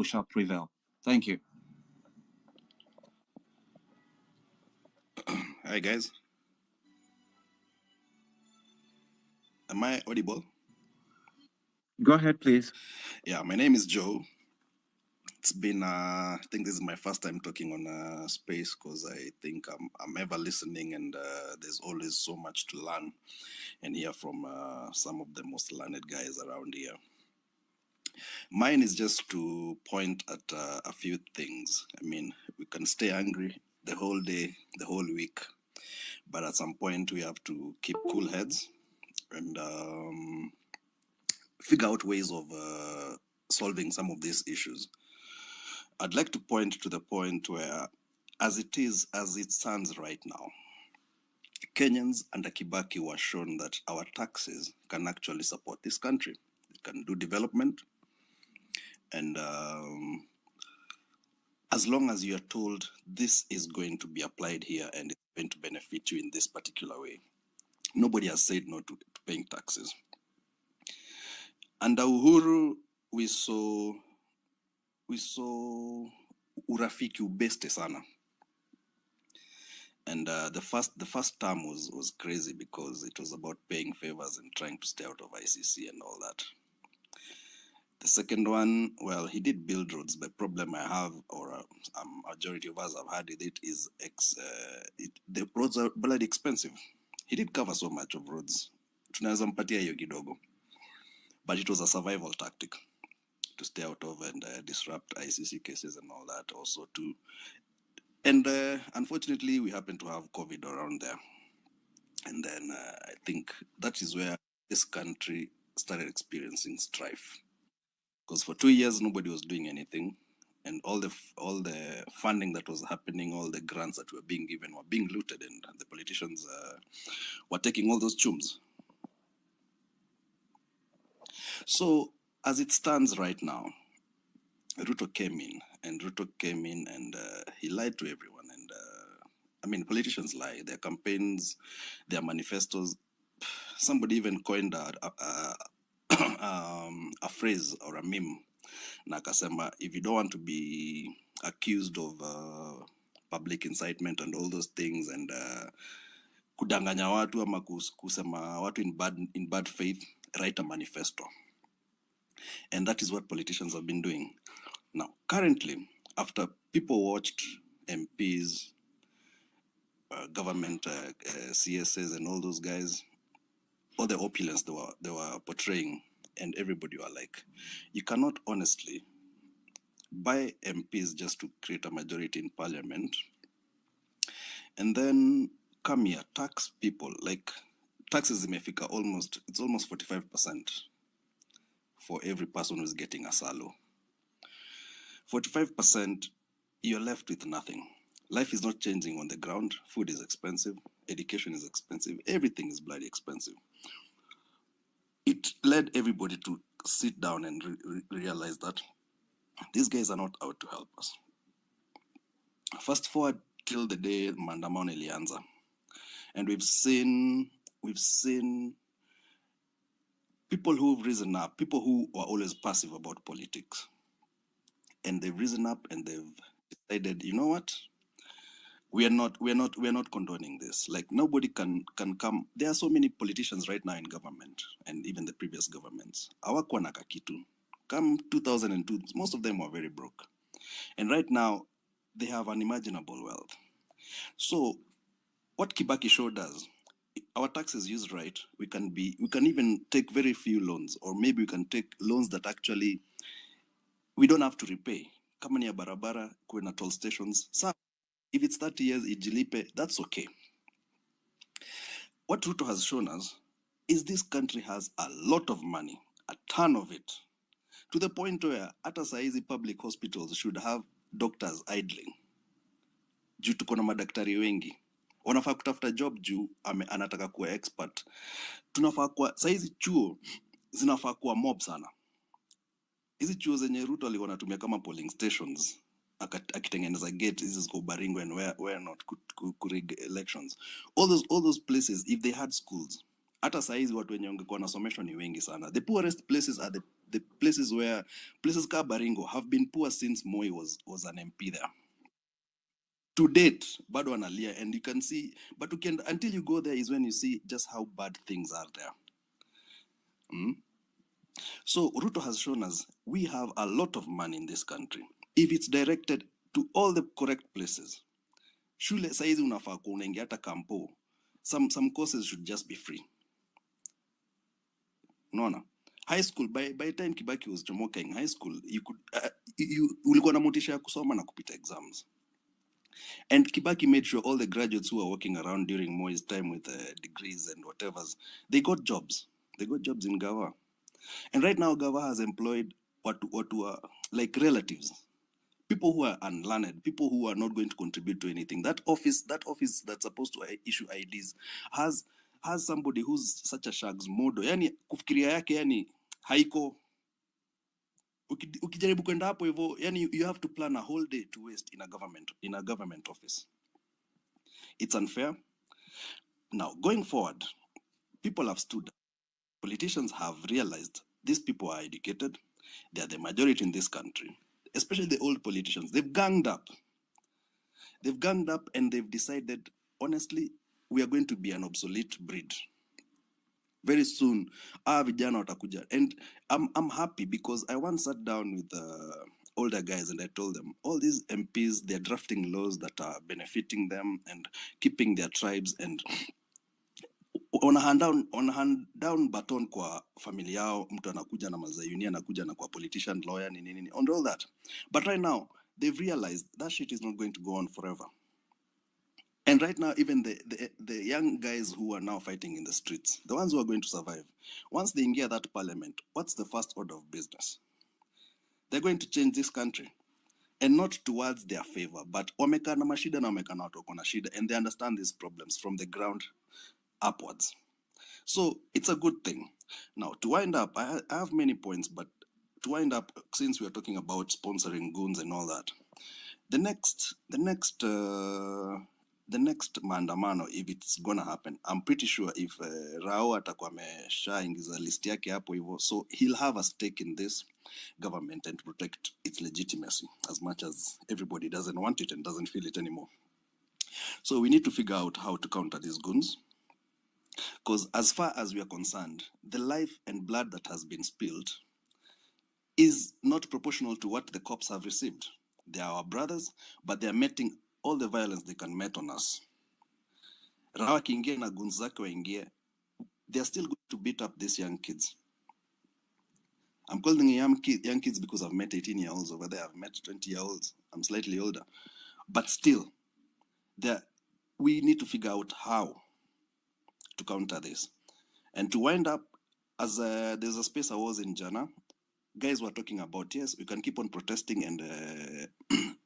people shall prevail. Thank you. Hi guys, am I audible? Go ahead, please. Yeah, my name is Joe. It's been, I think this is my first time talking on space because I think I'm ever listening and there's always so much to learn and hear from some of the most learned guys around here. Mine is just to point at a few things. I mean, we can stay angry the whole day, the whole week, but at some point we have to keep cool heads and figure out ways of solving some of these issues. I'd like to point to the point where, as it stands right now, Kenyans under Kibaki were shown that our taxes can actually support this country. It can do development. And as long as you are told this is going to be applied here and it's going to benefit you in this particular way, nobody has said no to paying taxes. Under Uhuru, we saw urafiki ubeste sana. And the first term was crazy because it was about paying favors and trying to stay out of ICC and all that. The second one, well, he did build roads. The problem I have, or a majority of us have had with it, is the roads are bloody expensive. He did cover so much of roads. Tunaweza mpatia hiyo kidogo. But it was a survival tactic to stay out of and disrupt ICC cases and all that also too. And unfortunately, we happen to have COVID around there. And then I think that is where this country started experiencing strife. Because for 2 years, nobody was doing anything. And all the funding that was happening, all the grants that were being given were being looted, and the politicians were taking all those chums. So as it stands right now, Ruto came in and he lied to everyone. And I mean, politicians lie. Their campaigns, their manifestos. Somebody even coined a phrase or a meme. Nakasema, if you don't want to be accused of public incitement and all those things and kudanganya watu ama kusema watu in bad faith, write a manifesto. And that is what politicians have been doing. Now, currently, after people watched MPs, government CSs and all those guys, all the opulence they were portraying, and everybody were like, you cannot honestly buy MPs just to create a majority in parliament and then come here, tax people. Like, taxes imefika it's almost 45% for every person who's getting a salo. 45%, you're left with nothing. Life is not changing on the ground. Food is expensive. Education is expensive. Everything is bloody expensive. It led everybody to sit down and realize that these guys are not out to help us. Fast forward till the day Maandamano ilianza, and we've seen people who've risen up, people who were always passive about politics, and they've risen up and they've decided, you know what? We are not condoning this. Like, nobody can come. There are so many politicians right now in government and even the previous governments. Hawakuwa na kakitu. Come 2002, most of them were very broke. And right now, they have unimaginable wealth. So what Kibaki showed us, our taxes used right, we can even take very few loans, or maybe we can take loans that actually we don't have to repay. Kama ni ya barabara, kuwe na toll stations. So if it's 30 years, ijilipe, that's okay. What Ruto has shown us is this country has a lot of money, a ton of it, to the point where hata saizi public hospitals should have doctors idling. Juu tuko na madaktari wengi. Wanafaa kutafuta job juu anataka kuwa expert. Tunafaa kuwa, saizi chuo zinafaa kuwa mob sana. Hizi chuo zenye Ruto alikuwa anatumia kama polling stations, akitengeneza gate hizi ziko Baringo and where not kurig elections. All those places, if they had schools, hata saizi watu wenye wangekuwa nasomeshwa ni wengi sana. The poorest places are the places ka Baringo have been poor since Moi was an MP there. To date, bado analia, and you can see, but until you go there is when you see just how bad things are there. So Ruto has shown us we have a lot of money in this country. If it's directed to all the correct places, shule saizi unafaa kunaingia hata kampo. Some courses should just be free. Unaona? High school, by the time Kibaki was Jomoka in high school, you could ulikuwa na motisha ya kusoma na kupita exams. And Kibaki made sure all the graduates who were walking around during Moi's time with degrees and whatevers, they got jobs. They got jobs in Gava. And right now, Gava has employed what were like relatives, people who are unlearned, people who are not going to contribute to anything. That office that's supposed to issue IDs has somebody who's such a shags modo. Yani kufikiria yake yani haiko. Ukijaribu kwenda hapo hivyo, yani you have to plan a whole day to waste in a government office. It's unfair. Now, going forward, people have stood. Politicians have realized these people are educated. They are the majority in this country, especially the old politicians. They've ganged up. And they've decided, honestly, we are going to be an obsolete breed. Very soon, vijana watakuja. And I'm happy because I once sat down with older guys and I told them, all these MPs, they're drafting laws that are benefiting them and keeping their tribes, and on a hand down baton kwa familia yao, mtu anakuja na mazayuni, anakuja na kwa politician, lawyer, nini, and all that. But right now, they've realized that shit is not going to go on forever. And right now, even the young guys who are now fighting in the streets, the ones who are going to survive, once they engage that parliament, what's the first order of business? They're going to change this country. And not towards their favor, but wameka na mashida na wameka na watu wako na shida, and they understand these problems from the ground upwards. So it's a good thing. Now, to wind up, I have many points, but to wind up, since we are talking about sponsoring goons and all that, the next maandamano, if it's gonna happen, I'm pretty sure if Rao atakuwa ameshaingiza list yake hapo hivyo, so he'll have a stake in this government and protect its legitimacy, as much as everybody doesn't want it and doesn't feel it anymore. So we need to figure out how to counter these goons. Because as far as we are concerned, the life and blood that has been spilled is not proportional to what the cops have received. They are our brothers, but they are meting all the violence they can met on us. Rawa kiingia na goons zake waingie, they are still going to beat up these young kids. I'm calling young kids because I've met 18-year-olds over there. I've met 20-year-olds. I'm slightly older. But still, we need to figure out how to counter this. And to wind up, as there's a space I was in Jana, guys were talking about, yes, we can keep on protesting and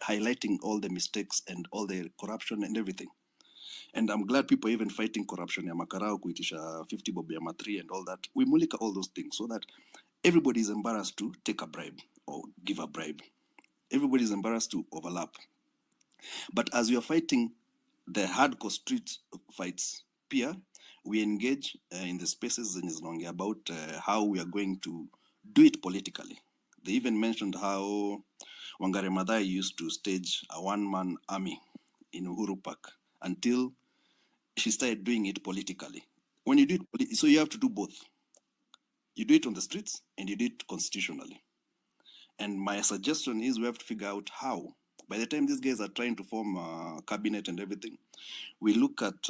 highlighting all the mistakes and all the corruption and everything. And I'm glad people are even fighting corruption, ya makarao kuitisha 50 bob ya matri and all that. We mulika all those things so that everybody is embarrassed to take a bribe or give a bribe. Everybody is embarrassed to overlap. But as we are fighting the hardcore street fights, Pia, we engage in the spaces in about how we are going to do it politically. They even mentioned how Wangari Maathai used to stage a one-man army in Uhuru Park until she started doing it politically. When you do it, so you have to do both. You do it on the streets and you do it constitutionally. And my suggestion is we have to figure out how. By the time these guys are trying to form a cabinet and everything, we look at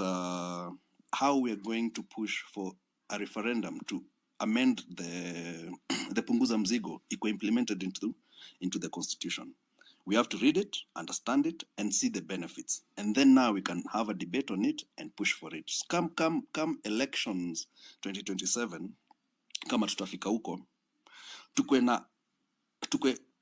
how we are going to push for a referendum to amend the Punguza Mzigo iko implemented into the constitution. We have to read it, understand it, and see the benefits. And then now we can have a debate on it and push for it. Come elections 2027, kama tutafika huko,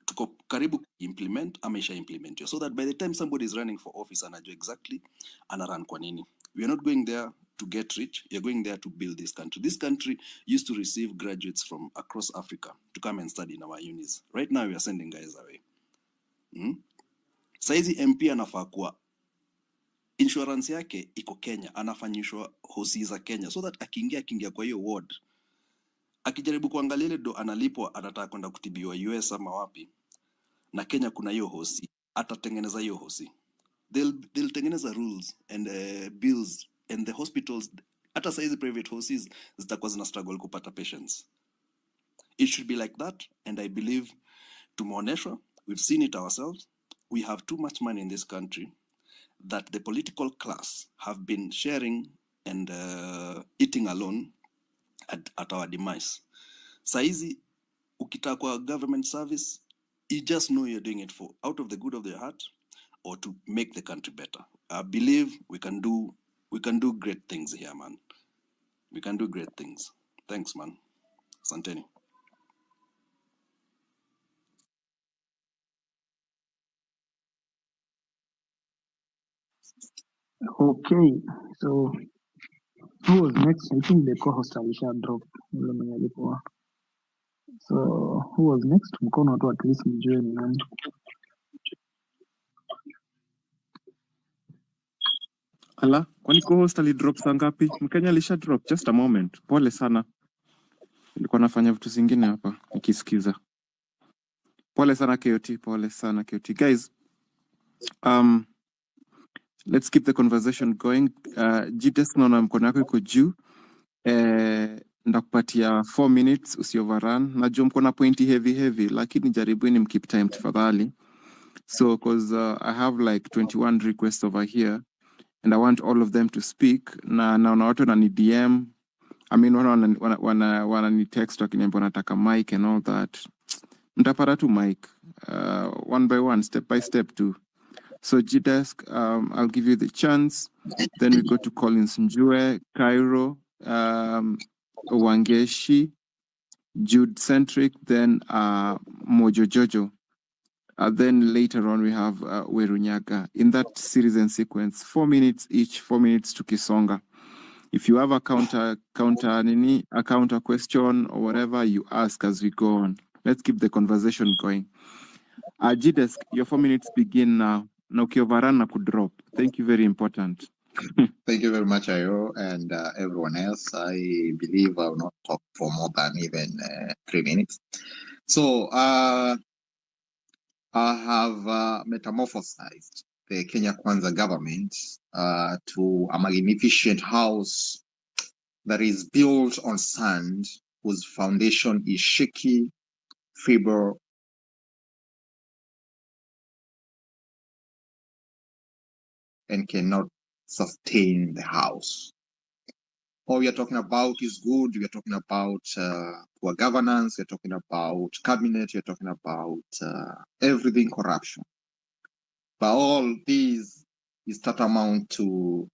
tuko karibu implement ama isha implement yo, so that by the time somebody is running for office anajua exactly anaran kwa nini. We are not going there to get rich. You're going there to build this country. This country used to receive graduates from across Africa to come and study in our unis. Right now we are sending guys away. Saizi MP anafaa kuwa insurance yake iko Kenya, anafanyishwa hosi za Kenya, so that akiingia kwa hiyo ward akijaribu kuangalia ile do analipwa, anataka kwenda kutibiwa US ama wapi, na Kenya kuna hiyo hosi, atatengeneza hiyo hosi. They'll tengeneza rules and bills, and the hospitals, hata saizi private houses zitakuwa zina struggle kupata patients. It should be like that, and I believe tumeoneshwa, we've seen it ourselves. We have too much money in this country that the political class have been sharing and eating alone at our demise. Saizi ukitaka kwa government service, you just know you're doing it for out of the good of their heart or to make the country better. I believe we can do great things here, man. We can do great things. Thanks, man. Asanteni. Okay, so who was next? I think the co-host alisha drop. Yule mwenye alikuwa. So who was next? Mkono tu at least mjue ni nani. Ala, kwani co-host alidrop saa ngapi? Mkenya alisha drop. Just a moment. Pole sana. Nilikuwa nafanya vitu zingine hapa nikisikiza. Pole sana KOT, pole sana KOT. Guys, let's keep the conversation going. GTS naona mkono yako iko juu. Ndakupatia 4 minutes usioverrun. Najua mko na pointi heavy, lakini jaribuni mkeep time tafadhali. So, because I have like 21 requests over here, and I want all of them to speak. Na watu wanani DM. I mean, wanani text wakiniambia wanataka mic and all that. Mtapata tu mic, one by one, step by step too. So G-Desk, I'll give you the chance. Then we go to Collins Njue, Cairo, Wangeshi, Jude Centric, then Mojo Jojo. Then later on we have Werunyaga. In that series and sequence, 4 minutes each, 4 minutes to Kisonga. If you have a counter question or whatever, you ask as we go on. Let's keep the conversation going. G-Desk, your 4 minutes begin now. Na ukioverrun na kudrop. Thank you, very important. Thank you very much, Ayo, and everyone else. I believe I will not talk for more than even 3 minutes. So I have metamorphosized the Kenya Kwanza government to a magnificent house that is built on sand, whose foundation is shaky, feeble, and cannot sustain the house. All we are talking about is good. We are talking about poor governance. We're talking about cabinet. We're talking about everything corruption. But all these is tantamount to,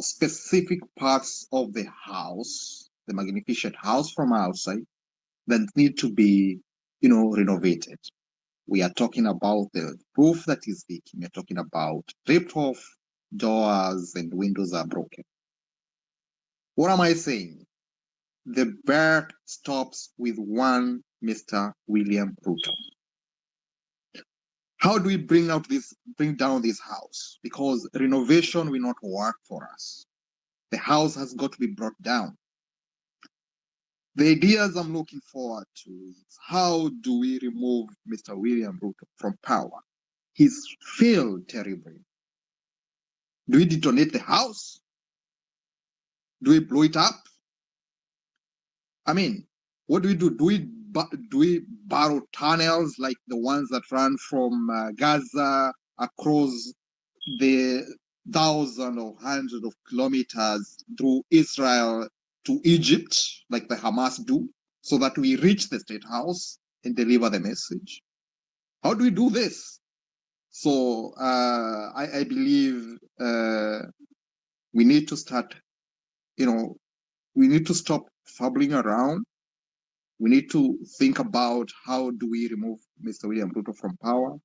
specific parts of the house, the magnificent house from outside, that need to be, renovated. We are talking about the roof that is leaking. We're talking about ripped off doors and windows are broken. What am I saying? The bird stops with one Mr. William Ruto. How do we bring down this house? Because renovation will not work for us. The house has got to be brought down. The ideas I'm looking forward to is how do we remove Mr. William Ruto from power? He's failed terribly. Do we detonate the house? Do we blow it up? I mean, what do we do? Do we borrow tunnels like the ones that run from Gaza across the thousands or hundreds of kilometers through Israel to Egypt, like the Hamas do, so that we reach the State House and deliver the message? How do we do this? So I believe we need to start, we need to stop fumbling around. We need to think about how do we remove Mr. William Ruto from power.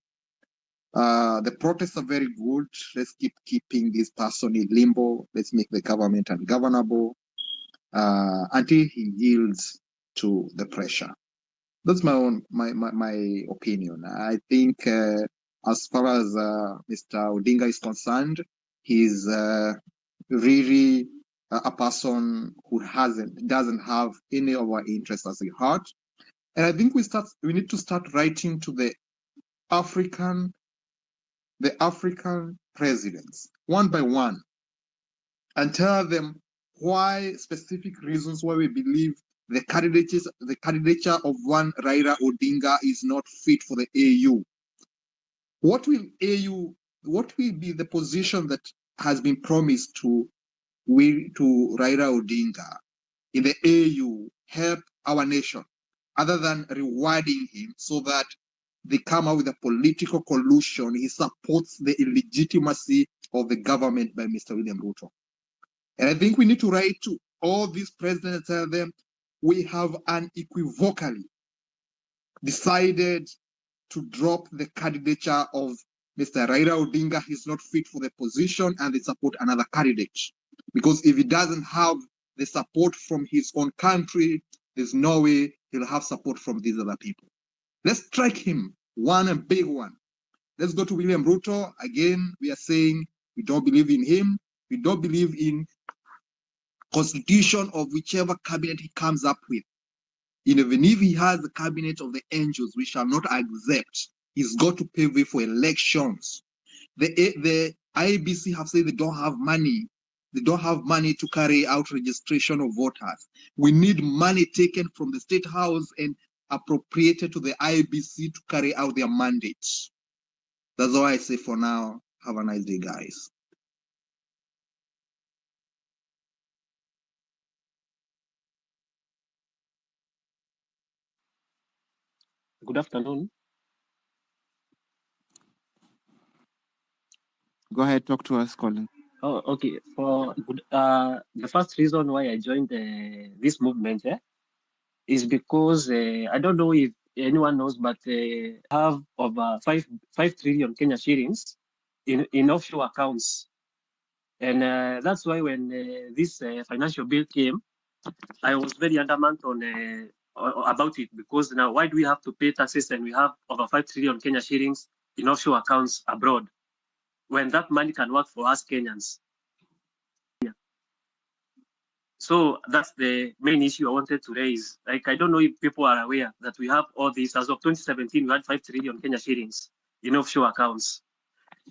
The protests are very good. Let's keep keeping this person in limbo. Let's make the government ungovernable until he yields to the pressure. That's my opinion. I think as far as Mr. Odinga is concerned, he's really a person who doesn't have any of our interests as a heart. And I think we need to start writing to the African presidents one by one and tell them why specific reasons why we believe the candidature of one Raila Odinga is not fit for the AU. What will be the position that has been promised to Raila Odinga in the AU help our nation, other than rewarding him so that they come out with a political collusion? He supports the illegitimacy of the government by Mr. William Ruto. And I think we need to write to all these presidents and tell them we have unequivocally decided to drop the candidature of Mr. Raila Odinga. He's not fit for the position, and they support another candidate. Because if he doesn't have the support from his own country, there's no way he'll have support from these other people. Let's strike him one, a big one. Let's go to William Ruto. Again, we are saying we don't believe in him. We don't believe in constitution of whichever cabinet he comes up with. Even if he has the cabinet of the angels, we shall not accept. He's got to pay way for elections. The IEBC have said they don't have money. They don't have money to carry out registration of voters. We need money taken from the State House and appropriated to the IEBC to carry out their mandates. That's all I say for now. Have a nice day, guys. Good afternoon. Go ahead, talk to us, Colin. Oh, okay. For the first reason why I joined this movement is because I don't know if anyone knows, but have over 5 trillion Kenya shillings in offshore accounts, and that's why when this financial bill came, I was very adamant on about it, because now why do we have to pay taxes and we have over 5 trillion Kenya shillings in offshore accounts abroad, when that money can work for us Kenyans? Yeah. So that's the main issue I wanted to raise. Like, I don't know if people are aware that we have all this. As of 2017, we had 5 trillion Kenya shillings in offshore accounts.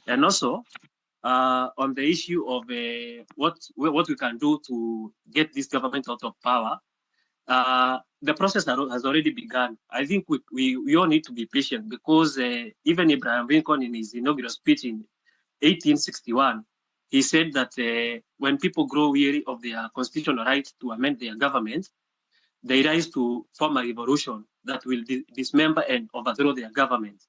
And also, on the issue of what we can do to get this government out of power, the process has already begun. I think we all need to be patient, because even Abraham Lincoln, in his inaugural speech in 1861, he said that when people grow weary of their constitutional right to amend their government, they rise to form a revolution that will dismember and overthrow their government.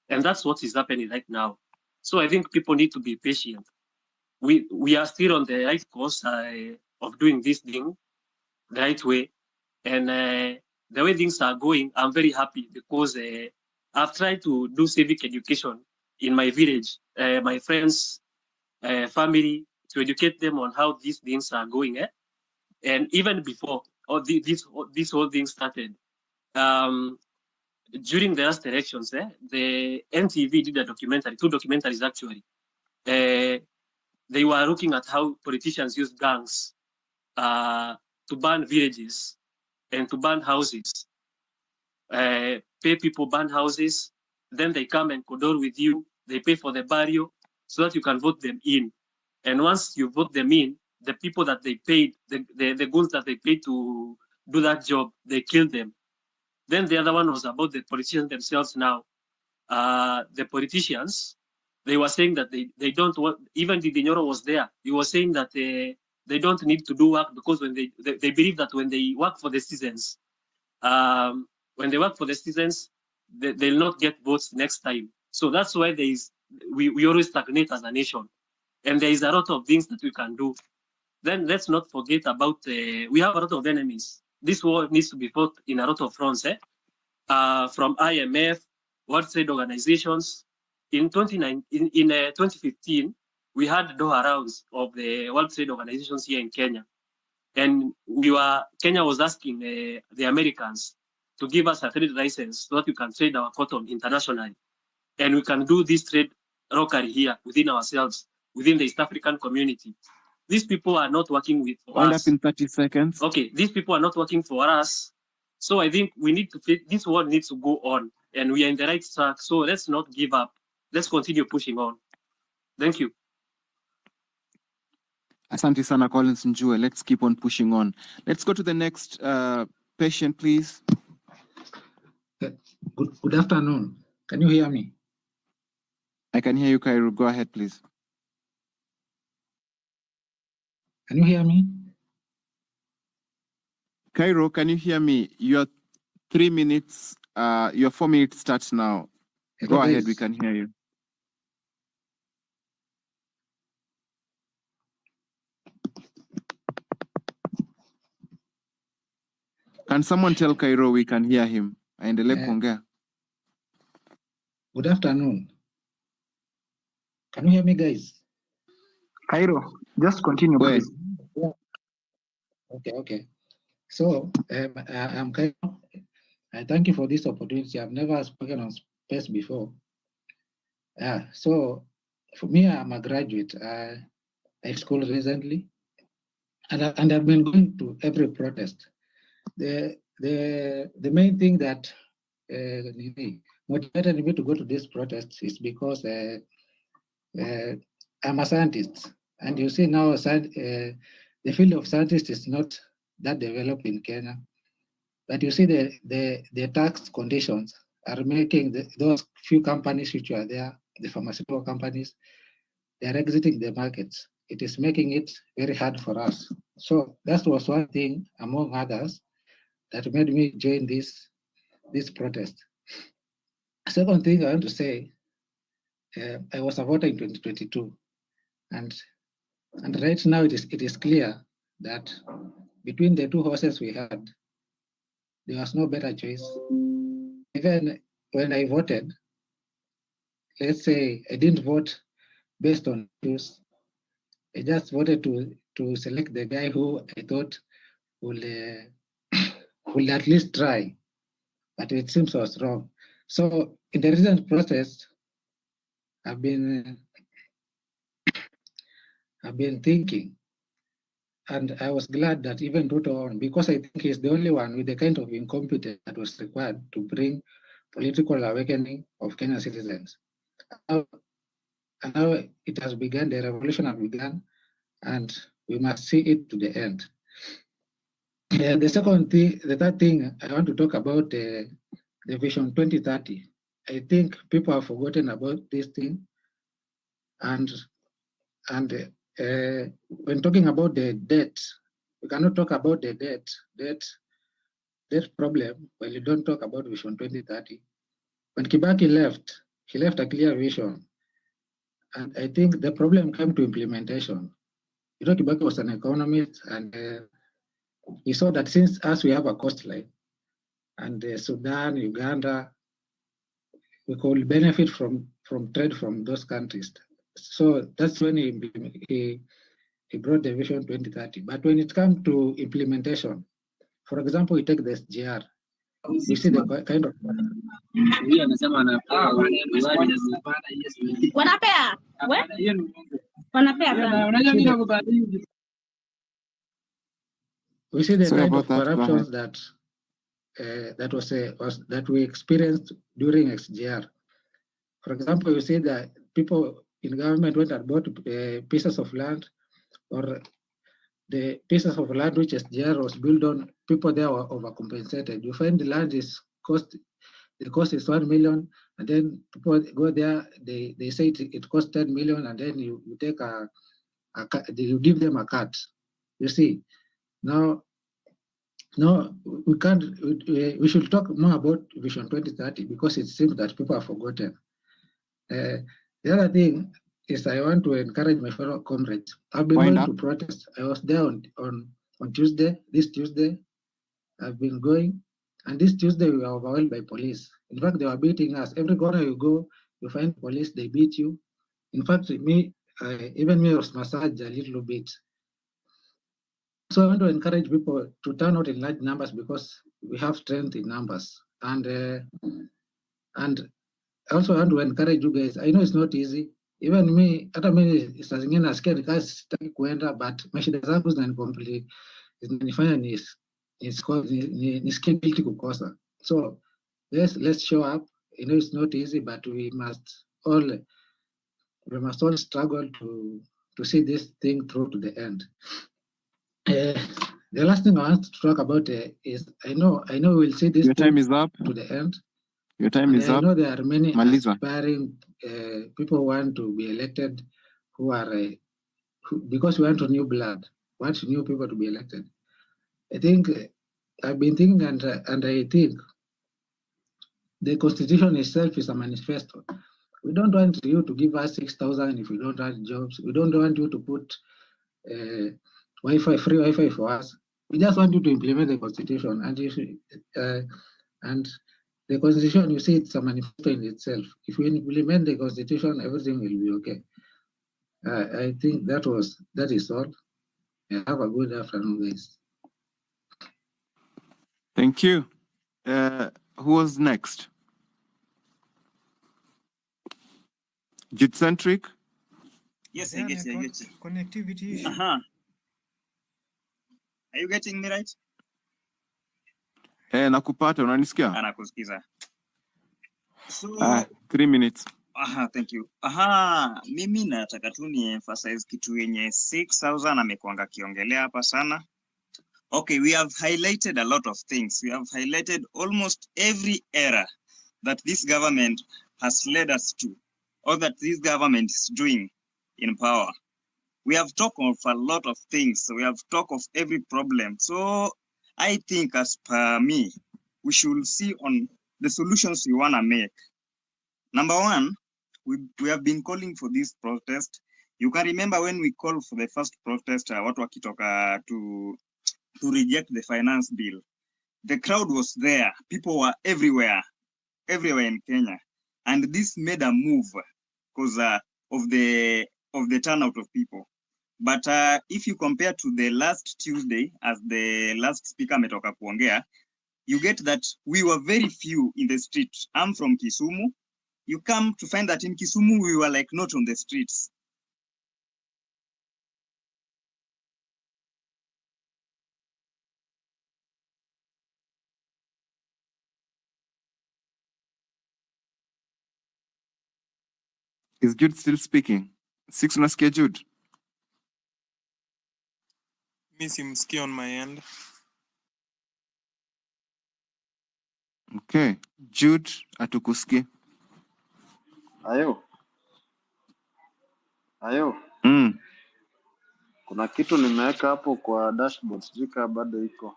And that's what is happening right now. So I think people need to be patient. We are still on the right course of doing this thing the right way. And the way things are going, I'm very happy, because I've tried to do civic education in my village, my friends, family, to educate them on how these things are going. And even before this whole thing started, during the last elections, the NTV did a documentary, 2 documentaries actually. They were looking at how politicians use gangs to burn villages and to burn houses, pay people, burn houses, then they come and condole with you, they pay for the burial so that you can vote them in. And once you vote them in, the people that they paid, the goons that they paid to do that job, they kill them. Then the other one was about the politicians themselves now. The politicians, they were saying that they don't want, even the Dinyoro was there, he was saying that they don't need to do work, because when they believe that when they work for the citizens, they'll not get votes next time. So that's why we always stagnate as a nation. And there is a lot of things that we can do. Then let's not forget about, we have a lot of enemies. This war needs to be fought in a lot of fronts, from IMF, World Trade Organizations. In 2015, we had Doha rounds of the World Trade Organizations here in Kenya. And Kenya was asking the Americans to give us a trade license so that we can trade our cotton internationally. And we can do this trade locally here within ourselves, within the East African community. these people are not working with Wind us. up in 30 seconds. Okay, these people are not working for us. So I think we need to this world needs to go on, and we are in the right track. So let's not give up. Let's continue pushing on. Thank you. Asante sana Collins Njue. Let's keep on pushing on. Let's go to the next patient, please. Good afternoon. Can you hear me? I can hear you, Cairo. Go ahead, please. Can you hear me? Cairo, can you hear me? Your 3 minutes, your 4 minutes starts now. Hello, Go ahead, guys. we can hear you. Can someone tell Cairo we can hear him? Aendelee kuongea. Good afternoon. Can you hear me, guys? Cairo, just continue, Go ahead. please. Okay. So, I'm Cairo. I thank you for this opportunity. I've never spoken on space before. So, for me, I'm a graduate. I school recently, and I've been going to every protest. The main thing that motivated me to go to this protest is because I'm a scientist, and you see now the field of scientist is not that developed in Kenya. But you see the tax conditions are making those few companies which are there, the pharmaceutical companies, they are exiting the markets. It is making it very hard for us. So that was one thing among others that made me join this protest. Second thing I want to say, I was a voter in 2022, and right now it is clear that between the two horses we had, there was no better choice. Even when I voted, let's say I didn't vote based on views. I just voted to select the guy who I thought will at least try, but it seems I was wrong. So in the recent process, I've been thinking, and I was glad that even Ruto on, because I think he's the only one with the kind of incompetence that was required to bring political awakening of Kenyan citizens. And now it has begun, the revolution has begun, and we must see it to the end. And the third thing I want to talk about the Vision 2030. I think people have forgotten about this thing, and when talking about the debt, we cannot talk about the debt problem while you don't talk about Vision 2030. When Kibaki left, he left a clear vision, and I think the problem came to implementation. You know, Kibaki was an economist, and he saw that since us we have a coastline, and Sudan, Uganda, we could benefit from trade from those countries. So that's when he brought the Vision 2030. But when it comes to implementation, for example, we take the SGR, we see the kind of we see the kind of corruptions that we experienced during SGR. For example, you see that people in government went and bought pieces of land, or the pieces of land which SGR was built on, people there were overcompensated. You find the land the cost is 1 million, and then people go there, they say it costs 10 million, and then you take you give them a cut. You see, now we can't. We should talk more about Vision 2030 because it seems that people have forgotten. The other thing is I want to encourage my fellow comrades. I've been going to protest. I was there on Tuesday, this Tuesday. I've been going, and this Tuesday we were overwhelmed by police. In fact, they were beating us. Every corner you go, you find police, they beat you. In fact, even me was massaged a little bit. So I want to encourage people to turn out in large numbers because we have strength in numbers. And I also want to encourage you guys. I know it's not easy. Even me, hata mimi saa zingine nasikia ni kazi sitaki kuenda, but mashida zangu zinanifanya nisikie guilty kukosa. So let's show up. You know it's not easy, but we must all struggle to see this thing through to the end. The last thing I want to talk about is I know we'll see this Your time thing is up. to the end. Your time And is I up. know there are many Maliza. aspiring people who want to be elected who are, because we want new blood, want new people to be elected. I think I've been thinking and I think the constitution itself is a manifesto. We don't want you to give us 6,000 if we don't have jobs. We don't want you to put free Wi-Fi for us. We just want you to implement the constitution. And the constitution, you see, it's a manifesto in itself. If we implement the constitution, everything will be okay. I think that is all. Have a good afternoon, guys. Thank you. Who was next? Jude-centric? Yes, I get you. Connectivity issue. Are you getting me right? Nakupata, unanisikia? Anakusikiza. So 3 minutes. Thank you. Mimi nataka tu ni emphasize kitu yenye 6,000 amekuanga kiongelea hapa sana. Okay, we have highlighted a lot of things. We have highlighted almost every error that this government has led us to, or that this government is doing in power. We have talked of a lot of things. We have talked of every problem. So I think, as per me, we should see on the solutions we want to make. Number one, we have been calling for this protest. You can remember when we called for the first protest, watu wakitoka to reject the finance bill. The crowd was there. People were everywhere in Kenya. And this made a move because of the turnout of people. But if you compare to the last Tuesday, as the last speaker ametoka kuongea, you get that we were very few in the street. I'm from Kisumu. You come to find that in Kisumu, we were like not on the streets. Is Jude still speaking? 6 unasikia Jude? Mi simsikii on my end. Okay. Jude, hatukusikii. Ayo. Kuna kitu nimeweka hapo kwa dashboard, sijui kama bado iko.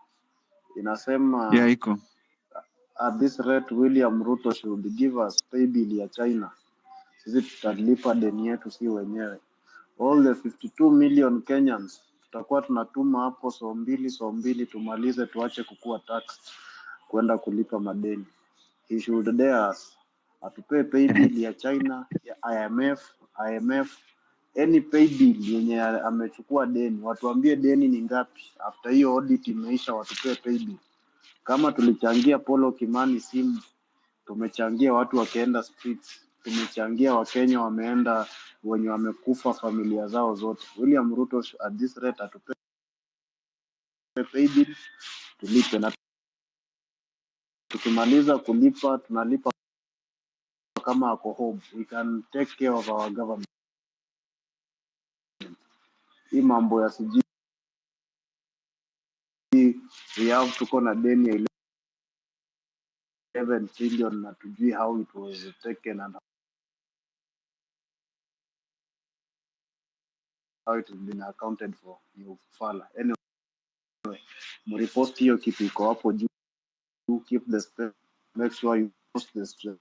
Inasema Yeah, iko. At this rate William Ruto should give us pay bill ya China. Sisi tutalipa deni yetu si wenyewe. All the 52 million Kenyans tutakuwa tunatuma hapo so mbili tumalize, tuache kukua tax kwenda kulipa madeni. He should dare us. Atupe pay bill ya China, ya IMF, any pay bill yenye amechukua deni. Watuambie deni ni ngapi. After hiyo audit imeisha, watupe pay bill. Kama tulichangia Polo Kimani simu, tumechangia watu wakaenda streets, tumechangia Wakenya wameenda, wenye wamekufa familia zao zote. William Ruto at this rate atupe pay bill, tulipe, na tukimaliza kulipa tunalipa kama ako home. We can take care of our government. Hii mambo ya sijui we have tuko na deni ya 11 trillion na tujui how it was taken and how it has been accounted for. You fala. Anyway, mrepost hiyo kitu iko hapo juu. Keep the space. Make sure you post the stress.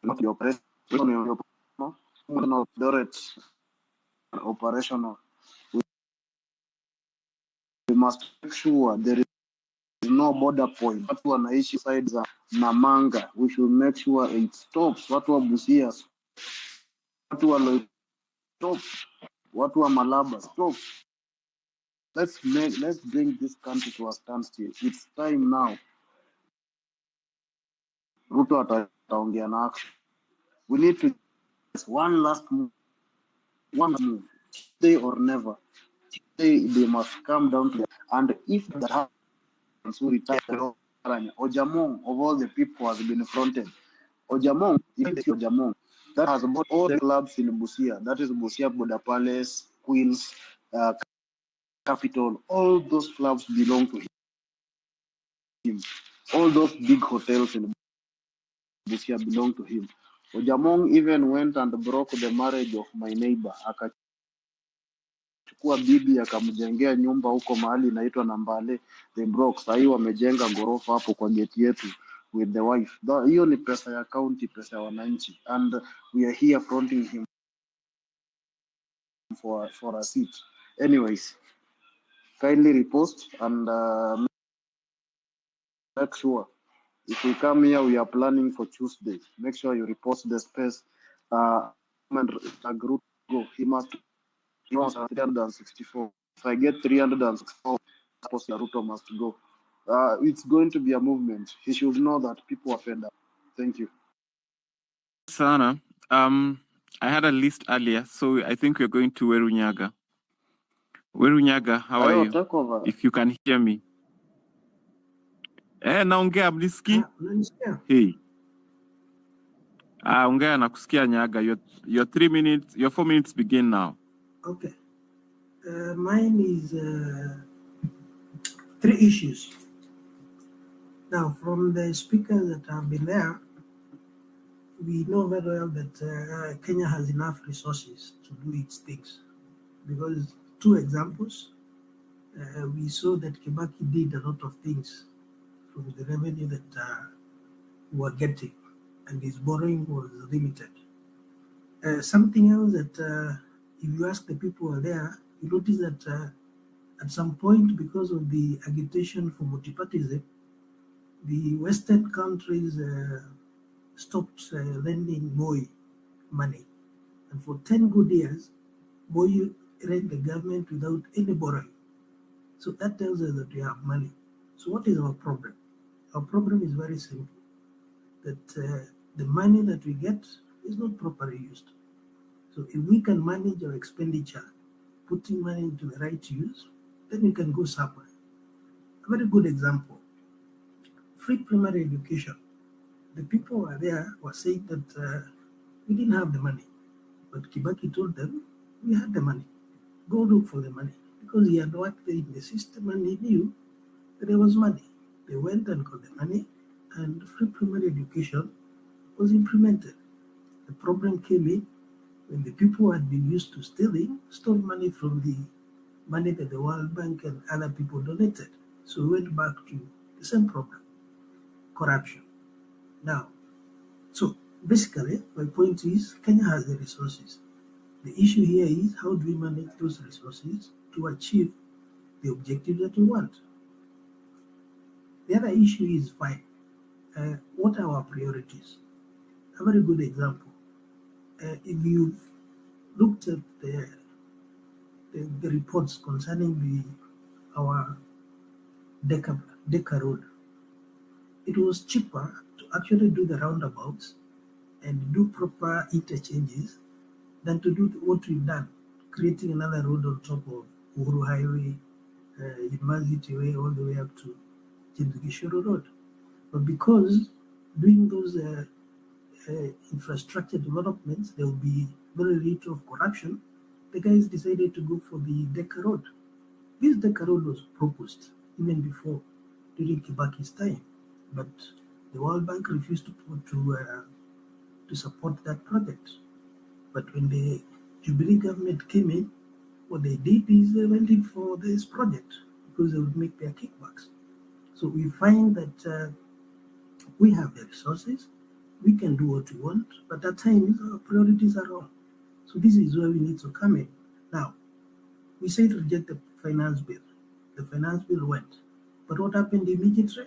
Not your press. Operational. We must make sure there is no border point. Watu wanaishi side za Namanga. We should make sure it stops. Watu wa Busia, watu wa stop. Watu wa Malaba, stop. Let's bring this country to a standstill. It's time now. Ruto ataongea na action. We need to one last move, stay or never. They must come down to and if that happens, we retire. Ojamong of all the people has been fronted. Ojamong, that has bought all the clubs in Busia. That is Busia, Buddha Palace, Queens, Capital. All those clubs belong to him. All those big hotels in Busia belong to him. Ojamong even went and broke the marriage of my neighbor. Akachukua bibi akamjengea nyumba huko mahali inaitwa Nambale. They broke. Sasa hiyo wamejenga ghorofa hapo kwa gate yetu with the wife. Hiyo ni pesa ya county, pesa ya wananchi. And we are here fronting him for a seat. Anyways, kindly repost and make sure if we come here, we are planning for Tuesday. Make sure you repost the space. And a group go. He must know 364. If I get 364, Ruto must go. It's going to be a movement. He should know that people are fed up. Thank you. Sana. I had a list earlier, so I think we're going to Werunyaga. Werunyaga, how are you? Take over. If you can hear me. Naongea mnisikii? Unanisikia? Hey. Ongea nakusikia Nyaga. Your 3 minutes, your 4 minutes begin now. Okay. Mine is 3 issues. Now, from the speakers that have been there, we know very well that Kenya has enough resources to do its things. Because 2 examples, we saw that Kibaki did a lot of things from the revenue that we were getting, and his borrowing was limited. Something else that if you ask the people who are there, you notice that at some point, because of the agitation for multipartyism, the Western countries stopped lending Moi money. And for 10 good years, Moi ran the government without any borrowing. So that tells us that we have money. So what is our problem? Our problem is very simple, that the money that we get is not properly used. So if we can manage our expenditure, putting money into the right use, then we can go somewhere. A very good example, free primary education. The people who are there were saying that we didn't have the money, but Kibaki told them we had the money. Go look for the money, because he had worked in the system and he knew that there was money. They went and got the money, and free primary education was implemented. The problem came in when the people who had been used to stealing stole money from the money that the World Bank and other people donated. So we went back to the same problem, corruption. Now, so basically, my point is Kenya has the resources. The issue here is how do we manage those resources to achieve the objective that we want? The other issue is fine. What are our priorities? A very good example. If you've looked at the reports concerning our Deca road, it was cheaper to actually do the roundabouts and do proper interchanges than to do what we've done, creating another road on top of Uhuru Highway, University Way, all the way up to Jindugishoro Road. But because doing those infrastructure developments, there will be very little of corruption, the guys decided to go for the Deca Road. This Deca Road was proposed even before, during Kibaki's time, but the World Bank refused to support that project. But when the Jubilee government came in, what they did is they went in for this project because they would make their kickbacks. So we find that we have the resources, we can do what we want, but at times our priorities are wrong. So this is where we need to come in. Now, we said reject the finance bill. The finance bill went. But what happened immediately?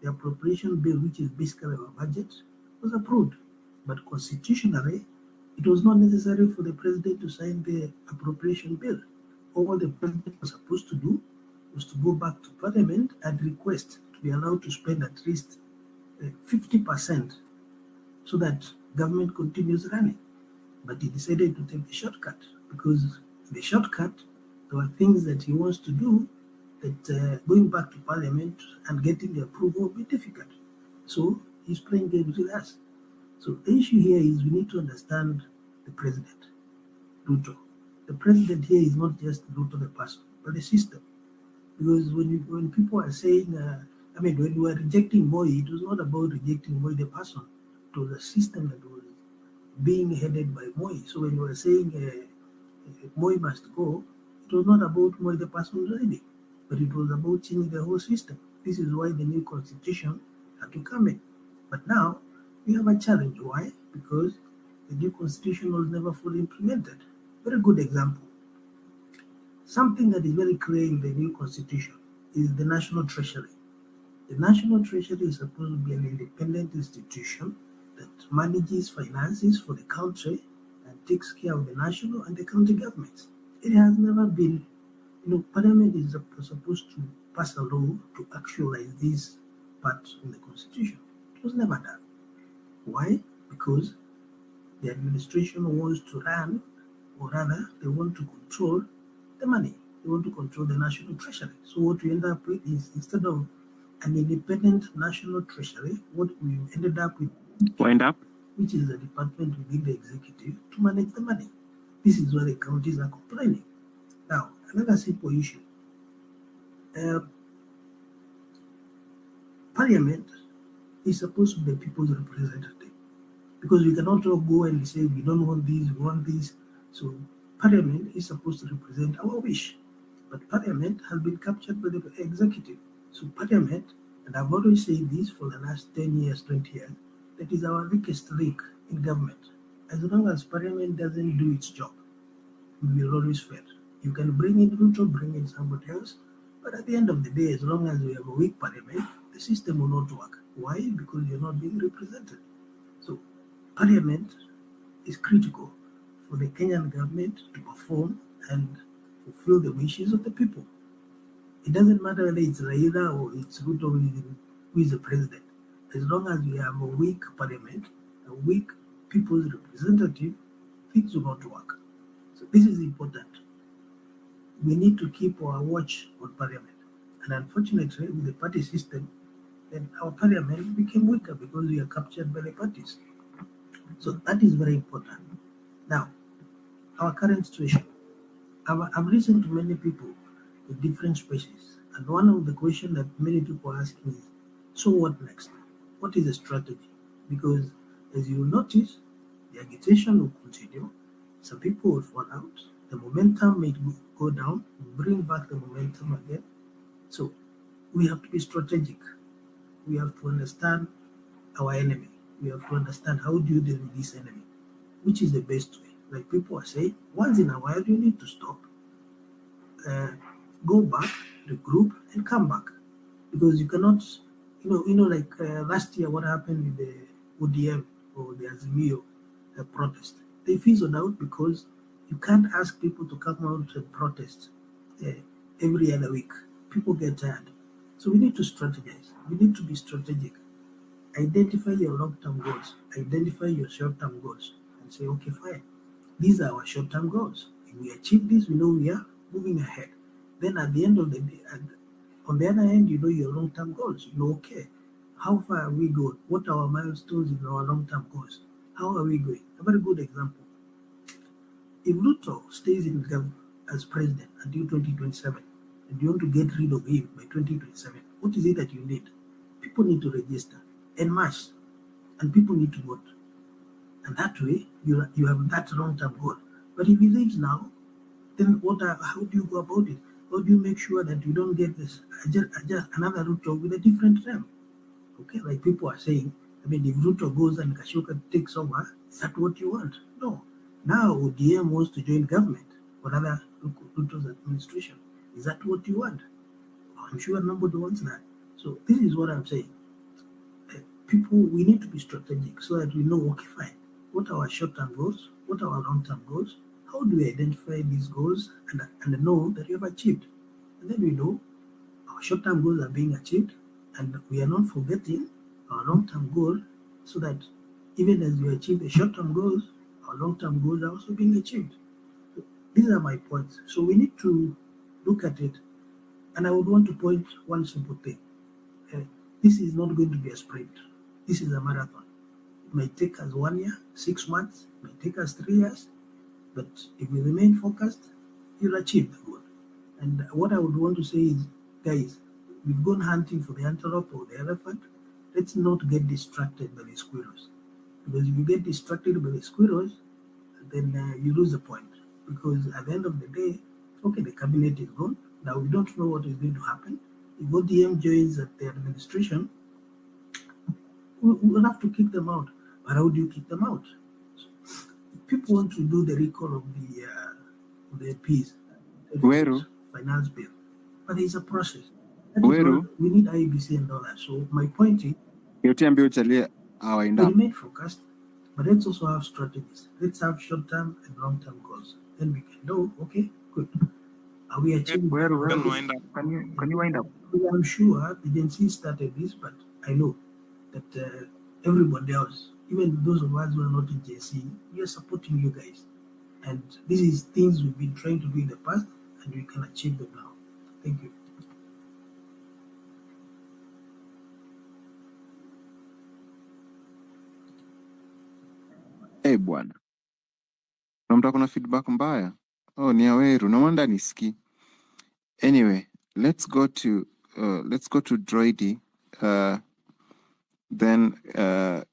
The appropriation bill, which is basically our budget, was approved. But constitutionally, it was not necessary for the president to sign the appropriation bill. All the president was supposed to do was to go back to parliament and request to be allowed to spend at least 50% so that government continues running. But he decided to take the shortcut because the shortcut, there were things that he wants to do that going back to parliament and getting the approval will be difficult. So he's playing games with us. So the issue here is we need to understand the president, Ruto. The president here is not just Ruto the person, but the system. Because when people are saying, when you were rejecting Moi, it was not about rejecting Moi the person. It was a system that was being headed by Moi. So when you were saying Moi must go, it was not about Moi the person really, but it was about changing the whole system. This is why the new constitution had to come in. But now we have a challenge. Why? Because the new constitution was never fully implemented. Very good example. Something that is very clear in the new constitution is the national treasury. The national treasury is supposed to be an independent institution that manages finances for the country and takes care of the national and the county governments. It has never been, Parliament is supposed to pass a law to actualize this part in the constitution. It was never done. Why? Because the administration wants to run, or rather, they want to control the money. They want to control the national treasury. So what we end up with is, instead of an independent national treasury, what we ended up with, which is a department within the executive to manage the money. This is where the counties are complaining. Now, another simple issue. Parliament is supposed to be the people's representative, because we cannot all go and say we don't want this, we want this. So Parliament is supposed to represent our wish, but Parliament has been captured by the executive. So Parliament, and I've always said this for the last 10 years, 20 years, that is our weakest link in government. As long as Parliament doesn't do its job, we will always fail. You can bring in Ruto, bring in somebody else, but at the end of the day, as long as we have a weak Parliament, the system will not work. Why? Because you're not being represented. So Parliament is critical for the Kenyan government to perform and fulfill the wishes of the people. It doesn't matter whether it's Raila or it's Ruto who is the president. As long as we have a weak Parliament, a weak people's representative, things will not work. So this is important. We need to keep our watch on Parliament. And unfortunately, with the party system, then our Parliament became weaker because we are captured by the parties. So that is very important. Now, our current situation. I've listened to many people with different species, and one of the questions that many people ask me is, so what next? What is the strategy? Because as you will notice, the agitation will continue, some people will fall out, the momentum may go down, bring back the momentum again. So we have to be strategic. We have to understand our enemy. We have to understand how do you deal with this enemy, which is the best way. Like people are saying, once in a while you need to stop, go back, regroup, and come back, because you cannot, like last year what happened with the ODM or the Azimio protest. They fizzled out because you can't ask people to come out and protest every other week. People get tired. So we need to strategize. We need to be strategic. Identify your long-term goals. Identify your short-term goals. And say, okay, fine. These are our short-term goals. If we achieve this, we know we are moving ahead. Then at the end of the day, on the other hand, you know your long-term goals. You know, okay, how far are we going? What are our milestones in our long-term goals? How are we going? A very good example. If Ruto stays in government as president until 2027, and you want to get rid of him by 2027, what is it that you need? People need to register en masse, and people need to vote. And that way, you have that long-term goal. But if he leaves now, then how do you go about it? How do you make sure that you don't get this just another Ruto with a different term? Okay, like people are saying, if Ruto goes and Kashoka takes over, is that what you want? No. Now ODM wants to join government or rather Ruto's administration. Is that what you want? I'm sure nobody wants that. So this is what I'm saying. People, we need to be strategic so that we know, okay, fine, what are our short-term goals? What are our long-term goals? How do we identify these goals and know that we have achieved? And then we know our short-term goals are being achieved, and we are not forgetting our long-term goal, so that Even as you achieve the short-term goals, our long-term goals are also being achieved. So these are my points. So we need to look at it. And I would want to point one simple thing. This is not going to be a sprint. This is a marathon. It may take us 1 year, 6 months, it may take us 3 years, but if we remain focused, you'll achieve the goal. And what I would want to say is, guys, we've gone hunting for the antelope or the elephant. Let's not get distracted by the squirrels. Because if you get distracted by the squirrels, then you lose the point. Because at the end of the day, okay, the cabinet is gone. Now we don't know what is going to happen. If ODM joins at the administration, we'll have to kick them out. But how do you kick them out? People want to do the recall of the MPs, Weru, finance bill, but there's a process. Weru, We need IBC and all that. So my point is, yote uchalie we hawaenda. remain focused, but let's also have strategies. Let's have short-term and long-term goals. Then we can know, okay, good. Are we achieving? Weru, Can wind up. can you wind up? I'm sure the Gen Z started this, but I know that everybody else, even those of us who are not in Gen Z, we are supporting you guys. And this is things we've been trying to do in the past, and we can achieve them now. Thank you. Eh, bwana. Na mtu akona feedback mbaya. Oh, ni ya Weru. No wonder niski. Anyway, let's go to Droidy. Then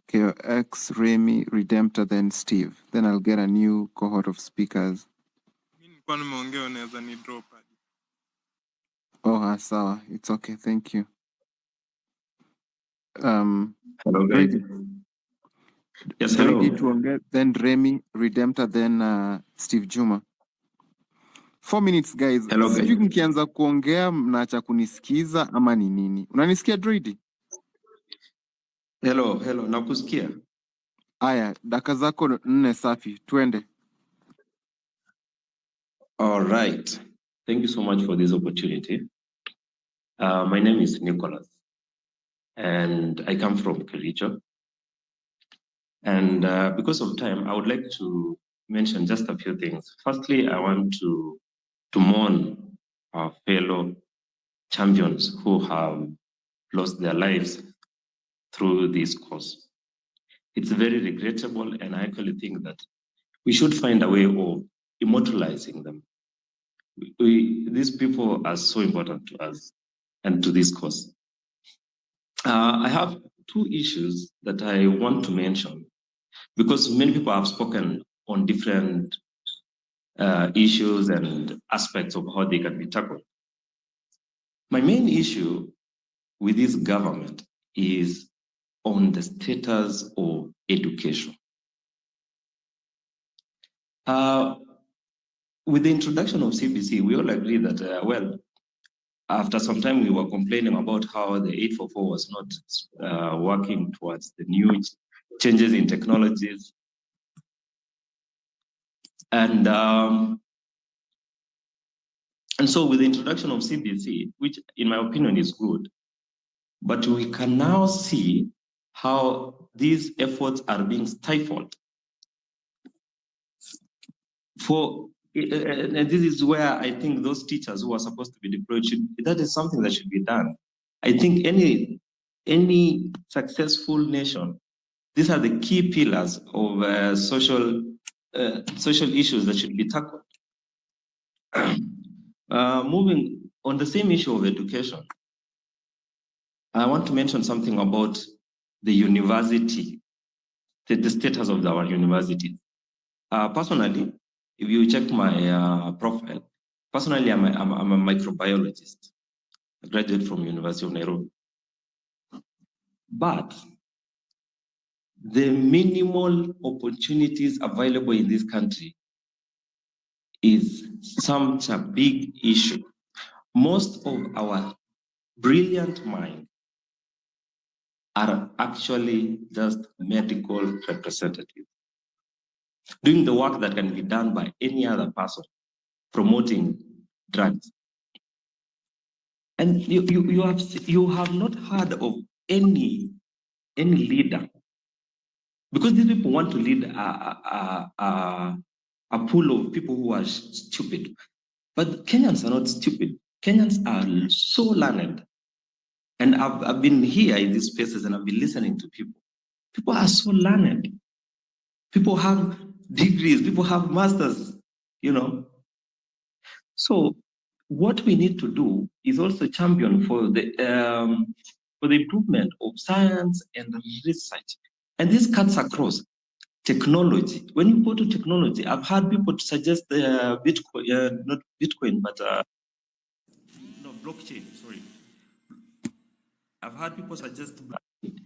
KOX, Remy, Redemptor, then Steve. Then I'll get a new cohort of speakers. Mimi nilikuwa nimeongea unaweza ni drop. Oh, sawa. It's okay. Thank you. Hello, guys. Droidy. Yes, Droidy hello. tuongee, then Remy, Redemptor, then Steve Juma. 4 minutes, guys. Hello, guys. Sijui mkianza kuongea mnaacha kunisikiza ama ni nini? Unanisikia Droidy? Hello, nakusikia. Aya, daka zako 4 safi. Twende. All right. Thank you so much for this opportunity. My name is Nicholas, and I come from Kericho. And because of time, I would like to mention just a few things. Firstly, I want to mourn our fellow champions who have lost their lives through this cause. It's very regrettable, and I actually think that we should find a way of immortalizing them. These people are so important to us and to this cause. I have 2 issues that I want to mention because many people have spoken on different issues and aspects of how they can be tackled. My main issue with this government is on the status of education. With the introduction of CBC, we all agree that, after some time we were complaining about how the 844 was not working towards the new changes in technologies. And so with the introduction of CBC, which in my opinion is good, but we can now see how these efforts are being stifled. And this is where I think those teachers who are supposed to be deployed, that is something that should be done. I think any successful nation, these are the key pillars of social issues that should be tackled. Moving on the same issue of education, I want to mention something about the university, the status of our universities. Personally, if you check my profile, personally, I'm a microbiologist. I graduated from University of Nairobi. But the minimal opportunities available in this country is such a big issue. Most of our brilliant minds are actually just medical representatives, doing the work that can be done by any other person, promoting drugs. And you have not heard of any leader, because these people want to lead a pool of people who are stupid. But Kenyans are not stupid. Kenyans are so learned. And I've been here in these spaces and I've been listening to people. People are so learned. People have degrees, people have masters, you know. So what we need to do is also champion for the improvement of science and research. And this cuts across technology. When you go to technology, I've had people suggest Bitcoin, not Bitcoin, but no, blockchain, sorry. I've had people suggest blockchain.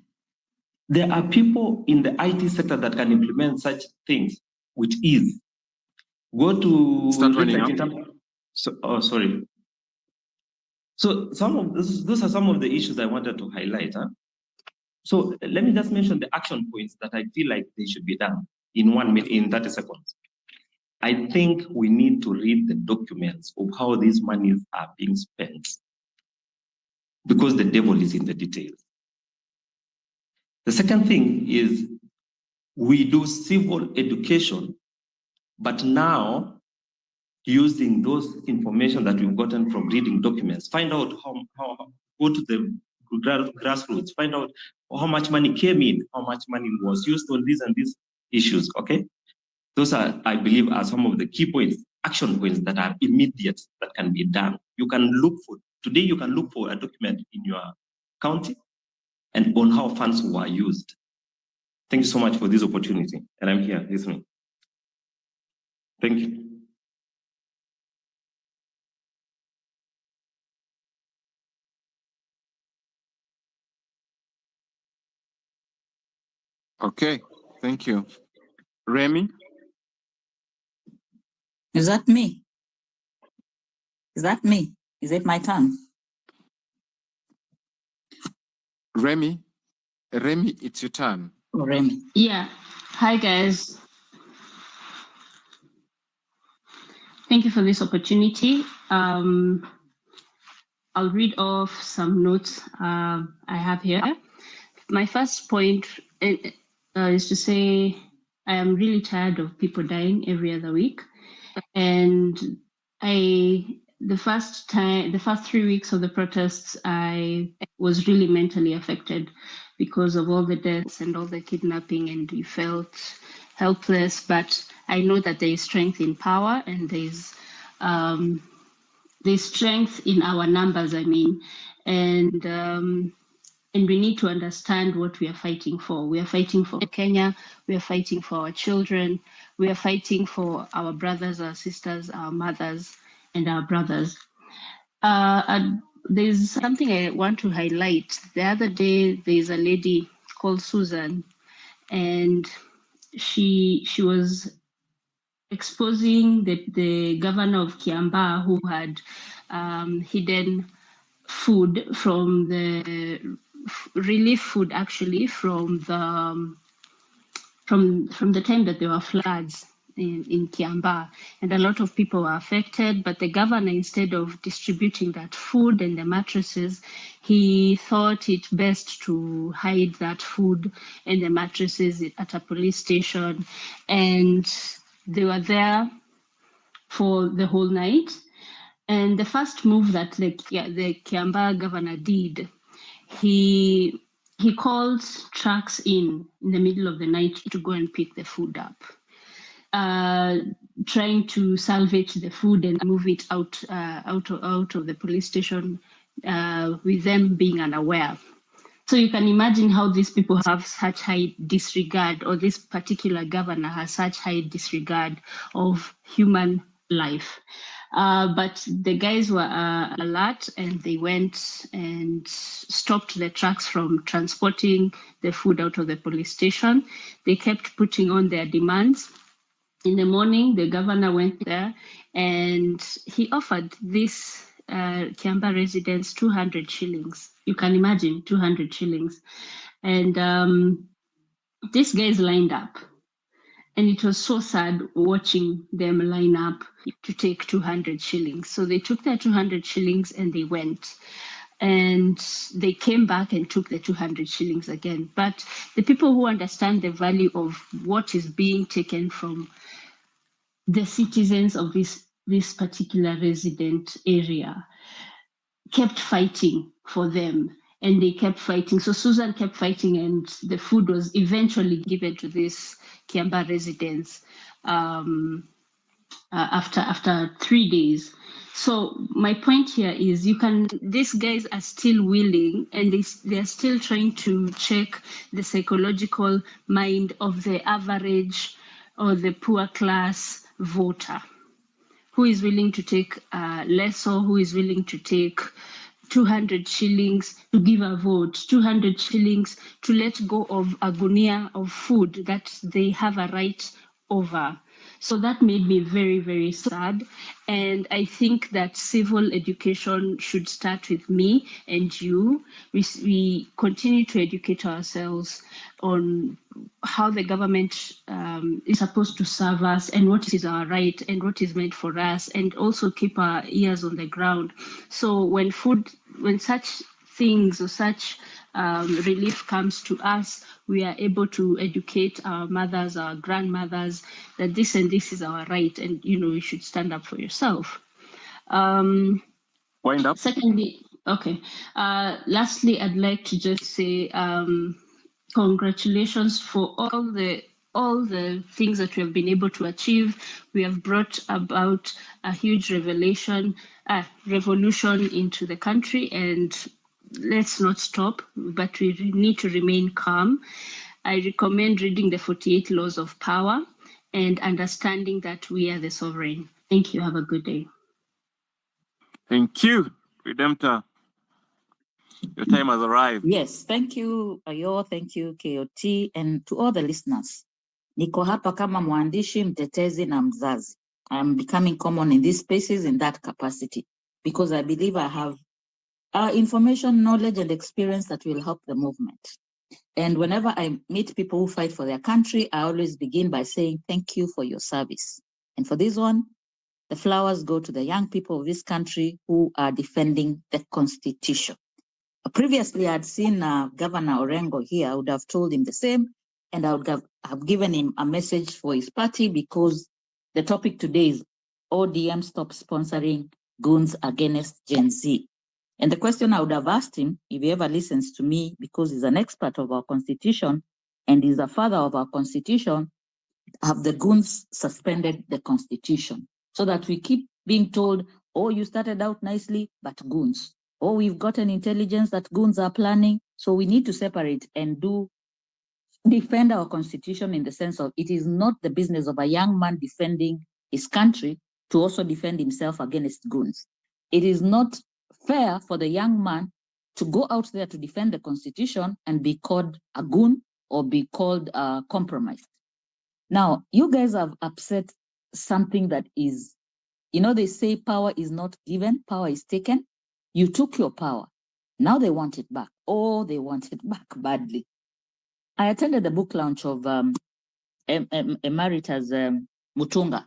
There are people in the IT sector that can implement such things with ease. Go to Start running research up. sorry. So those are some of the issues I wanted to highlight. Huh? So let me just mention the action points that I feel like they should be done in 1 minute, in 30 seconds. I think we need to read the documents of how these monies are being spent, because the devil is in the details. The second thing is we do civil education, but now using those information that we've gotten from reading documents, find out how go to the grassroots, find out how much money came in, how much money was used on these and these issues, okay? Those are, I believe, are some of the key points, action points that are immediate, that can be done. You can look for, today you can look for a document in your county and on how funds were used. Thank you so much for this opportunity, and I'm here listening. Thank you. Okay, thank you. Remy? Is that me? Is that me? Is it my turn? Remy, it's your turn. Oh, Remy. Yeah. Hi, guys. Thank you for this opportunity. I'll read off some notes I have here. My first point is to say I am really tired of people dying every other week. And the first 3 weeks of the protests, I was really mentally affected because of all the deaths and all the kidnapping, and you felt helpless. But I know that there is strength in power, and there's strength in our numbers, I mean, and we need to understand what we are fighting for. We are fighting for Kenya. We are fighting for our children. We are fighting for our brothers, our sisters, our mothers, and our brothers. And there's something I want to highlight. The other day, there's a lady called Susan, and she was exposing the governor of Kiambaa, who had hidden food from the relief food, actually, from the time that there were floods in Kiambaa, and a lot of people were affected. But the governor, instead of distributing that food and the mattresses, he thought it best to hide that food and the mattresses at a police station, and they were there for the whole night. And the first move that the Kiambaa governor did, he called trucks in the middle of the night to go and pick the food up, trying to salvage the food and move it out of the police station, with them being unaware. So you can imagine how these people have such high disregard, or this particular governor has such high disregard of human life. But the guys were alert, and they went and stopped the trucks from transporting the food out of the police station. They kept putting on their demands. In the morning, the governor went there, and he offered this Kiambaa residents 200 shillings. You can imagine 200 shillings. And these guys lined up. And it was so sad watching them line up to take 200 shillings. So they took their 200 shillings and they went. and they came back and took the 200 shillings again. But the people who understand the value of what is being taken from the citizens of this particular resident area kept fighting for them, and they kept fighting. So Susan kept fighting, and the food was eventually given to this Kiamba residents after 3 days. So my point here is these guys are still willing, and they're still trying to check the psychological mind of the average or the poor class voter, who is willing to take less, or who is willing to take 200 shillings to give a vote, 200 shillings to let go of a gunia of food that they have a right over. So that made me very, very sad. And I think that civil education should start with me and you. We continue to educate ourselves on how the government is supposed to serve us, and what is our right and what is meant for us, and also keep our ears on the ground. So when such things or such relief comes to us, we are able to educate our mothers, our grandmothers, that this and this is our right, and you should stand up for yourself. Wind up. Secondly, okay. Lastly, I'd like to just say congratulations for all the things that we have been able to achieve. We have brought about a huge revolution into the country, and let's not stop, but we need to remain calm. I recommend reading the 48 Laws of Power and understanding that we are the sovereign. Thank you. Have a good day. Thank you, Redemptor. Your time has arrived. Yes, thank you, Ayo, thank you, KOT, and to all the listeners. Niko hapa kama mwandishi, mtetezi na mzazi. I'm becoming common in these spaces in that capacity because I believe I have information, knowledge, and experience that will help the movement. And whenever I meet people who fight for their country, I always begin by saying, thank you for your service. And for this one, the flowers go to the young people of this country who are defending the Constitution. Previously, I'd seen Governor Orengo here. I would have told him the same, and I would have given him a message for his party, because the topic today is ODM stop sponsoring goons against Gen Z. And the question I would have asked him, if he ever listens to me, because he's an expert of our Constitution and he's a father of our Constitution, have the goons suspended the Constitution? So that we keep being told, oh, you started out nicely, but goons. Oh, we've gotten intelligence that goons are planning. So we need to separate and defend our Constitution in the sense of it is not the business of a young man defending his country to also defend himself against goons. It is not fair for the young man to go out there to defend the Constitution and be called a goon or be called compromised. Now, you guys have upset something that is, they say power is not given, power is taken. You took your power. Now they want it back. Oh, they want it back badly. I attended the book launch of Emeritus Mutunga,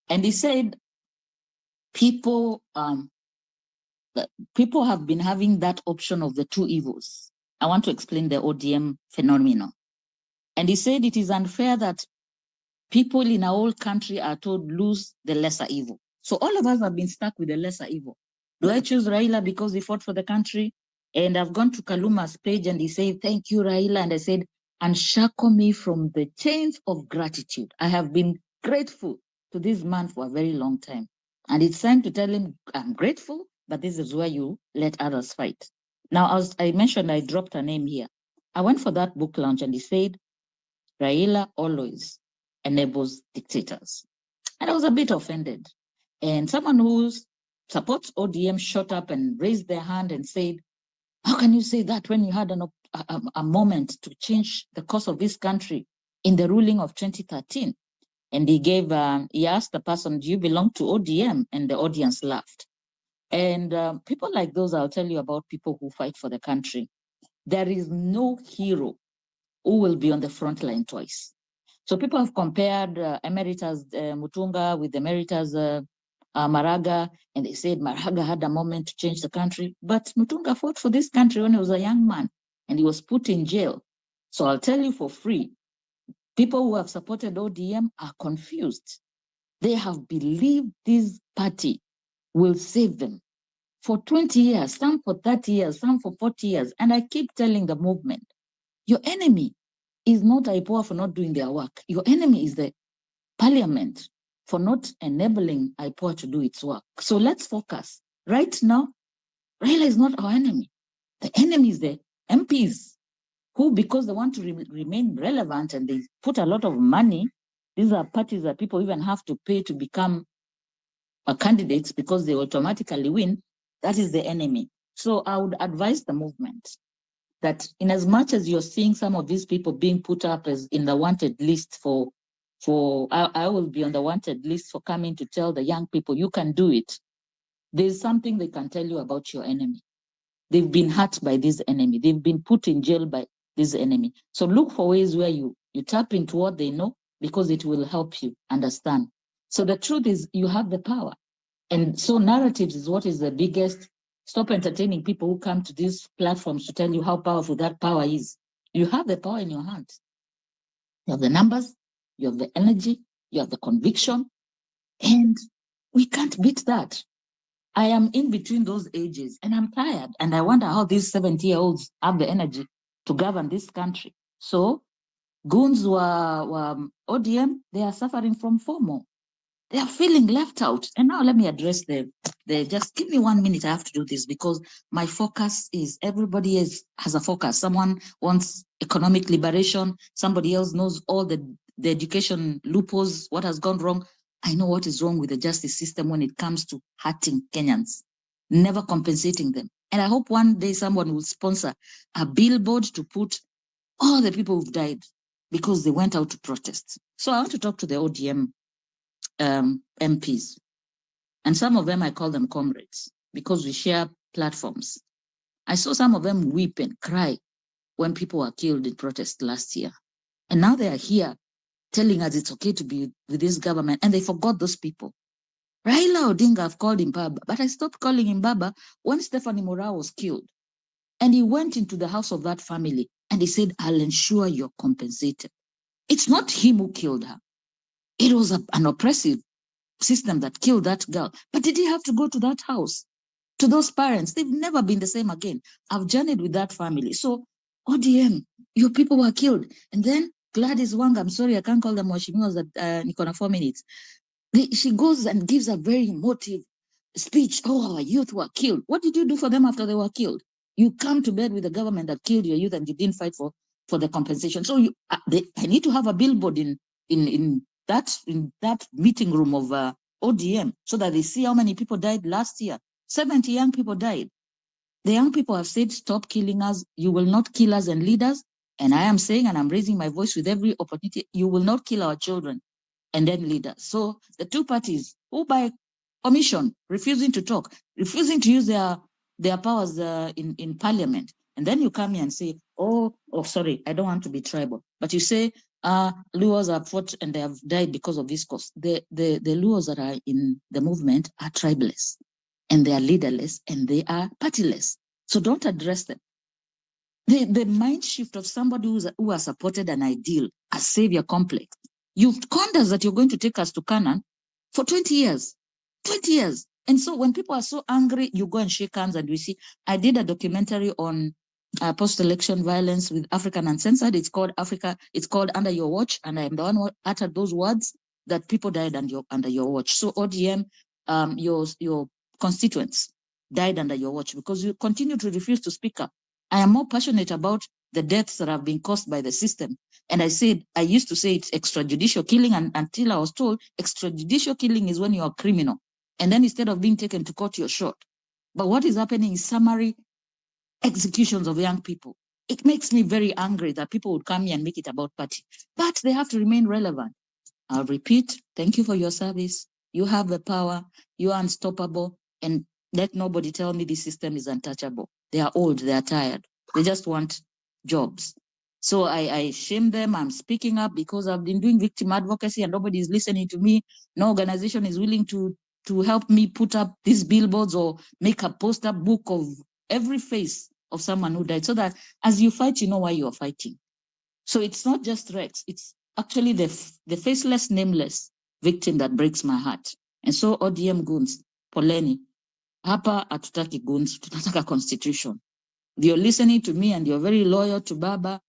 and he said people have been having that option of the two evils. I want to explain the ODM phenomenon. And he said it is unfair that people in our whole country are told lose the lesser evil. So all of us have been stuck with the lesser evil. Do I choose Raila because he fought for the country? And I've gone to Kaluma's page and he said, thank you, Raila. And I said, unshackle me from the chains of gratitude. I have been grateful to this man for a very long time. And it's time to tell him, I'm grateful, but this is where you let others fight. Now, as I mentioned, I dropped a name here. I went for that book launch and he said, Raila always enables dictators. And I was a bit offended. And someone who supports ODM shot up and raised their hand and said, how can you say that when you had a moment to change the course of this country in the ruling of 2013? And he asked the person, do you belong to ODM? And the audience laughed. And people like those, I'll tell you about people who fight for the country. There is no hero who will be on the front line twice. So people have compared Emeritus Mutunga with Emeritus Maraga, and they said Maraga had a moment to change the country. But Mutunga fought for this country when he was a young man, and he was put in jail. So I'll tell you for free, people who have supported ODM are confused. They have believed this party will save them for 20 years, some for 30 years, some for 40 years. And I keep telling the movement, your enemy is not IPOA for not doing their work. Your enemy is the parliament for not enabling IPOA to do its work. So let's focus. Right now, Raila is not our enemy. The enemy is the MPs who, because they want to remain relevant and they put a lot of money, these are parties that people even have to pay to become candidates because they automatically win. That is the enemy. So I would advise the movement that in as much as you're seeing some of these people being put up as in the wanted list I will be on the wanted list for coming to tell the young people, you can do it. There's something they can tell you about your enemy. They've been hurt by this enemy. They've been put in jail by this enemy. So look for ways where you tap into what they know, because it will help you understand. So the truth is you have the power. And so narratives is what is the biggest. Stop entertaining people who come to these platforms to tell you how powerful that power is. You have the power in your hands. You have the numbers, you have the energy, you have the conviction, and we can't beat that. I am in between those ages and I'm tired, and I wonder how these 70-year-olds have the energy to govern this country. So Goons were ODM, they are suffering from FOMO. They are feeling left out. And now let me address them. Just give me 1 minute. I have to do this because my focus is everybody has a focus. Someone wants economic liberation. Somebody else knows all the education loopholes, what has gone wrong. I know what is wrong with the justice system when it comes to hurting Kenyans, never compensating them. And I hope one day someone will sponsor a billboard to put all the people who've died because they went out to protest. So I want to talk to the ODM MPs. And some of them, I call them comrades because we share platforms. I saw some of them weep and cry when people were killed in protest last year. And now they are here telling us it's okay to be with this government. And they forgot those people. Raila Odinga, I've called him Baba, but I stopped calling him Baba when Stephanie Mora was killed. And he went into the house of that family and he said, I'll ensure you're compensated. It's not him who killed her. It was an oppressive system that killed that girl. But did he have to go to that house? To those parents, they've never been the same again. I've journeyed with that family. So ODM, your people were killed. And then Gladys Wang, I'm sorry, I can't call them Washimiwas that Nikona 4 minutes. She goes and gives a very emotive speech. Oh, our youth were killed. What did you do for them after they were killed? You come to bed with the government that killed your youth and you didn't fight for the compensation. So I need to have a billboard in that meeting room of ODM so that they see how many people died last year. 70 young people died. The young people have said, stop killing us. You will not kill us and lead us. And I am saying, and I'm raising my voice with every opportunity, you will not kill our children and then lead us. So the two parties who by omission, refusing to talk, refusing to use their powers in parliament. And then you come here and say, oh, sorry, I don't want to be tribal. But you say, Luos have fought and they have died because of this cause. The Luos that are in the movement are tribalists and they are leaderless and they are partyless. So don't address them. The mind shift of somebody who has supported an ideal, a savior complex. You've conned us that you're going to take us to Canaan for 20 years. 20 years. And so when people are so angry, you go and shake hands and we see. I did a documentary on post-election violence with African Uncensored. It's called Africa. It's called Under Your Watch. And I am the one who uttered those words that people died under your watch. So ODM, your constituents died under your watch because you continue to refuse to speak up. I am more passionate about the deaths that have been caused by the system. And I used to say it's extrajudicial killing until I was told extrajudicial killing is when you're a criminal. And then instead of being taken to court, you're shot. But what is happening is summary executions of young people. It makes me very angry that people would come here and make it about party. But they have to remain relevant. I'll repeat, thank you for your service. You have the power. You are unstoppable. And let nobody tell me this system is untouchable. They are old. They are tired. They just want jobs. So I shame them. I'm speaking up because I've been doing victim advocacy and nobody is listening to me. No organization is willing to to help me put up these billboards or make a poster book of every face of someone who died, so that as you fight, you know why you're fighting. So it's not just Rex, it's actually the faceless, nameless victim that breaks my heart. And so ODM goons, poleni, hapa hatutaki goons, tunataka constitution. You're listening to me and you're very loyal to Baba.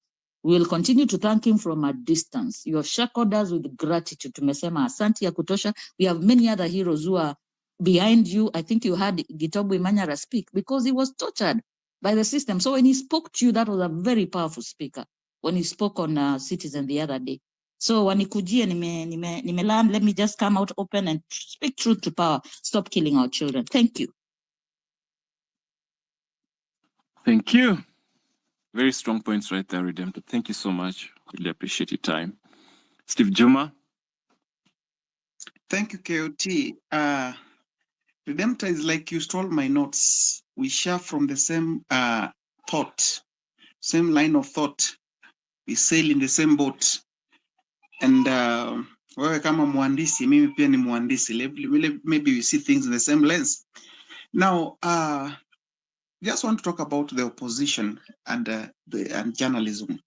We will continue to thank him from a distance. You have shackled us with gratitude. Tumesema asanti ya kutosha. We have many other heroes who are behind you. I think you had Gitobu Imanyara speak because he was tortured by the system. So when he spoke to you, that was a very powerful speaker. When he spoke on Citizen the other day. So wanikujie nimeland, let me just come out open and speak truth to power. Stop killing our children. Thank you. Thank you. Very strong points right there, Redemptor. Thank you so much. Really appreciate your time. Steve Juma. Thank you, KOT. Redemptor is like you stole my notes. We share from the same thought, same line of thought. We sail in the same boat. And wewe kama mwandisi, mimi pia ni mwandisi. Maybe we see things in the same lens. Now, just want to talk about the opposition and journalism.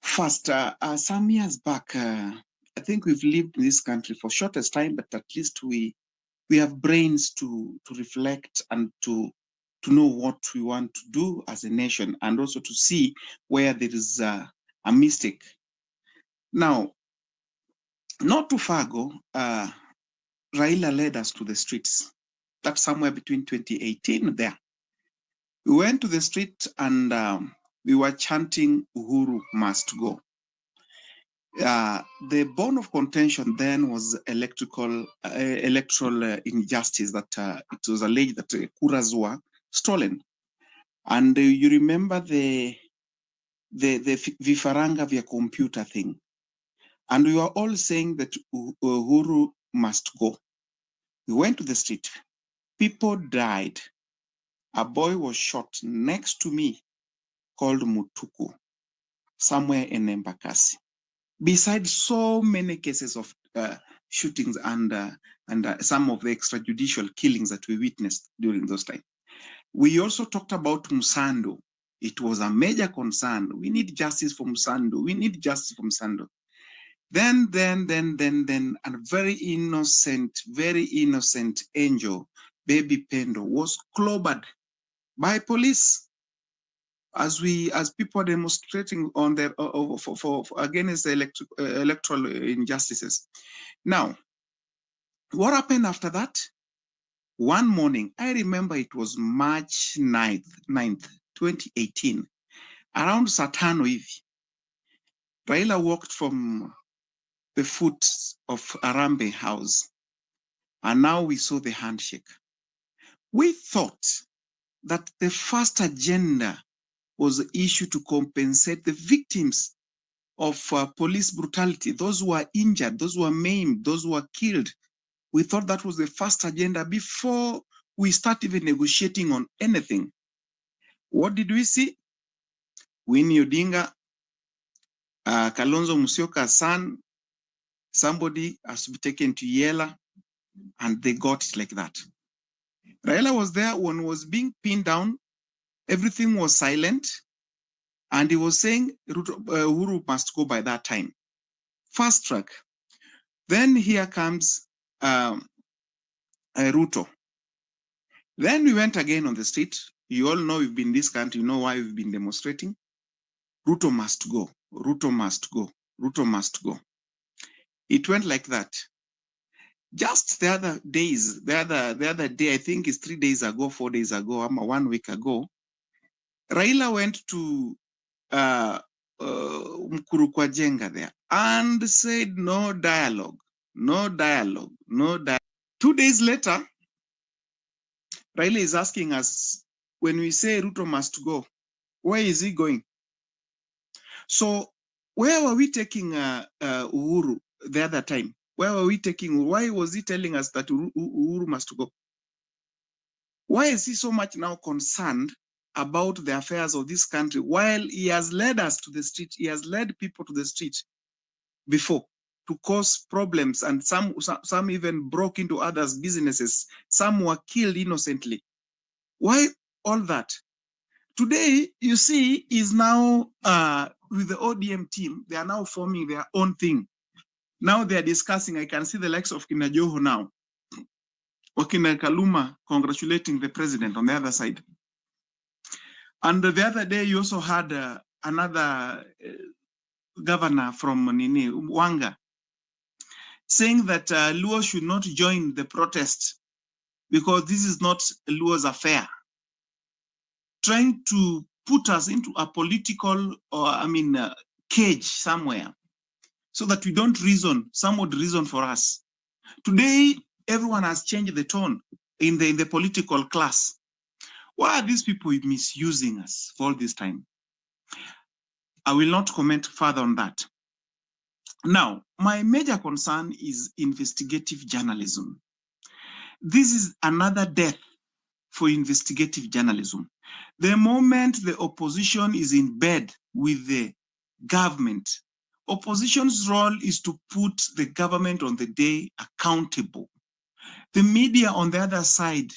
First, some years back, I think we've lived in this country for shortest time, but at least we have brains to reflect and to know what we want to do as a nation, and also to see where there is a mistake. Now, not too far ago, Raila led us to the streets. That's somewhere between 2018 there. We went to the street and we were chanting Uhuru must go. The bone of contention then was electoral injustice, that it was alleged that kuras were stolen. And you remember the vifaranga via computer thing. And we were all saying that Uhuru must go. We went to the street. People died. A boy was shot next to me called Mutuku, somewhere in Embakasi. Besides so many cases of shootings and some of the extrajudicial killings that we witnessed during those times. We also talked about Musando. It was a major concern. We need justice for Musando. We need justice for Musando. Then, a very innocent angel, baby Pendo, was clobbered by police as people demonstrating on their for against the electoral injustices. Now, what happened after that? One morning, I remember it was March 9th, 2018, around Satano hivi, Raila walked from the foot of Arambe House, and now we saw the handshake. We thought that the first agenda was the issue to compensate the victims of police brutality, those who were injured, those who were maimed, those who were killed. We thought that was the first agenda before we start even negotiating on anything. What did we see? Winnie Odinga, Kalonzo Musyoka's son, somebody has to be taken to Yela, and they got it like that. Raila was there when it was being pinned down. Everything was silent. And he was saying Uhuru must go by that time. Fast track. Then here comes Ruto. Then we went again on the street. You all know we've been in this country. You know why we've been demonstrating. Ruto must go. Ruto must go. Ruto must go. It went like that. Just the other days, the other day, I think it's 3 days ago, 4 days ago, 1 week ago, Raila went to Mkurukwajenga there and said no dialogue, no dialogue, no dialogue. 2 days later, Raila is asking us, when we say Ruto must go, where is he going? So where were we taking Uhuru the other time? Where were we taking? Why was he telling us that Uhuru must go? Why is he so much now concerned about the affairs of this country while he has led us to the street? He has led people to the street before. to cause problems, and some even broke into others' businesses. Some were killed innocently. Why all that? Today, you see, is now with the ODM team, they are now forming their own thing. Now they are discussing, I can see the likes of Kina Joho now, or Kina Kaluma congratulating the president on the other side. And the other day, you also had another governor from Wanga saying that Luo should not join the protest because this is not Luo's affair. Trying to put us into a political, cage somewhere so that we don't reason. Some would reason for us. Today, everyone has changed the tone in the political class. Why are these people misusing us for all this time? I will not comment further on that. Now, my major concern is investigative journalism. This is another death for investigative journalism. The moment the opposition is in bed with the government, opposition's role is to put the government on the day accountable. The media on the other side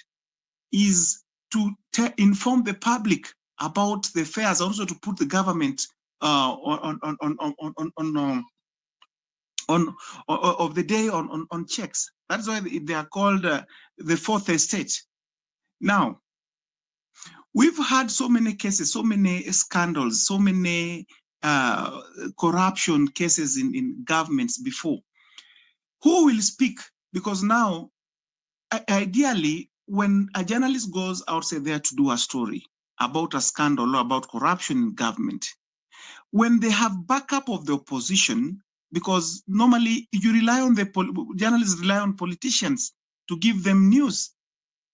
is to inform the public about the affairs, also to put the government of the day on checks. That's why they are called the fourth estate. Now, we've had so many cases, so many scandals, so many corruption cases in governments before. Who will speak? Because now, ideally, when a journalist goes outside there to do a story about a scandal or about corruption in government, when they have backup of the opposition, because normally you rely on journalists rely on politicians to give them news,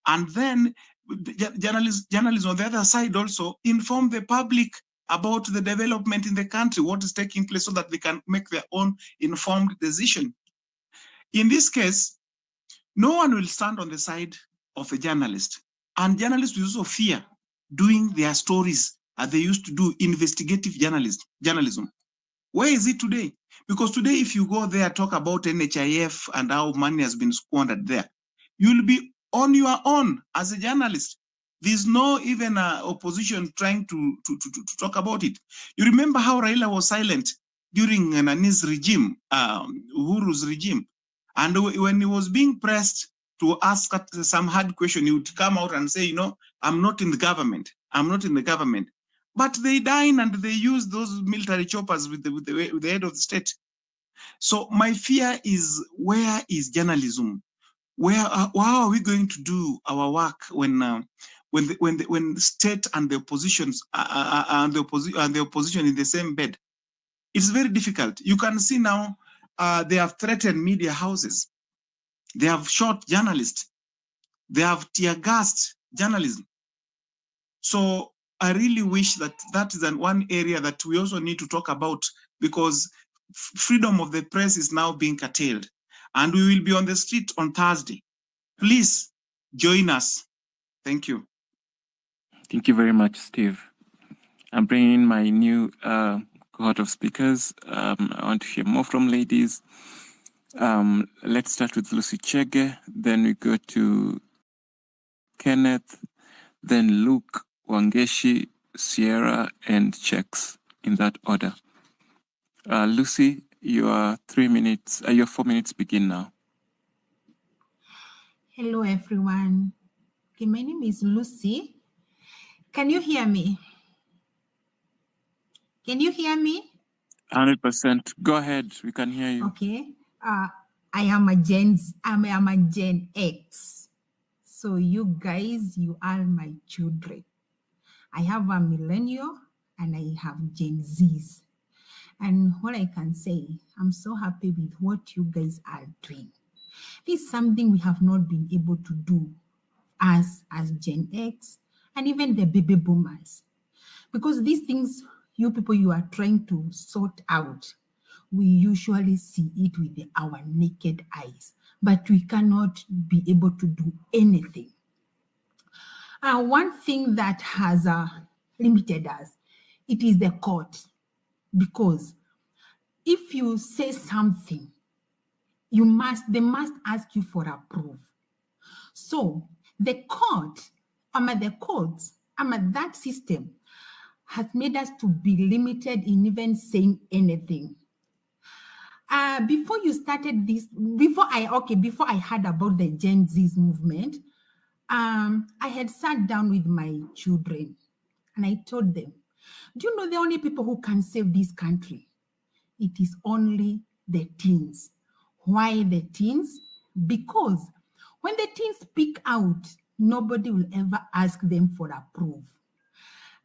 and then journalists on the other side also inform the public about the development in the country, what is taking place, so that they can make their own informed decision. In this case, no one will stand on the side of a journalist, and journalists will also fear doing their stories as they used to do investigative journalism. Where is it today? Because today, if you go there, talk about NHIF and how money has been squandered there, you'll be on your own as a journalist. There's no even opposition trying to talk about it. You remember how Raila was silent during Nani's regime, Uhuru's regime. And when he was being pressed to ask some hard question, he would come out and say, I'm not in the government. I'm not in the government. But they dine and they use those military choppers with the head of the state. So my fear is, where is journalism? How are we going to do our work when the state and the oppositions and the opposition in the same bed? It's very difficult. You can see now they have threatened media houses. They have shot journalists. They have tear-gassed journalism. So I really wish that is one area that we also need to talk about, because freedom of the press is now being curtailed. And we will be on the street on Thursday. Please join us. Thank you. Thank you very much, Steve. I'm bringing in my new cohort of speakers. I want to hear more from ladies. Let's start with Lucy Chege, then we go to Kenneth, then Luke, Wangeshi, Sierra, and Chex, in that order. Lucy, your 4 minutes begin now. Hello, everyone. Okay, my name is Lucy. Can you hear me? Can you hear me? 100%. Go ahead. We can hear you. Okay. I am a Gen X. So you guys, you are my children. I have a millennial and I have Gen Zs. And what I can say, I'm so happy with what you guys are doing. This is something we have not been able to do as Gen X and even the baby boomers. Because these things you people, you are trying to sort out, we usually see it with our naked eyes, but we cannot be able to do anything. One thing that has limited us, it is the court. Because if you say something they must ask you for a proof. So the courts, that system has made us to be limited in even saying anything. Before you started this, before I heard about the Gen Z's movement, I had sat down with my children and I told them, do you know the only people who can save this country? It is only the teens. Why the teens? Because when the teens speak out, nobody will ever ask them for a proof.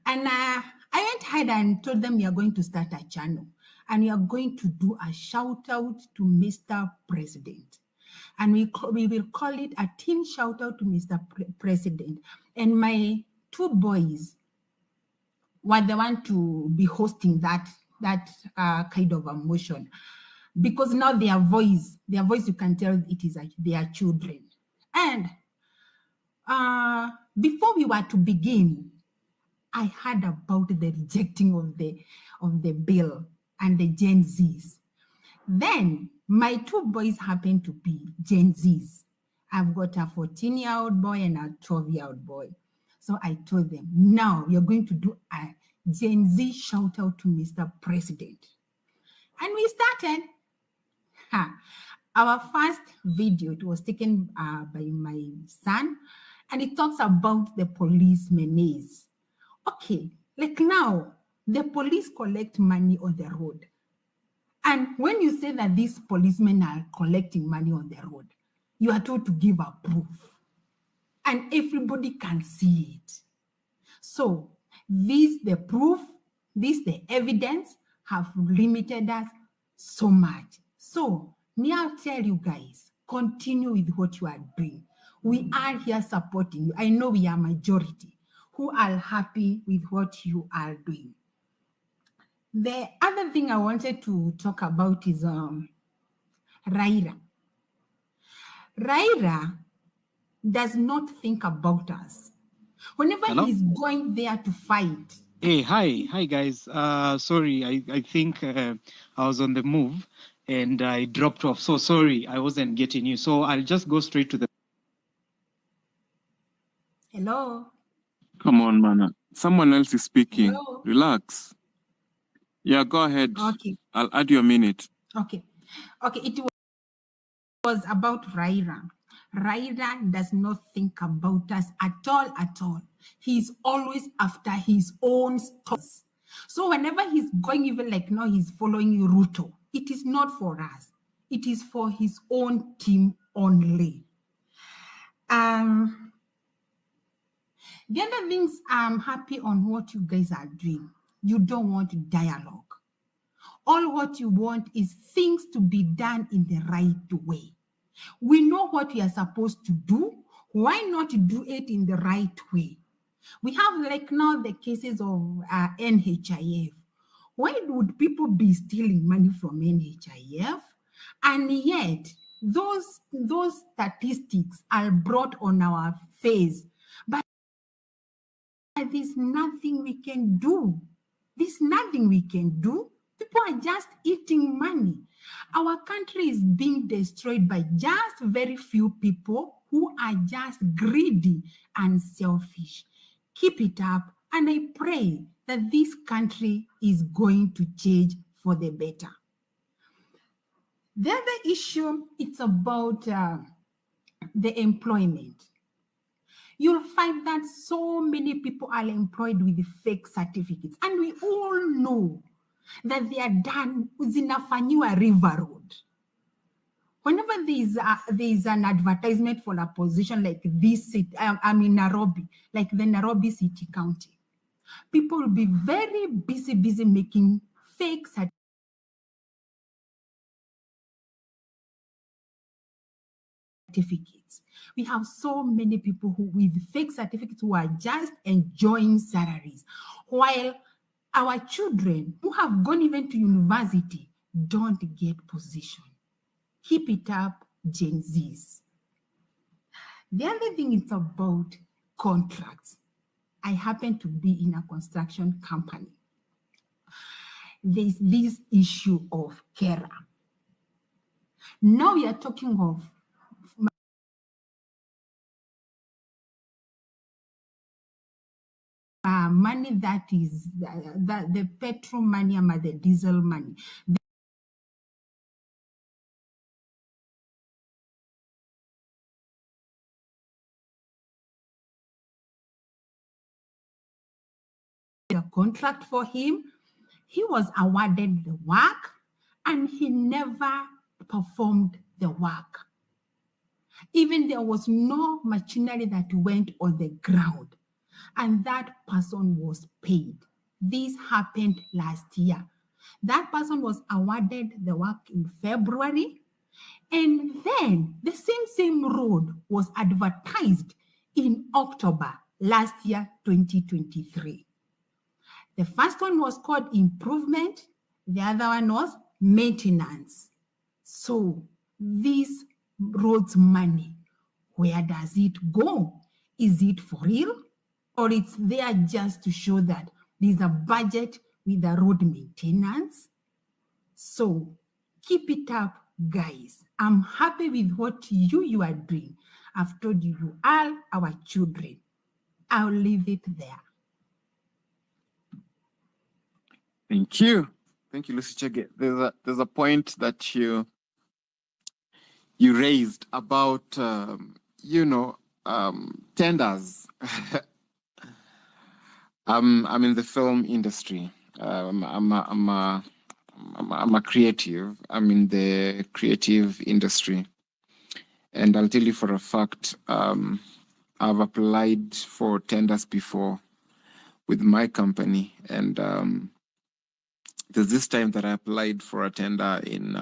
And I went ahead and told them we are going to start a channel and we are going to do a shout out to Mr. President. And we will call it a teen shout out to Mr. President. And my two boys were the one to be hosting that kind of a motion, because now their voice you can tell it is their children. And before we were to begin, I heard about the rejecting of the bill and the Gen Zs. Then my two boys happen to be Gen Zs. I've got a 14-year-old boy and a 12-year-old boy. So I told them, now we are going to do a Gen Z shout out to Mr. President. And we started. Our first video, it was taken by my son, and it talks about the police menace. Okay, like now, the police collect money on the road. And when you say that these policemen are collecting money on the road, you are told to give a proof. And everybody can see it. So the proof, the evidence have limited us so much. So may I tell you guys, continue with what you are doing. We are here supporting you. I know we are majority who are happy with what you are doing. The other thing I wanted to talk about is Raila. Raila does not think about us. Whenever Hello? he's going there to fight. Hey, hi guys. Sorry, I think I was on the move and I dropped off. So sorry, I wasn't getting you. So I'll just go straight to the. Hello. Come on, man. Someone else is speaking. Hello. Relax. Yeah, go ahead. Okay. I'll add you a minute. Okay. It was about Raila. Raila does not think about us at all. He's always after his own stores. So whenever he's going, even like now he's following Ruto, it is not for us. It is for his own team only. The other things I'm happy on what you guys are doing. You don't want dialogue. All what you want is things to be done in the right way. We know what we are supposed to do. Why not do it in the right way? We have like now the cases of NHIF. Why would people be stealing money from NHIF? And yet, those statistics are brought on our face. But there's nothing we can do. There's nothing we can do. People are just eating money. Our country is being destroyed by just very few people who are just greedy and selfish. Keep it up, and I pray that this country is going to change for the better. The other issue, it's about the employment. You'll find that so many people are employed with fake certificates, and we all know that they are done zinafanyiwa River Road. Whenever there is an advertisement for a position like this, I'm in Nairobi, like the Nairobi City County, people will be very busy making fake certificates. We have so many people who with fake certificates who are just enjoying salaries, while our children who have gone even to university don't get position. Keep it up, Gen Zs. The other thing is about contracts. I happen to be in a construction company. There's this issue of carer. Now we are talking of money that is the petrol money and the diesel money. The contract for him, he was awarded the work and he never performed the work. Even there was no machinery that went on the ground, and that person was paid. This happened last year. That person was awarded the work in February, and then the same road was advertised in October last year, 2023. The first one was called improvement, the other one was maintenance. So this roads money, where does it go? Is it for real? Or it's there just to show that there's a budget with the road maintenance? So keep it up, guys. I'm happy with what you are doing. I've told you, you are our children. I'll leave it there. Thank you. Thank you, Lucy Chege. There's a point that you raised about tenders. I'm in the film industry. I'm a creative. I'm in the creative industry, and I'll tell you for a fact. I've applied for tenders before with my company, and there's this time that I applied for a tender in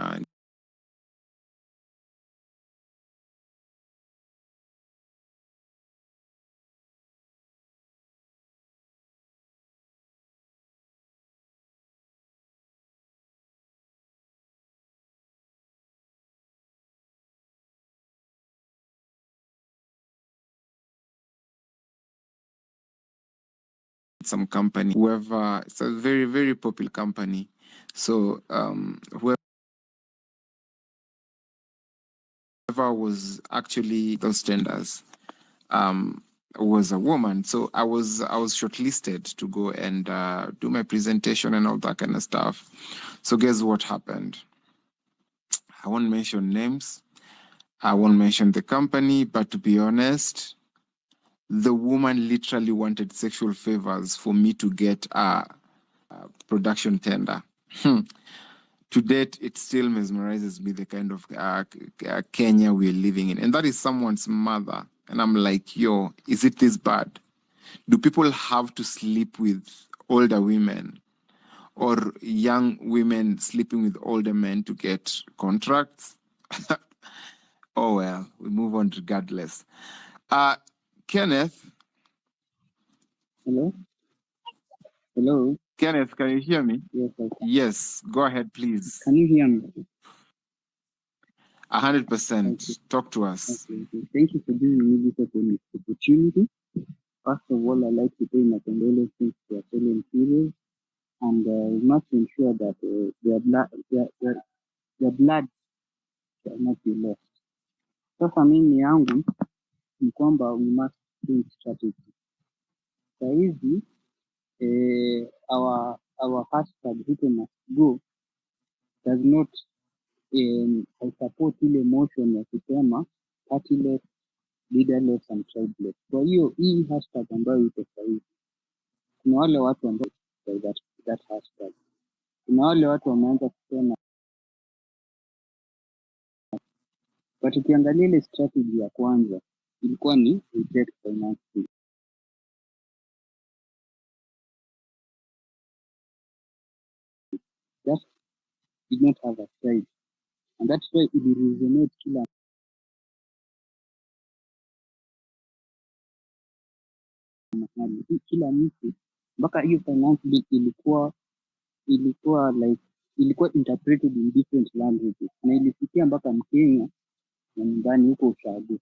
some company, whoever, it's a very, very popular company. So whoever was actually those tenders was a woman. So I was shortlisted to go and do my presentation and all that kind of stuff. So guess what happened? I won't mention names. I won't mention the company, but to be honest, the woman literally wanted sexual favors for me to get a production tender. To date, it still mesmerizes me, the kind of Kenya we're living in. And that is someone's mother. And I'm like, yo, is it this bad? Do people have to sleep with older women or young women sleeping with older men to get contracts? Oh, well, we move on regardless. Kenneth? Hello? Hello? Kenneth, can you hear me? Yes, I can. Yes, go ahead, please. Can you hear me? 100%. Talk to us. Okay. Thank you for giving me this opportunity. First of all, I'd like to pay my condolences to our fallen heroes, and we must ensure that their blood shall not be lost. Sasa mimi yangu ni kwamba we must think strategy. Saa hizi our hashtag Ruto must go does not I support ile motion ya kusema partyless, leaderless and tribeless. Kwa hiyo hii hashtag ambayo iko sahihi, kuna wale watu ambao that hashtag, kuna wale watu wameanza kusema, but ukiangalia ile strategy ya kwanza ilikuwa ni reject finance bill. That did not have a side, and that's why it resonate kila mtu, mpaka hiyo finance bill ilikuwa interpreted in different languages na ilifikia mpaka Mkenya na nyumbani huko ushago.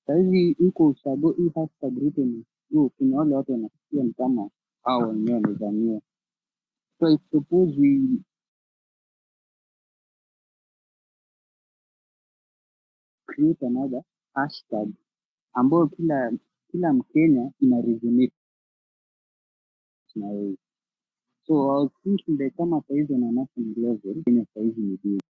Saizi huko ushago hii hashtag written kuna wale watu wanasikia ni kama hao wenyewe wamezamia. So I suppose create another hashtag ambayo kila Mkenya ina resonate na wewe. So I was thinking that kama saizi on a national level, Kenya saizi ni big.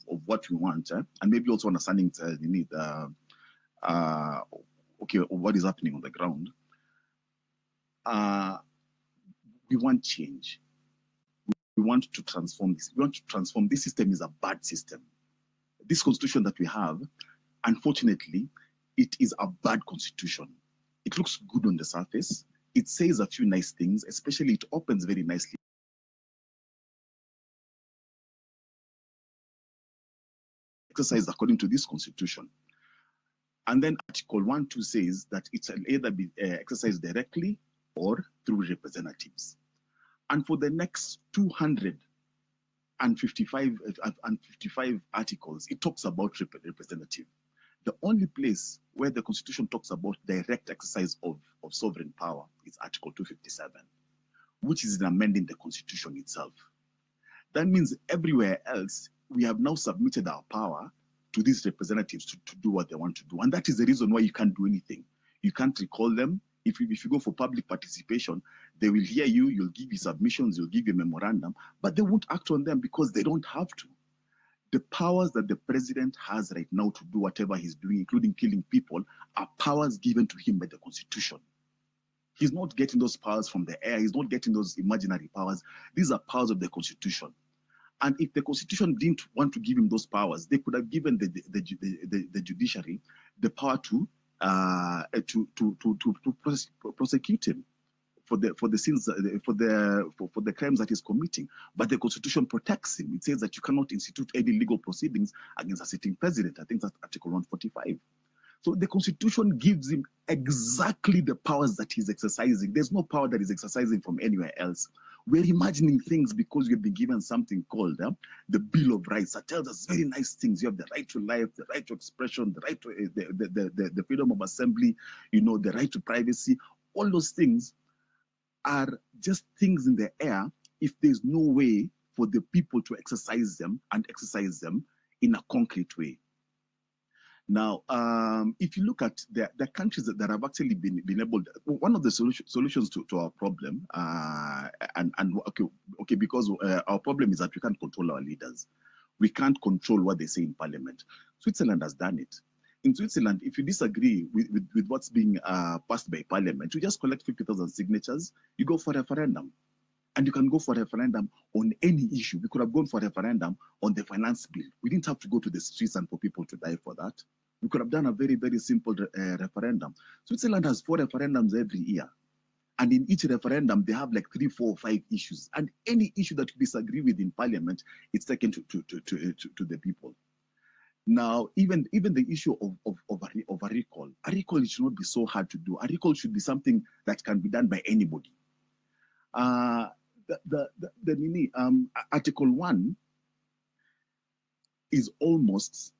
Of what we want, and maybe also understanding the need, okay, what is happening on the ground. We want change. We want to transform this. We want to transform this system. Is a bad system. This constitution that we have, unfortunately, it is a bad constitution. It looks good on the surface. It says a few nice things, especially it opens very nicely. Exercised according to this constitution. And then Article 1.2 says that it shall either be exercised directly or through representatives. And for the next 255 articles, it talks about representative. The only place where the Constitution talks about direct exercise of sovereign power is Article 257, which is amending the Constitution itself. That means everywhere else, we have now submitted our power to these representatives to do what they want to do. And that is the reason why you can't do anything. You can't recall them. If you go for public participation, they will hear you, you'll give you submissions, you'll give you a memorandum, but they won't act on them because they don't have to. The powers that the president has right now to do whatever he's doing, including killing people, are powers given to him by the Constitution. He's not getting those powers from the air. He's not getting those imaginary powers. These are powers of the Constitution. And if the Constitution didn't want to give him those powers, they could have given the judiciary the power to prosecute him for the sins, for the crimes that he's committing. But the Constitution protects him. It says that you cannot institute any legal proceedings against a sitting president. I think that's Article 145. So the Constitution gives him exactly the powers that he's exercising. There's no power that he's exercising from anywhere else. We're imagining things because we've been given something called the Bill of Rights that tells us very nice things. You have the right to life, the right to expression, the right to the freedom of assembly, the right to privacy. All those things are just things in the air if there's no way for the people to exercise them and exercise them in a concrete way. Now, if you look at the countries that have actually been able, one of the solutions to our problem, because our problem is that we can't control our leaders. We can't control what they say in parliament. Switzerland has done it. In Switzerland, if you disagree with what's being passed by parliament, you just collect 50,000 signatures, you go for a referendum. And you can go for a referendum on any issue. We could have gone for a referendum on the finance bill. We didn't have to go to the streets and for people to die for that. We could have done a very, very simple referendum. Switzerland has 4 referendums every year. And in each referendum, they have like 3, 4, 5 issues. And any issue that you disagree with in parliament, it's taken to the people. Now, even the issue of a recall, it should not be so hard to do. A recall should be something that can be done by anybody. Article 1 is almost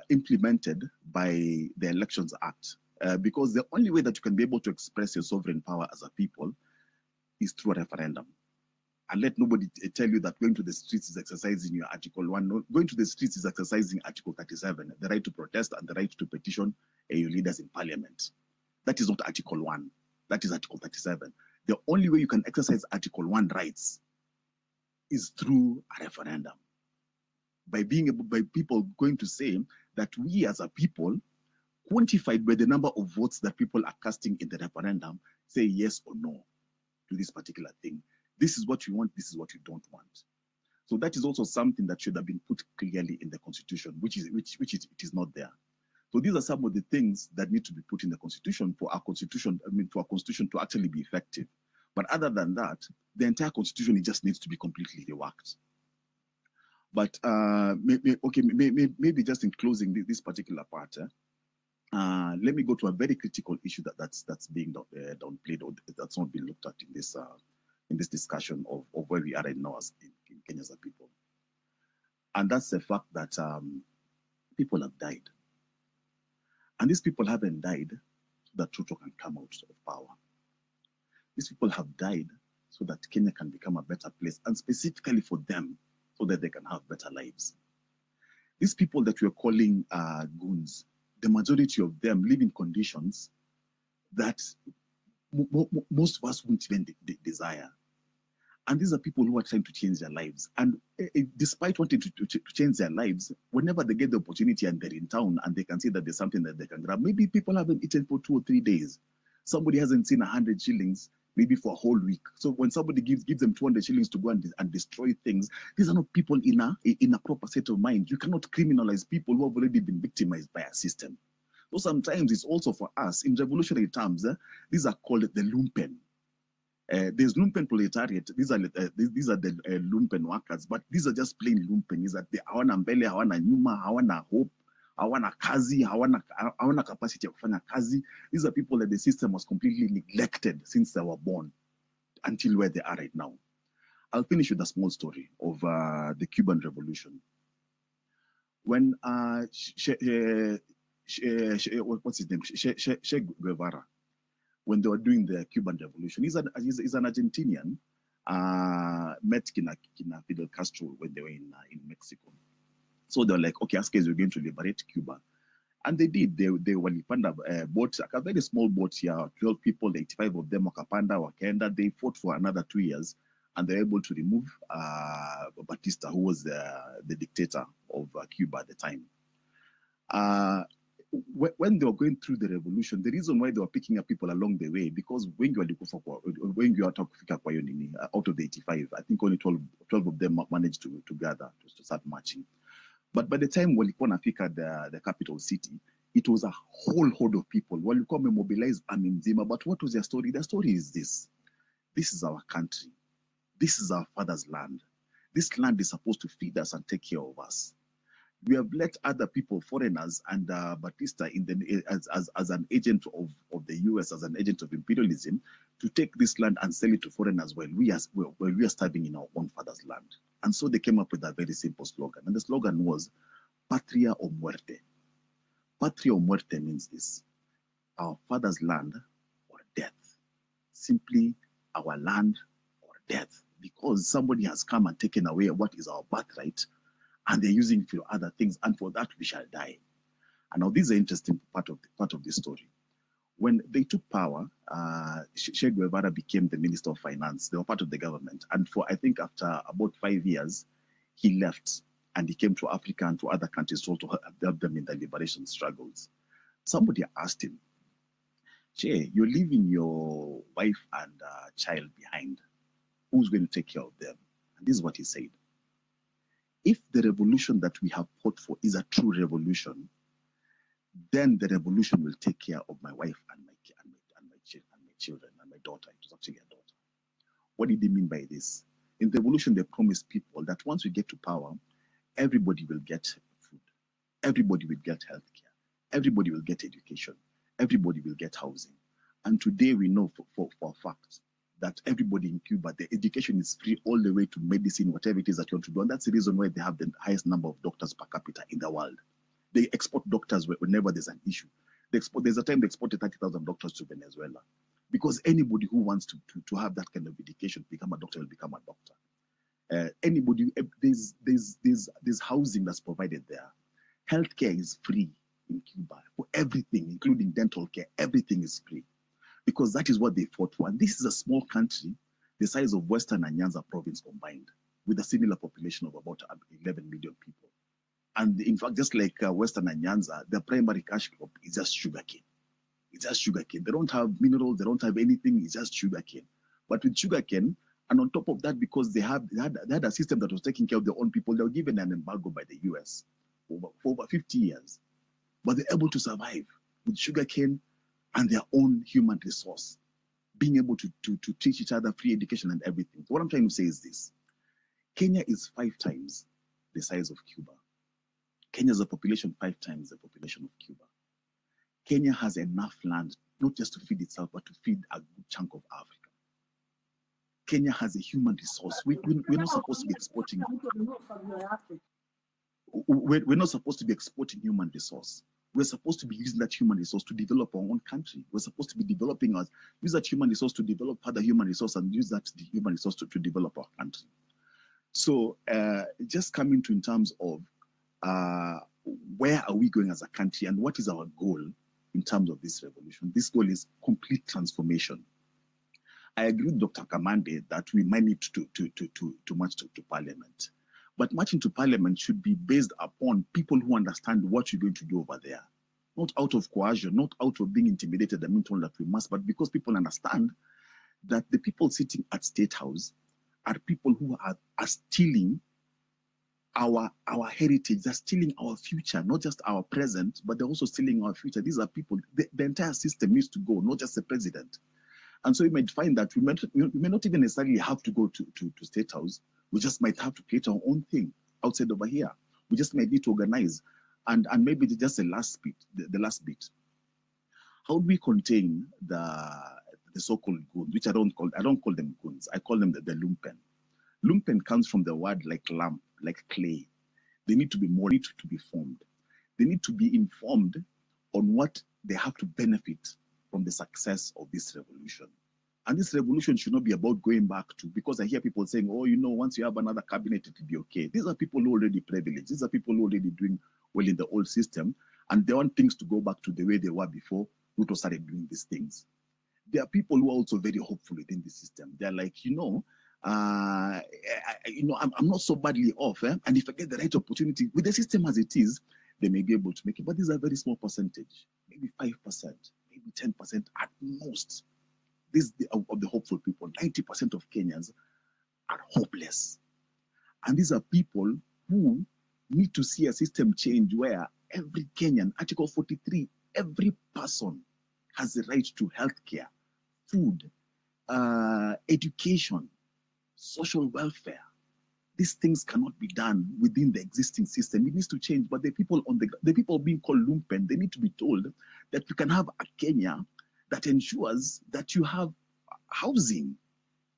implemented by the Elections Act, because the only way that you can be able to express your sovereign power as a people is through a referendum. And let nobody tell you that going to the streets is exercising your Article 1. No, going to the streets is exercising Article 37, the right to protest and the right to petition your leaders in parliament. That is not Article 1. That is Article 37. The only way you can exercise Article 1 rights is through a referendum. By people going to say that we as a people, quantified by the number of votes that people are casting in the referendum, say yes or no to this particular thing. This is what you want, this is what you don't want. So that is also something that should have been put clearly in the Constitution, which it is not there. So these are some of the things that need to be put in the Constitution for our Constitution, for our Constitution to actually be effective. But other than that, the entire Constitution, it just needs to be completely reworked. But maybe just in closing this particular part, let me go to a very critical issue that's being downplayed, or that's not being looked at in this discussion of where we are right now in Kenya as a people. And that's the fact that people have died. And these people haven't died so that Ruto can come out of power. These people have died so that Kenya can become a better place, and specifically for them, so that they can have better lives. These people that we're calling goons, the majority of them live in conditions that most of us wouldn't even desire. And these are people who are trying to change their lives. And despite wanting to change their lives, whenever they get the opportunity and they're in town and they can see that there's something that they can grab, maybe people haven't eaten for 2 or 3 days. Somebody hasn't seen 100 shillings maybe for a whole week. So when somebody gives them 200 shillings to go and destroy things, these are not people in a proper state of mind. You cannot criminalize people who have already been victimized by a system. So sometimes it's also for us, in revolutionary terms, these are called the lumpen. There's lumpen proletariat. These are the lumpen workers, but these are just plain lumpen. Is that they hawana mbele, hawana nyuma, hawana hope, hawana kazi, hawana capacity of kufanya kazi. These are people that the system was completely neglected since they were born until where they are right now. I'll finish with a small story of the Cuban Revolution. When what's his name? Che Guevara, when they were doing the Cuban Revolution, he's an Argentinian, met Kina Fidel Castro when they were in Mexico. So they were like, okay, Askes, we're going to liberate Cuba. And they did. They walipanda boat, a very small boat here, 12 people, 85 of them wakapanda, wakaenda. They fought for another 2 years, and they were able to remove Batista, who was the dictator of Cuba at the time. When they were going through the revolution, the reason why they were picking up people along the way, because when you are out of the 85, I think only 12 of them managed to gather to start marching. But by the time walikuwa nafika the capital city, it was a whole horde of people. Walikuwa mobilized army nzima. But what was their story? Their story is this: this is our country. This is our father's land. This land is supposed to feed us and take care of us. We have let other people, foreigners, and Batista as an agent of the US, as an agent of imperialism, to take this land and sell it to foreigners while we are starving in our own father's land. And so they came up with a very simple slogan. And the slogan was, Patria o muerte. Patria o muerte means this: our father's land or death. Simply our land or death. Because somebody has come and taken away what is our birthright, and they're using it for other things, and for that we shall die. And now this is an interesting part of this story. When they took power, Che Guevara became the Minister of Finance. They were part of the government. And for, I think, after about 5 years, he left and he came to Africa and to other countries to help them in their liberation struggles. Somebody asked him, Che, you're leaving your wife and child behind. Who's going to take care of them? And this is what he said: if the revolution that we have fought for is a true revolution, then the revolution will take care of my wife and my children and my daughter. It was actually a daughter. What did he mean by this? In the revolution, they promised people that once we get to power, everybody will get everybody will get healthcare, everybody will get education, everybody will get housing. And today we know for a fact that everybody in Cuba, the education is free all the way to medicine, whatever it is that you want to do. And that's the reason why they have the highest number of doctors per capita in the world. They export doctors whenever there's an issue. There's a time they exported 30,000 doctors to Venezuela, because anybody who wants to have that kind of education, become a doctor, will become a doctor. Anybody, there's housing that's provided there. Healthcare is free in Cuba for everything, including dental care. Everything is free, because that is what they fought for. And this is a small country, the size of Western and Nyanza province combined, with a similar population of about 11 million people. And in fact, just like Western and Nyanza, the primary cash crop is just sugarcane. It's just sugarcane. They don't have minerals, they don't have anything, it's just sugarcane. But with sugarcane, and on top of that, because they had a system that was taking care of their own people, they were given an embargo by the US for over 50 years. But they're able to survive with sugarcane and their own human resource, being able to teach each other, free education and everything. So what I'm trying to say is this: Kenya is 5 times the size of Cuba. Kenya's a population 5 times the population of Cuba. Kenya has enough land, not just to feed itself, but to feed a good chunk of Africa. Kenya has a human resource. We're not supposed to be exporting. We're not supposed to be exporting human resource. We're supposed to be using that human resource to develop our own country. We're supposed to be developing us, use that human resource to develop other human resource, and use that human resource to develop our country. So just coming to in terms of where are we going as a country and what is our goal in terms of this revolution? This goal is complete transformation. I agree with Dr. Kamande that we might need to march to Parliament. But marching to Parliament should be based upon people who understand what you're going to do over there. Not out of coercion, not out of being intimidated and being told that we must, but because people understand that the people sitting at State House are people who are stealing our heritage. They're stealing our future, not just our present, but they're also stealing our future. These are people, the entire system needs to go, not just the president. And so you might find that we may not even necessarily have to go to State House. We just might have to create our own thing outside over here. We just might need to organize. And maybe just the last bit. How do we contain the so-called goons, which I don't call them goons. I call them the lumpen. Lumpen comes from the word like lump, like clay. They need to be formed. They need to be informed on what they have to benefit from the success of this revolution. And this revolution should not be about going back to, because I hear people saying, oh, once you have another cabinet, it will be okay. These are people who are already privileged. These are people who are already doing well in the old system, and they want things to go back to the way they were before Ruto started doing these things. There are people who are also very hopeful within the system. They're like, I'm not so badly off, and if I get the right opportunity with the system as it is, they may be able to make it. But these are a very small percentage, maybe 5%, maybe 10% at most. This of the hopeful people. 90% of Kenyans are hopeless. And these are people who need to see a system change where every Kenyan, Article 43, every person has the right to healthcare, food, education, social welfare. These things cannot be done within the existing system. It needs to change. But the people being called lumpen, they need to be told that we can have a Kenya that ensures that you have housing.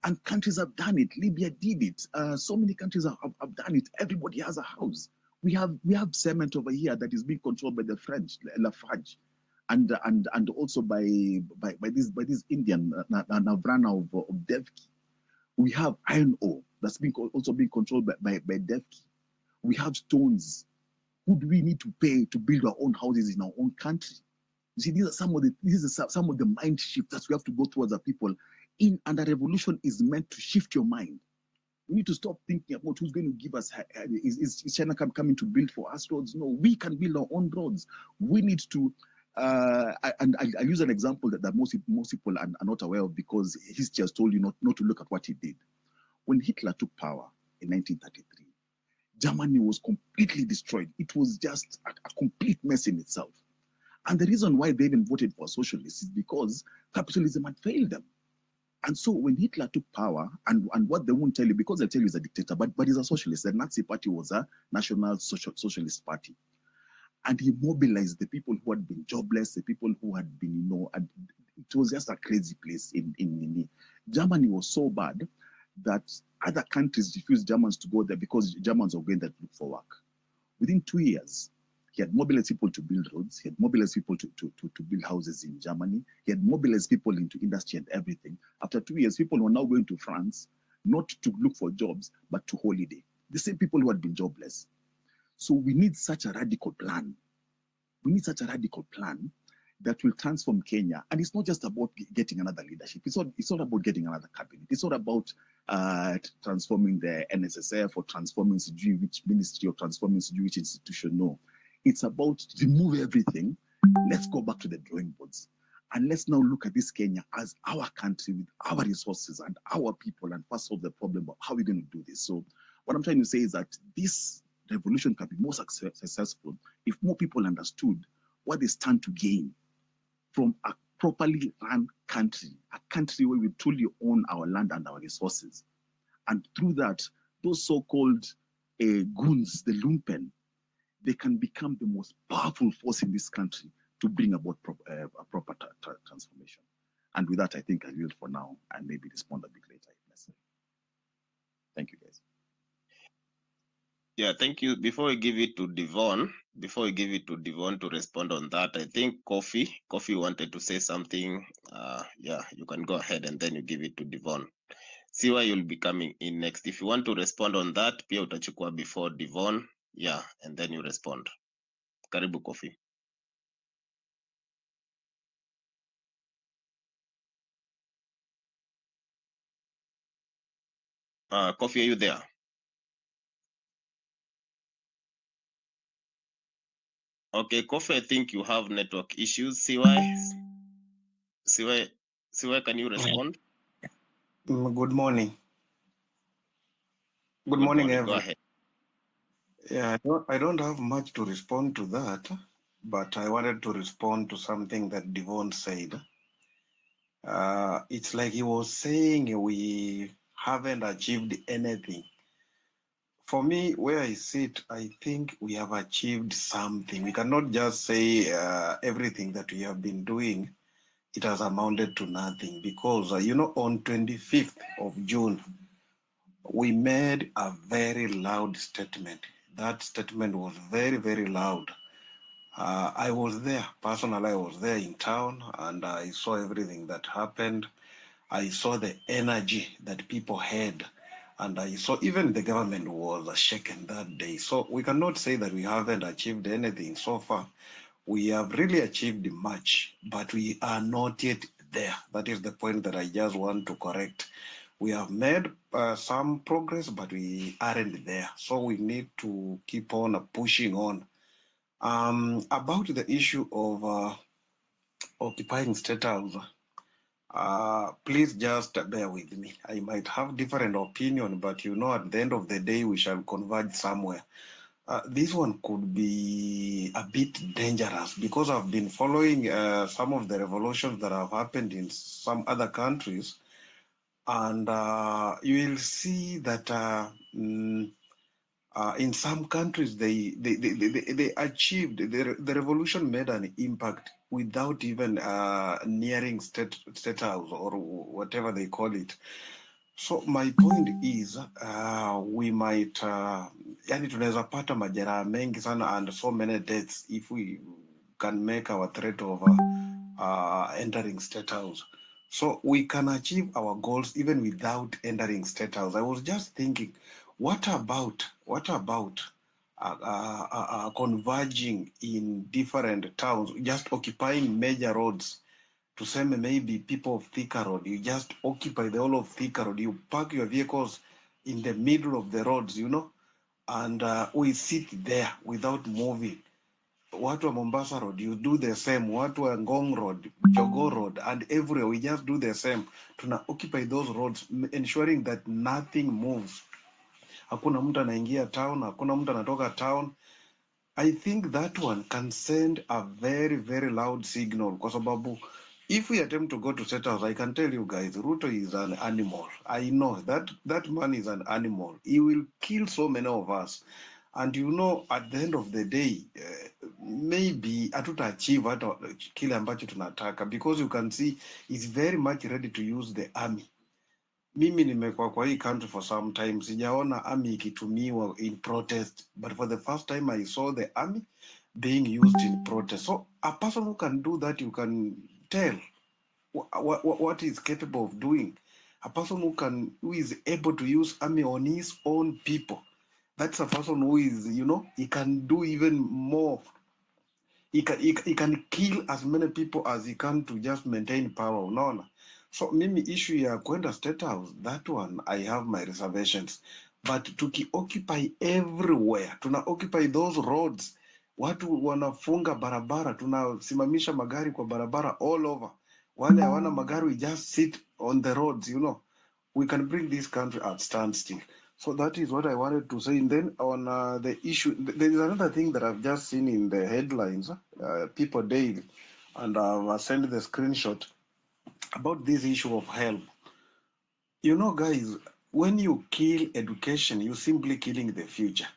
And countries have done it. Libya did it. So many countries have done it. Everybody has a house. We have cement over here that is being controlled by the French, Lafarge, and also by this Indian Navrana of Devki. We have iron ore that's also being controlled by Devki. We have stones. Who do we need to pay to build our own houses in our own country? You see, these are some of the mind shifts that we have to go towards our people. And a revolution is meant to shift your mind. We need to stop thinking about who's going to give us. Is China coming to build for us roads? No, we can build our own roads. We need to. And I use an example that most people are not aware of, because history has told you not to look at what he did. When Hitler took power in 1933, Germany was completely destroyed. It was just a complete mess in itself. And the reason why they even voted for socialists is because capitalism had failed them. And so when Hitler took power, and what they won't tell you, because they tell you he's a dictator, but he's a socialist. The Nazi party was a national socialist party. And he mobilized the people who had been jobless, the people who had been, and it was just a crazy place in Germany was so bad that other countries refused Germans to go there because Germans were going there to look for work. Within 2 years, he had mobilized people to build roads. He had mobilized people to build houses in Germany. He had mobilized people into industry and everything. After 2 years, people were now going to France, not to look for jobs, but to holiday. The same people who had been jobless. So we need such a radical plan. We need such a radical plan that will transform Kenya. And it's not just about getting another leadership. It's not about getting another cabinet. It's not about transforming the NSSF or transforming which ministry or transforming which institution. No. It's about remove everything. Let's go back to the drawing boards. And let's now look at this Kenya as our country with our resources and our people and first solve the problem of how we're going to do this. So what I'm trying to say is that this revolution can be more successful if more people understood what they stand to gain from a properly run country, a country where we truly own our land and our resources. And through that, those so-called goons, the lumpen, they can become the most powerful force in this country to bring about a proper transformation. And with that, I think I will for now and maybe respond a bit later if necessary. Thank you, guys. Yeah, thank you. Before we give it to Devon, to respond on that, I think Kofi wanted to say something. Yeah, you can go ahead and then you give it to Devon. See why you'll be coming in next. If you want to respond on that, pia utachukua before Devon. Yeah, and then you respond. Karibu Kofi. Kofi, are you there? Okay, Kofi, I think you have network issues. See why, can you respond? Good morning. Good morning, Go everyone. ahead. Yeah, I don't have much to respond to that, but I wanted to respond to something that Devon said. It's like he was saying we haven't achieved anything. For me, where I sit, I think we have achieved something. We cannot just say everything that we have been doing, it has amounted to nothing because, on 25th of June, we made a very loud statement. That statement was very, very loud. I was there, personally, I was there in town and I saw everything that happened. I saw the energy that people had and I saw even the government was shaken that day. So we cannot say that we haven't achieved anything so far. We have really achieved much, but we are not yet there. That is the point that I just want to correct. We have made some progress, but we aren't there. So we need to keep on pushing on. About the issue of occupying State House, please just bear with me. I might have different opinion, but at the end of the day, we shall converge somewhere. This one could be a bit dangerous because I've been following some of the revolutions that have happened in some other countries. And you will see that in some countries they achieved the revolution made an impact without even nearing state house or whatever they call it. So my point is we might yani tunaweza pata majeraha mengi sana and so many deaths if we can make our threat of entering State House. So we can achieve our goals even without entering State House. I was just thinking, what about converging in different towns, just occupying major roads? To say maybe people of Thika Road, you just occupy the whole of Thika Road, you park your vehicles in the middle of the roads, and we sit there without moving. Watu wa Mombasa Road, you do the same. Watu wa Ngong Road, Jogoo Road, and everywhere, we just do the same. Tuna occupy those roads, ensuring that nothing moves. Hakuna mtu anaingia town, hakuna mtu anatoka town. I think that one can send a very, very loud signal. Kwa sababu, if we attempt to go to State House, I can tell you guys, Ruto is an animal. I know that man is an animal. He will kill so many of us. And at the end of the day, maybe hatuta achieve hata kile ambacho tunataka, because you can see it's very much ready to use the army. Mimi nimekuwa kwa hii country for some time, sijaona army ikitumiwa in protest, but for the first time I saw the army being used in protest. So a person who can do that, you can tell what is capable of doing. A person who is able to use army on his own people, that's a person who is, he can do even more. He can kill as many people as he can to just maintain power, unaona. So mimi issue ya kwenda State House, that one I have my reservations, but tukioccupy everywhere, tuna occupy those roads, watu wanafunga barabara, tunasimamisha magari kwa barabara all over, wale hawana magari, we just sit on the roads, we can bring this country at standstill. So that is what I wanted to say. And then on the issue, there is another thing that I've just seen in the headlines, People Daily, and I've sent the screenshot about this issue of help. Guys, when you kill education, you're simply killing the future.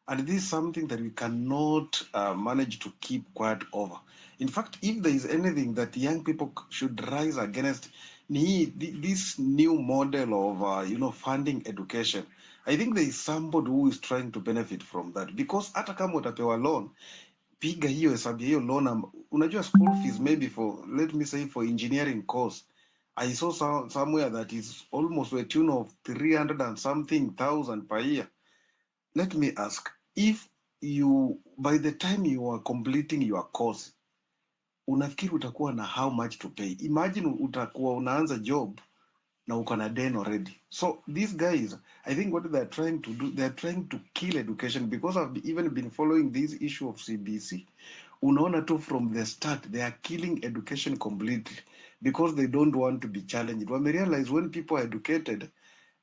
And this is something that we cannot manage to keep quiet over. In fact, if there is anything that young people should rise against, this new model of funding education, I think there is somebody who is trying to benefit from that, because hata kama utapewa loan, piga hiyo hesabu hiyo loan, unajua school fees maybe for, let me say, for engineering course, I saw somewhere that is almost to a tune of 300 and something thousand per year. Let me ask, if you, by the time you are completing your course, unafikiri utakuwa na how much to pay? Imagine utakuwa unaanza job na uko na den already. So these guys, I think what they're trying to do, they're trying to kill education, because I've even been following this issue of CBC. Unaona tu from the start, they are killing education completely because they don't want to be challenged. When they realize when people are educated,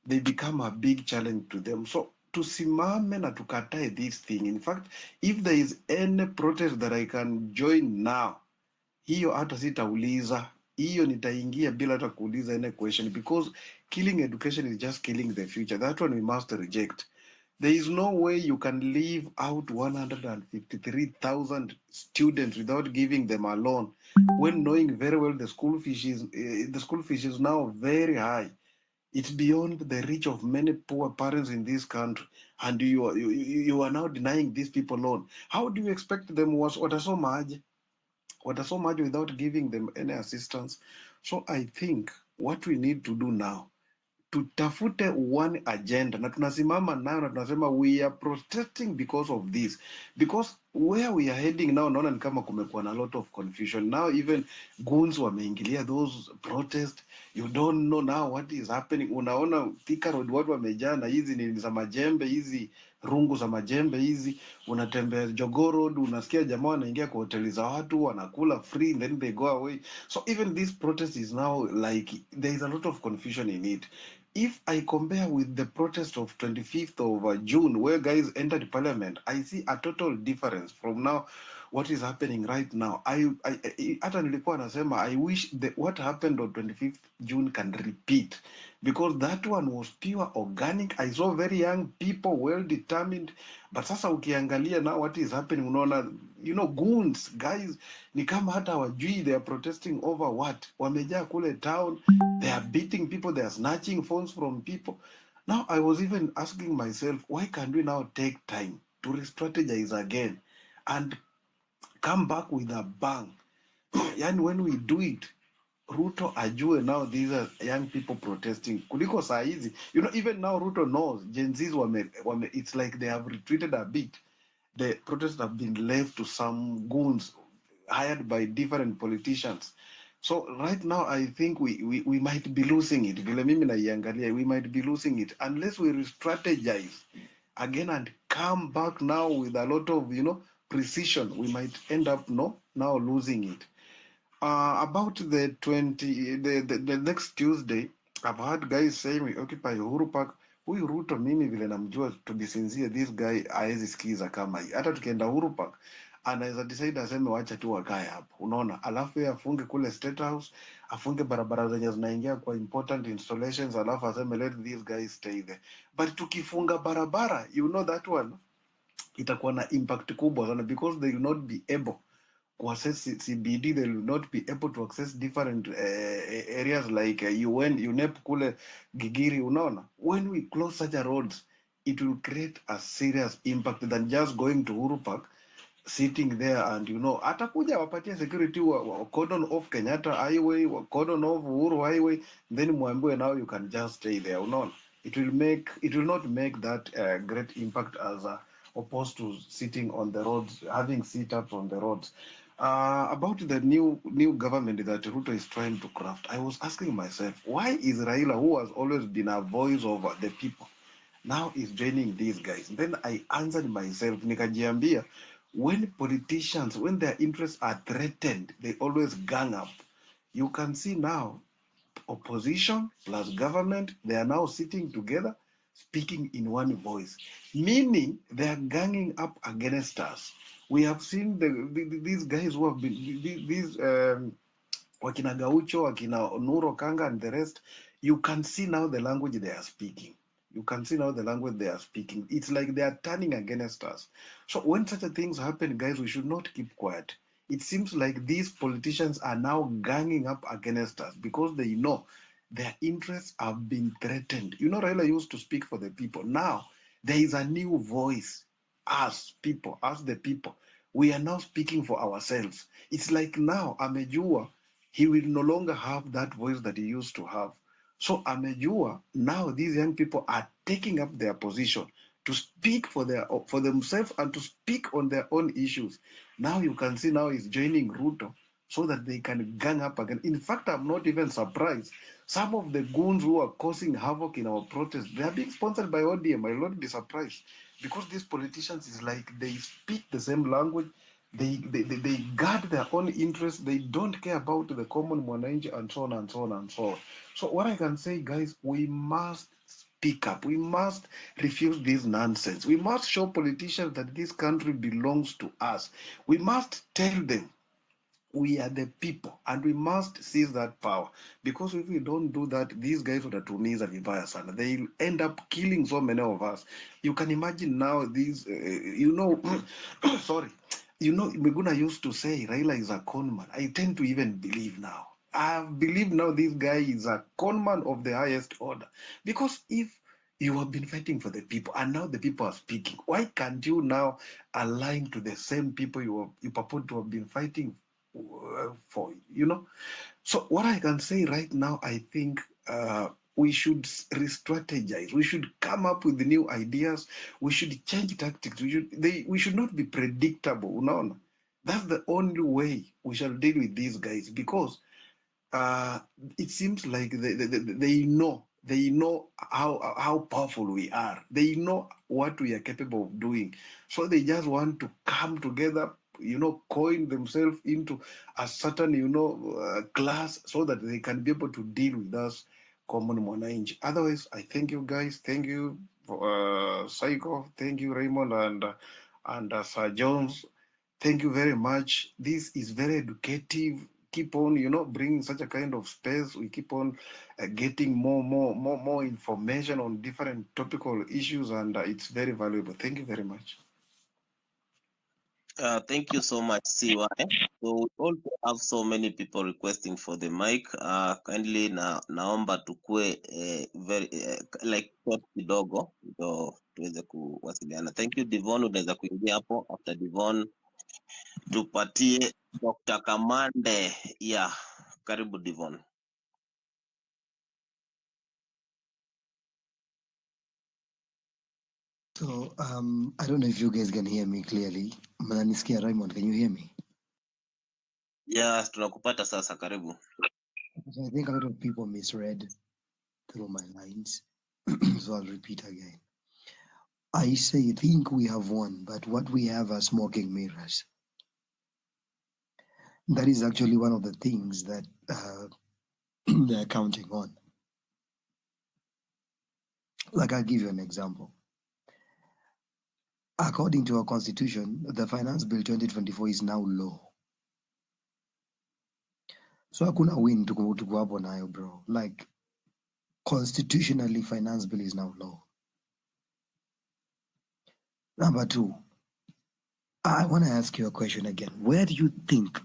they become a big challenge to them. So tusimame na tukatae this thing. In fact, if there is any protest that I can join now, hiyo hata sitauliza, hiyo nitaingia bila hata kuuliza any question, because killing education is just killing the future. That one we must reject. There is no way you can leave out 153,000 students without giving them a loan, when knowing very well the school fees is now very high. It's beyond the reach of many poor parents in this country, and you are now denying these people loan. How do you expect them watasoma aje without giving them any assistance? So I think what we need to do now, tutafute one agenda na tunasimama nayo na tunasema we are protesting because of this, because where we are heading now, naona ni kama kumekuwa na a lot of confusion now. Even goons wameingilia those protests, you don't know now what is happening. Unaona Thika Road watu wamejaa na hizi ni za majembe, hizi rungu za majembe hizi, unatembea Jogoo Road unasikia jamaa wanaingia kwa hoteli za watu wanakula free then they go away. So even this protest is now like there is a lot of confusion in it. If I compare with the protest of 25th of June, where guys entered parliament, I see a total difference from now what is happening right now. Hata nilikuwa nasema I wish what happened on 25th June can repeat, because that one was pure organic. I saw very young people, well determined, but sasa ukiangalia now what is happening, unaona goons guys ni kama hata wajui they are protesting over what. Wamejaa kule town, they are beating people, they are snatching phones from people. Now I was even asking myself, why can't we now take time to re-strategize again and come back with a bang? Yani when we do it, Ruto ajue now these are young people protesting kuliko saa hizi. Even now Ruto knows Gen Zs it's like they have retreated a bit. The protests have been left to some goons hired by different politicians. So right now I think we might be losing it. Vile mimi naiangalia, we might be losing it unless we re-strategize again and come back now with a lot of precision. We might end up now losing it. About the next Tuesday, I've heard guys saying we occupy Uhuru Park. Huyu Ruto mimi vile namjua, to be sincere, this guy haezi sikiza kama hii. Hata tukienda Uhuru Park anaweza decide aseme wacha tu wakae hapo, unaona, alafu yeye afunge kule State House, afunge barabara zenye zinaingia kwa important installations, alafu aseme let these guys stay there. But tukifunga barabara, that one itakuwa na impact kubwa sana, because they will not be able to access CBD, they will not be able to access different areas like UNEP kule Gigiri, unaona. When we close such a roads, it will create a serious impact than just going to Uhuru Park, sitting there and atakuja wapatie security wa cordon off Kenyatta highway, wa cordon off Uhuru highway, then mwambiwe now you can just stay there, unaona. It will not make that great impact as opposed to sitting on the roads, having sit-ups on the roads. About the new government that Ruto is trying to craft, I was asking myself, why is Raila, who has always been a voice of the people, now is joining these guys? Then I answered myself, nikajiambia, when politicians, when their interests are threatened, they always gang up. You can see now, opposition plus government, they are now sitting together, speaking in one voice, meaning they are ganging up against us. We have seen these guys who have been, these wakina Gaucho, wakina Onuro Kanga and the rest. You can see now the language they are speaking. You can see now the language they are speaking. It's like they are turning against us. So when such a things happen, guys, we should not keep quiet. It seems like these politicians are now ganging up against us because they know their interests have been threatened. Raila used to speak for the people. Now there is a new voice. Us people, us the people, we are now speaking for ourselves. It's like now Amejua, he will no longer have that voice that he used to have. So Amejua, now these young people are taking up their position to speak for themselves and to speak on their own issues. Now you can see now he's joining Ruto so that they can gang up again. In fact, I'm not even surprised. Some of the goons who are causing havoc in our protests, they are being sponsored by ODM. I will not be surprised, because these politicians is like they speak the same language. They guard their own interests. They don't care about the common mwananchi and so on and so on and so on. So what I can say, guys, we must speak up. We must refuse this nonsense. We must show politicians that this country belongs to us. We must tell them we are the people and we must seize that power, because if we don't do that, these guys watatumiza vibaya sana. They'll end up killing so many of us. You can imagine now these sorry, Miguna used to say Raila is a con man. I tend to even believe now. I believe now this guy is a con man of the highest order, because if you have been fighting for the people and now the people are speaking, why can't you now align to the same people you purport to have been fighting for? So what I can say right now, I think we should re-strategize. We should come up with new ideas. We should change tactics. We should not be predictable. No. That's the only way we shall deal with these guys, because it seems like they know how powerful we are. They know what we are capable of doing. So they just want to come together, coin themselves into a certain, class, so that they can be able to deal with us common mwananchi. Otherwise, I thank you guys. Thank you, Psycho. Thank you, Raymond and Sir Jones. Thank you very much. This is very educative. Keep on, bringing such a kind of space. We keep on getting more information on different topical issues, and it's very valuable. Thank you very much. Thank you so much, CY. So we also have so many people requesting for the mic. Kindly naomba tukue very like kidogo ndio tuweze kuwasiliana. Thank you Devon, unaweza kuingia hapo. After Devon tupatie Dr. Kamande. Yeah, karibu Devon. So I don't know if you guys can hear me clearly. Mnanisikia Raymond, can you hear me? Yes, tunakupata sasa, karibu. So I think a lot of people misread through my lines. So I'll repeat again. I think we have won, but what we have are smoking mirrors. That is actually one of the things that they're counting on. Like, I'll give you an example. According to our constitution, the Finance Bill 2024 is now law. So hakuna win tuko hapo nayo, bro. Like, constitutionally, Finance Bill is now law. Number two, I want to ask you a question again. Where do you think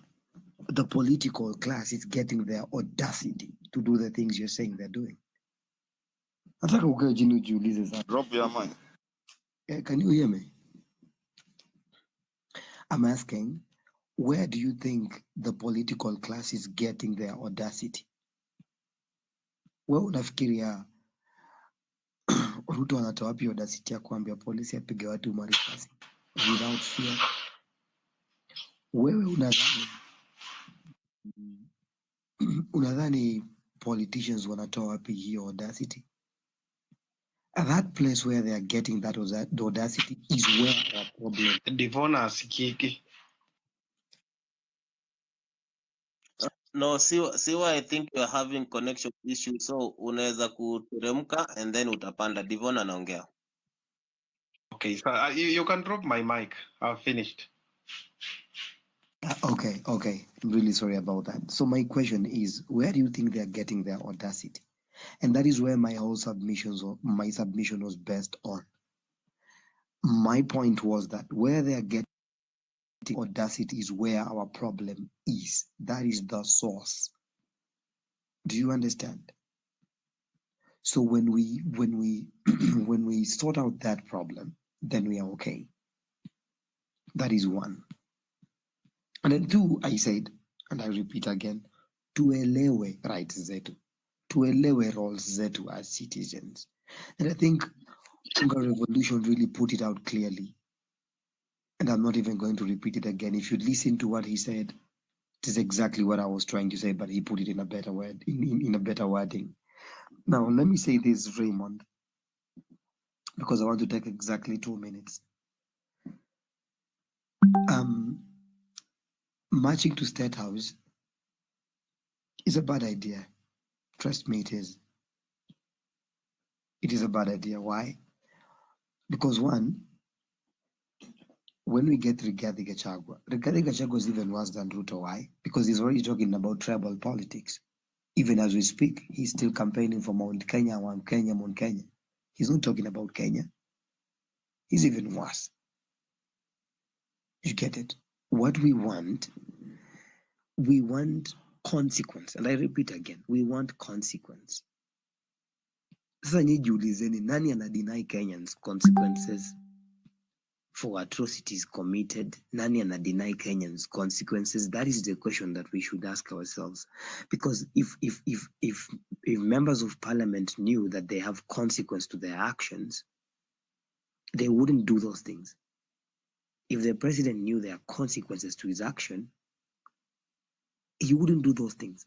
the political class is getting their audacity to do the things you're saying they're doing? Nataka ukae chini ujiulize sana. Drop your mic. Can you hear me? I'm asking, where do you think the political class is getting their audacity? Wewe unafikiria Ruto anatoa wapi audacity ya kuambia polisi apige watu marisasi without fear? Wewe unadhani politicians wanatoa wapi hiyo audacity? That place where they are getting that the audacity is where our problem. Divona asikiki. No, siwa I think you're having connection issue, so unaweza kuteremka and then utapanda. Divona anaongea. Okay, so you can drop my mic. I've finished. Okay. I'm really sorry about that. So my question is, where do you think they are getting their audacity? And that is where my submission was based on. My point was that where they are getting audacity is where our problem is. That is the source. Do you understand? So when we when we sort out that problem, then we are okay. That is one. And then two, I said, and I repeat again, tuelewe rights zetu, tuelewe roles zetu as citizens. And I think Unga Revolution really put it out clearly. And I'm not even going to repeat it again. If you listen to what he said, it is exactly what I was trying to say, but he put it in a better word, in a better wording. Now, let me say this, Raymond, because I want to take exactly 2 minutes. Marching to State House is a bad idea. Trust me, it is. It is a bad idea. Why? Because one, when we get Rigathi Gachagua is even worse than Ruto. Why? Because he's already talking about tribal politics. Even as we speak, he's still campaigning for Mount Kenya, Mount Kenya. He's not talking about Kenya. He's even worse. You get it? What we want consequence. And I repeat again, we want consequence. Sasa nyinyi jiulizeni, nani ana deny Kenyans consequences for atrocities committed? Nani ana deny Kenyans consequences? That is the question that we should ask ourselves. Because if members of parliament knew that they have consequence to their actions, they wouldn't do those things. If the president knew there are consequences to his action, he wouldn't do those things.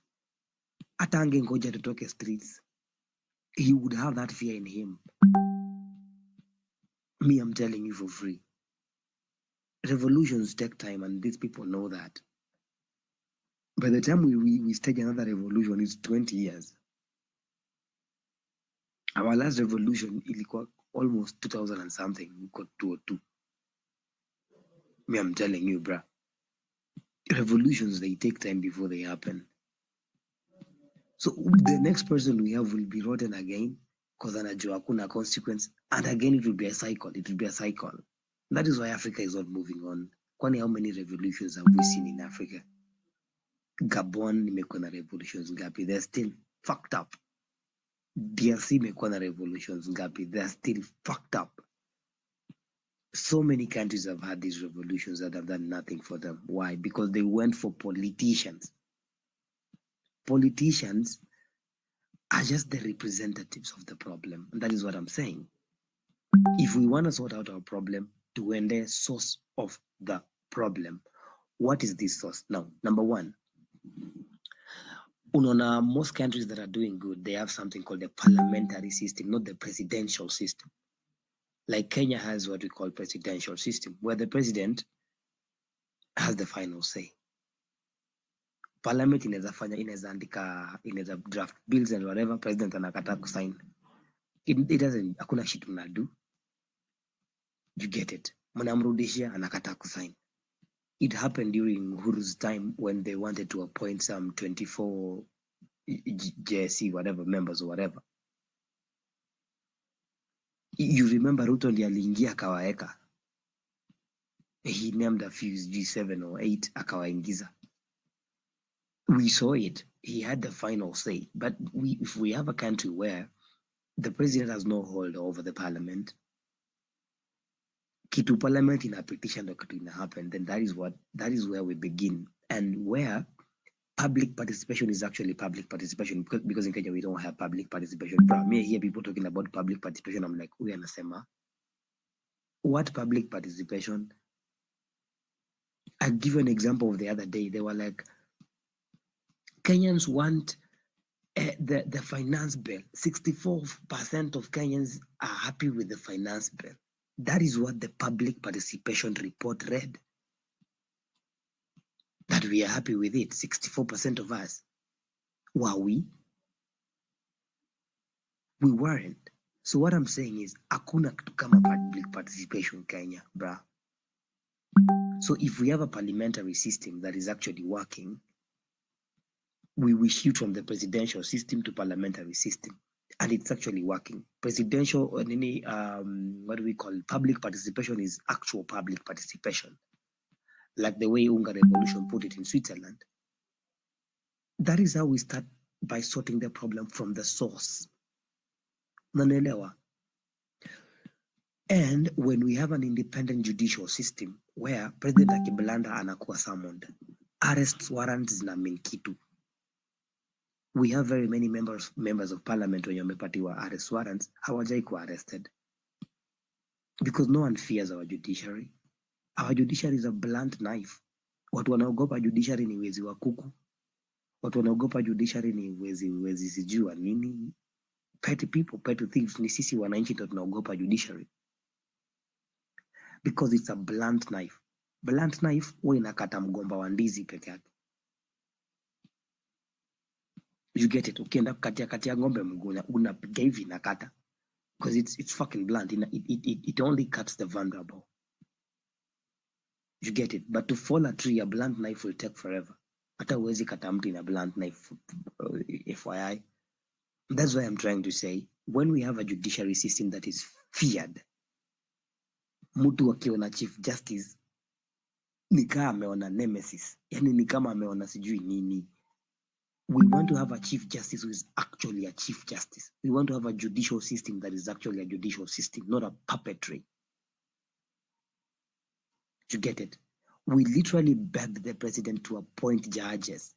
Hata angengoja tutoke streets, he would have that fear in him. Me, I'm telling you for free. Revolutions take time, and these people know that. By the time we stage another revolution, it's 20 years. Our last revolution, ilikuwa almost 2000 and something. We got 202. Me, I'm telling you, bruh. Revolutions, they take time before they happen. So the next person we have will be rotten again because anajua hakuna consequence. And again, it will be a cycle. That is why Africa is not moving on. Kwani how many revolutions have we seen in Africa? Gabon imekuwa na revolutions ngapi? They're still fucked up. DRC imekuwa na revolutions ngapi? They're still fucked up. So many countries have had these revolutions that have done nothing for them. Why? Because they went for politicians. Politicians are just the representatives of the problem. And that is what I'm saying. If we want to sort out our problem, to end the source of the problem. What is this source? Now, number one, unaona most countries that are doing good, they have something called the parliamentary system, not the presidential system. Like Kenya has what we call presidential system, where the president has the final say. Parliament inaweza andika, inaweza draft bills and whatever, president anakataa kusign. It doesn't, hakuna shit mnadu. You get it. Mnamrudishia anakataa kusign. It happened during Uhuru's time when they wanted to appoint some 24 JSC, whatever, members or whatever. You remember Ruto ndiye aliingia akawaeka. He named a few G7 or 8 akawaingiza. We saw it. He had the final say. But if we have a country where the president has no hold over the parliament, kitu parliament inapitisha ndo kitu ina happen, then that is where we begin, and where public participation is actually public participation, because in Kenya we don't have public participation. Bro, me hear people talking about public participation, I'm like, we anasema what public participation? I give you an example of the other day. They were like, Kenyans want the finance bill. 64% of Kenyans are happy with the finance bill. That is what the public participation report read. That we are happy with it. 64% of us. Were we? We weren't. So what I'm saying is, hakuna kitu kama public participation Kenya, bruh. So if we have a parliamentary system that is actually working, we shift from the presidential system to parliamentary system, and it's actually working. Presidential or any what do we call it? Public participation is actual public participation, like the way Unga Revolution put it in Switzerland. That is how we start, by sorting the problem from the source. Nanelewa. And when we have an independent judicial system where President akiblanda anakuwa summoned, arrest warrants na minkitu. We have very many members of parliament wenye wamepatiwa arrest warrants hawajai kuwa arrested, because no one fears our judiciary. Our judiciary is a blunt knife. Watu wanaogopa judiciary ni wezi wa kuku. Watu wanaogopa judiciary ni wezi sijua nini. Petty people, petty thieves. Ni sisi wananchi ndo tunaogopa judiciary, because it's a blunt knife. Blunt knife huwa inakata mgomba wa ndizi peke yake. You get it? Ukienda katia ngombe mguu unapiga hivi nakata, because it's fucking blunt. It only cuts the vulnerable. You get it? But to fall a tree, a blunt knife will take forever. Hata uwezi kata mti na blunt knife, FYI. That's why I'm trying to say, when we have a judiciary system that is feared, mtu akiona chief justice ni kama ameona nemesis, yani ni kama ameona sijui nini. We want to have a chief justice who is actually a chief justice. We want to have a judicial system that is actually a judicial system, not a puppetry. You get it? We literally begged the president to appoint judges.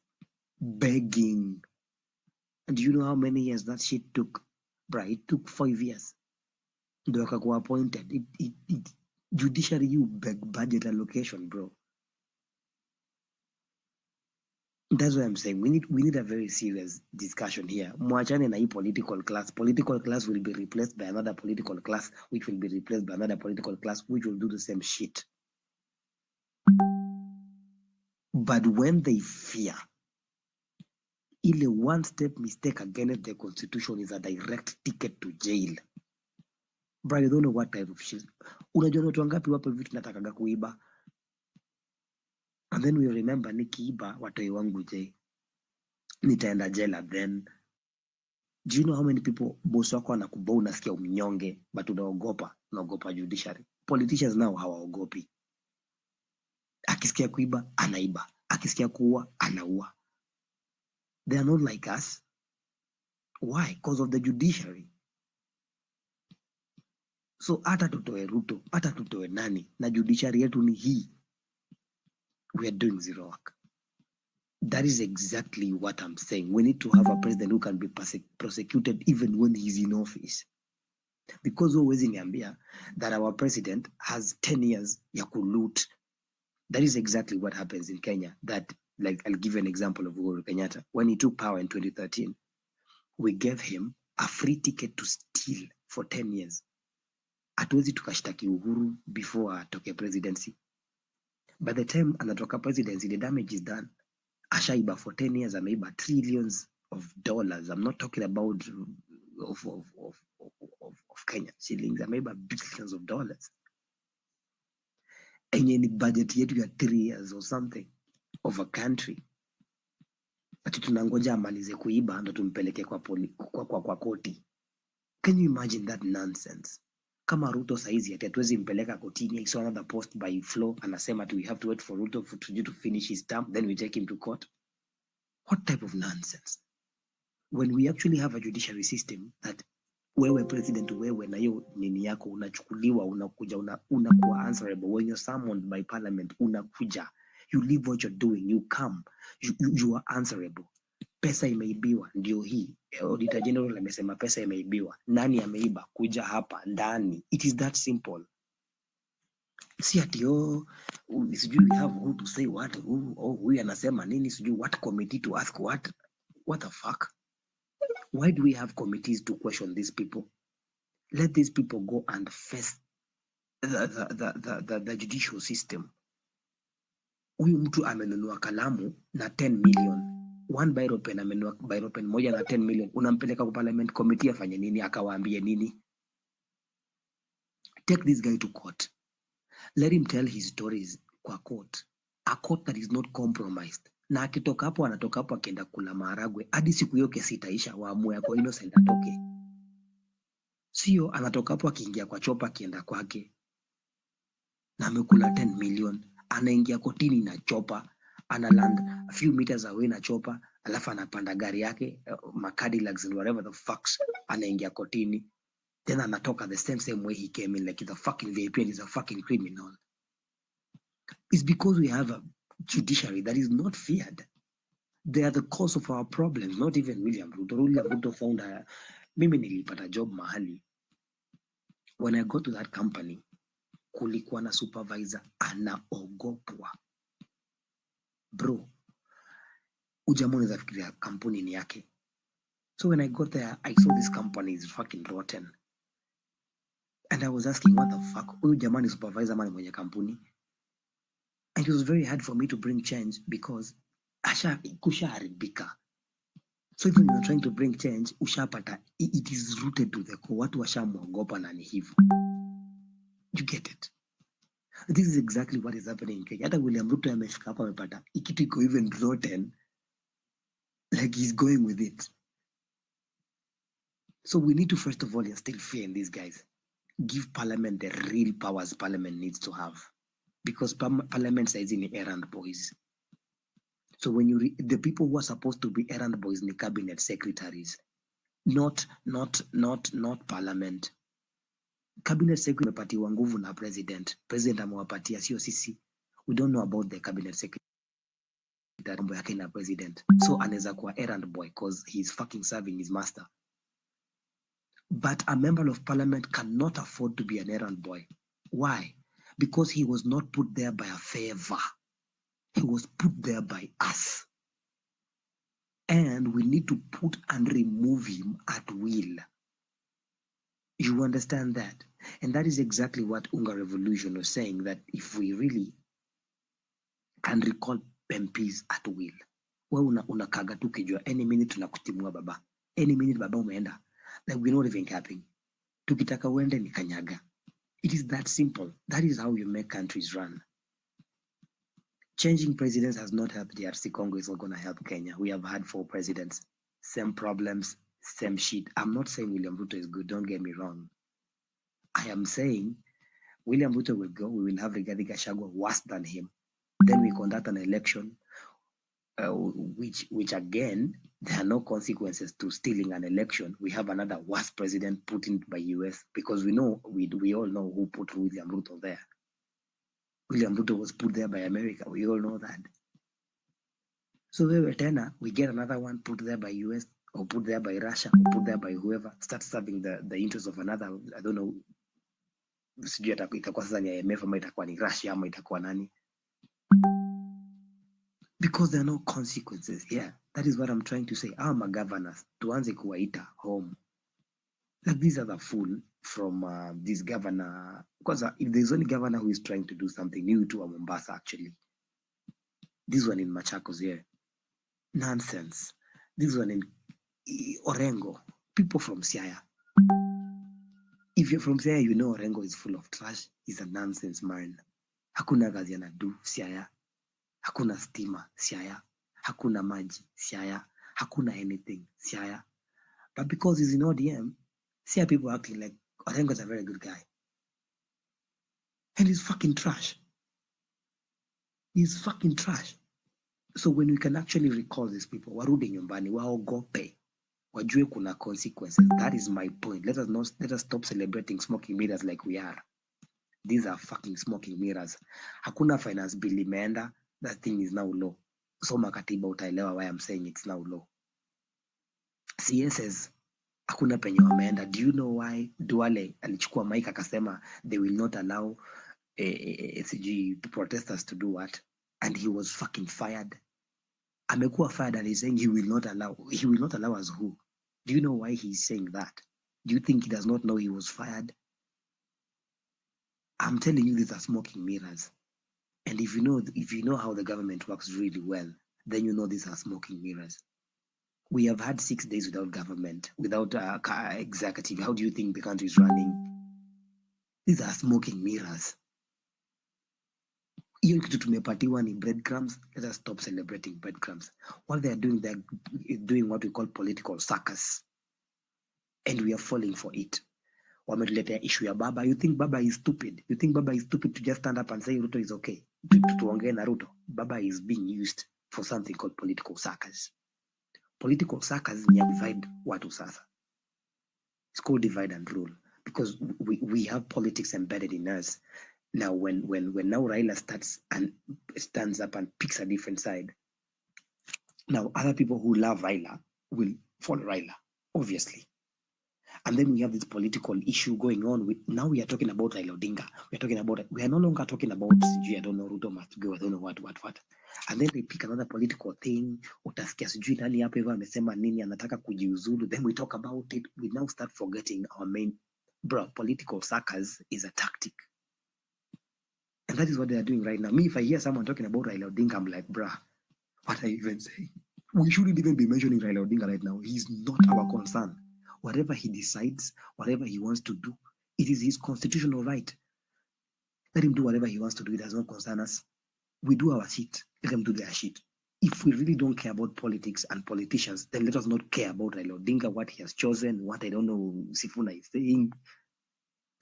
Begging. And do you know how many years that shit took? Bruh, it took 5 years. Ndio akakuwa appointed. Judiciary, you beg budget allocation, bro. That's what I'm saying. We need a very serious discussion here. Mwachane na hii political class. Political class will be replaced by another political class, which will be replaced by another political class, which will do the same shit. But when they fear, ile one step mistake against the constitution is a direct ticket to jail. Bro, you don't know what type of shit. Unajua watu wangapi wapo vitu natakaga kuiba? And then we remember nikiiba watoi wangu je. Nitaenda jela then. Do you know how many people boss wako anakuba unasikia umnyonge, but unaogopa judiciary? Politicians now hawaogopi. Akisikia kuiba anaiba, akisikia kuua anaua. They are not like us. Why? Because of the judiciary. So hata tutoe Ruto, hata tutoe nani, na judiciary yetu ni hii. We are doing zero work. That is exactly what I'm saying. We need to have a president who can be prosecuted even when he's in office. Because always in Gambia, that our president has 10 years ya kuloot. That is exactly what happens in Kenya. That, like, I'll give you an example of Uhuru Kenyatta. When he took power in 2013, we gave him a free ticket to steal for 10 years. Hatuwezi tukashtaki Uhuru before atoke presidency. By the time anatoka presidency, the damage is done. Ashaiba for 10 years, ameiba trillions of dollars. I'm not talking about of Kenya shillings. Ameiba billions of dollars. Enye ni budget yetu ya 3 years or something of a country. Ati tunangoja amalize kuiba ndo tumpeleke kwa koti. Can you imagine that nonsense? Kama Ruto saizi ati hatuwezi mpeleka kotini. I saw another post by Flo anasema we have to wait for Ruto to finish his term, then we take him to court. What type of nonsense? When we actually have a judiciary system that wewe president, wewe na hiyo nini yako unachukuliwa, unakuja, unakuwa answerable. When you're summoned by parliament, unakuja, you leave what you're doing, you come, you are answerable. Pesa imeibiwa, ndio hii. Auditor General amesema pesa imeibiwa. Nani ameiba? Kuja hapa ndani. It is that simple. Si ati sijui we have who to say what, huyu anasema nini, sijui what committee to ask what the fuck? Why do we have committees to question these people? Let these people go and face the judicial system. Huyu mtu amenunua kalamu na 10 million. One biro pen amenunua biro pen moja na 10 million. Unampeleka kwa parliament committee afanye nini? Akawaambie nini? Take this guy to court. Let him tell his stories kwa court. A court that is not compromised. Na akitoka hapo anatoka hapo akienda kula maharagwe. Hadi siku hiyo kesi itaisha, waamue kwa innocent atoke. Sio anatoka hapo akiingia kwa chopa akienda kwake. Na amekula 10 million. Anaingia kotini na chopa. Analand a few meters away na chopa. Alafu anapanda gari yake, Cadillacs and whatever the fucks. Anaingia kotini. Then anatoka the same way he came in, like he's a fucking VIP and he's a fucking criminal. It's because we have a judiciary that is not feared. They are the cause of our problems, not even William Ruto. William Ruto found mimi nilipata job mahali. When I got to that company, kulikuwa na supervisor anaogopwa. Bro, ujamoni za fikiria kampuni ni yake. So when I got there, I saw this company is fucking rotten. And I was asking, what the fuck? Huyu jamani supervisor mani mwenye kampuni? And it was very hard for me to bring change because kushaharibika. So even when you're trying to bring change, ushapata, it is rooted to the core. Watu washamuogopa na ni hivyo. You get it? This is exactly what is happening in Kenya. Hata William Ruto amefika hapa amepata, ikitu iko even rotten, like he's going with it. So we need to first of all instill fear in these guys. Give parliament the real powers parliament needs to have. Because parliament says in errand boys. So when you the people who are supposed to be errand boys in the cabinet secretaries, not parliament. Cabinet secretary amepatiwa nguvu na president. President amewapatia, sio sisi. We don't know about the cabinet secretary mambo yake na president. So anaweza kuwa errand boy because he's fucking serving his master. But a member of parliament cannot afford to be an errand boy. Why? Because he was not put there by a favor. He was put there by us. And we need to put and remove him at will. You understand that? And that is exactly what Unga Revolution was saying, that if we really can recall MPs at will, wewe unakaga tu kijua any minute tunakutimua baba. Any minute baba umeenda. Like we're not even capping. Tukitaka uende ni kanyaga. It is that simple. That is how you make countries run. Changing presidents has not helped DRC Congo. It's not going to help Kenya. We have had 4 presidents. Same problems, same shit. I'm not saying William Ruto is good. Don't get me wrong. I am saying William Ruto will go. We will have Rigathi Gachagua worse than him. Then we conduct an election, which again, there are no consequences to stealing an election. We have another worse president put in by US because we all know who put William Ruto there. William Ruto was put there by America. We all know that. So we get another one put there by US or put there by Russia or put there by whoever, start serving the interests of another, I don't know, sijui itakuwa sasa ni IMF ama itakuwa ni Russia ama itakuwa nani. Because there are no consequences here. That is what I'm trying to say. Our governors, tuanze kuwaita home. Like these are the fool from this governor. Because if there's only governor who is trying to do something new to Mombasa, actually. This one in Machakos here. Nonsense. This one in Orengo. People from Siaya. If you're from Siaya, you know Orengo is full of trash. He's a nonsense man. Hakuna kazi anadu Siaya. Hakuna stima Siaya. Hakuna maji Siaya. Hakuna anything Siaya. But because he's in ODM, Siaya people acting like Orengo is a very good guy. And he's fucking trash. He's fucking trash. So when we can actually recall these people, warudi nyumbani, waogope, wajue kuna consequences. That is my point. Let us stop celebrating smoking mirrors like we are. These are fucking smoking mirrors. Hakuna finance bill imeenda. That thing is now low. Soma katiba utaelewa why I'm saying it's now low. CSs hakuna penye wameenda. Do you know why Duale alichukua mic akasema they will not allow SG protesters to do what? And he was fucking fired. Amekuwa fired and he's saying he will not allow us who? Do you know why he's saying that? Do you think he does not know he was fired? I'm telling you, these are smoking mirrors. And if you know how the government works really well, then you know these are smoking mirrors. We have had 6 days without government, without executive. How do you think the country is running? These are smoking mirrors. Hiyo kitu tumepatiwa ni breadcrumbs. Let us stop celebrating breadcrumbs. What they're doing what we call political circus. And we are falling for it. Wametuletea issue ya Baba. You think Baba is stupid? You think Baba is stupid to just stand up and say Ruto is okay? Tuongee na Ruto. Baba is being used for something called political circus. Political circus ni ya divide watu sasa. It's called divide and rule because we have politics embedded in us. Now when now Raila stands up and picks a different side, now other people who love Raila will follow Raila, obviously. And then we have this political issue going on. Now we are talking about Raila Odinga. We are no longer talking about I don't know, Ruto must go, I don't know what. And then they pick another political thing. Utasikia sijui nani hapa hivyo amesema nini anataka kujiuzulu. Then we talk about it. We now start forgetting our main, political circus is a tactic. And that is what they are doing right now. Me, if I hear someone talking about Raila Odinga, I'm like, what are you even saying? We shouldn't even be mentioning Raila Odinga right now. He's not our concern. Whatever he decides, whatever he wants to do, it is his constitutional right. Let him do whatever he wants to do. It does not concern us. We do our shit. Let them do their shit. If we really don't care about politics and politicians, then let us not care about Raila Odinga, what he has chosen, what I don't know Sifuna is saying.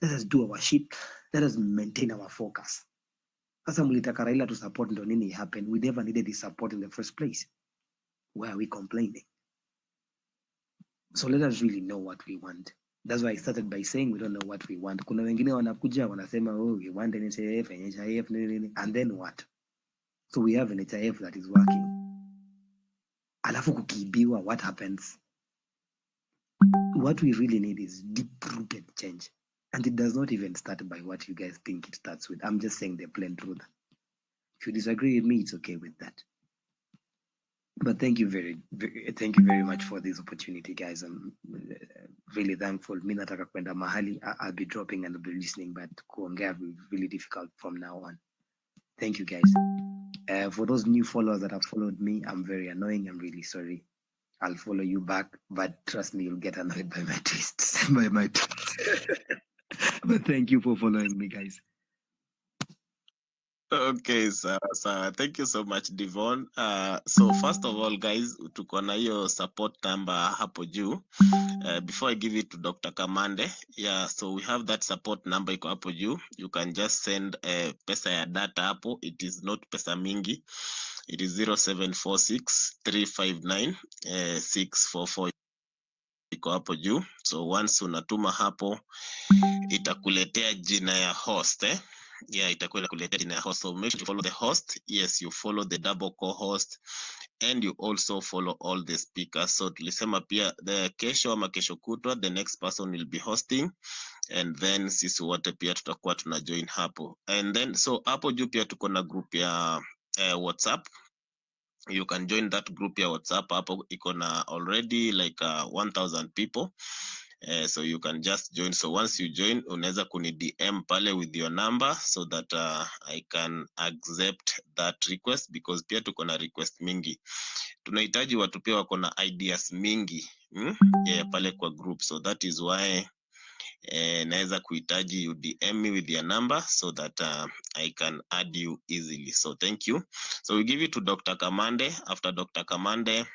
Let us do our shit. Let us maintain our focus. Sasa mlitaka Raila to support ndo nini happen. We never needed his support in the first place. Why are we complaining? So let us really know what we want. That's why I started by saying we don't know what we want. Kuna wengine wanakuja wanasema we want NHIF, and then what? So we have an NHIF that is working. Alafu kukibiwa, what happens? What we really need is deep-rooted change. And it does not even start by what you guys think it starts with. I'm just saying the plain truth. If you disagree with me, it's okay with that. But thank you very much for this opportunity, guys. I'm really thankful. Mi nataka kwenda mahali. I'll be dropping and I'll be listening, but kuongea will be really difficult from now on. Thank you, guys. For those new followers that have followed me, I'm very annoying. I'm really sorry. I'll follow you back, but trust me, you'll get annoyed by my twists. But thank you for following me, guys. Okay, so thank you so much, Devon. So first of all, guys, tuko na hiyo support number hapo juu. Before I give it to Dr. Kamande, so we have that support number iko hapo juu. You can just send pesa ya data hapo. It is not pesa mingi. It is 0746 359 644 iko hapo juu. So once unatuma hapo, itakuletea jina ya host, itakuwa kuletea jina ya host. So make sure you follow the host. Yes, you follow the double co-host and you also follow all the speakers. So tulisema pia the kesho ama kesho kutwa the next person will be hosting, and then sisi wote pia tutakuwa tuna join hapo. And then so hapo juu pia tuko na group ya WhatsApp. You can join that group ya WhatsApp. Hapo iko na already like 1,000 people. So you can just join. So once you join, unaweza kuni DM pale with your number so that I can accept that request, because pia tuko na request mingi. Tunahitaji watu pia wako na ideas mingi pale kwa group. So that is why naweza kuhitaji you DM me with your number so that I can add you easily. So thank you. So we give it to Dr. Kamande. After Dr. Kamande,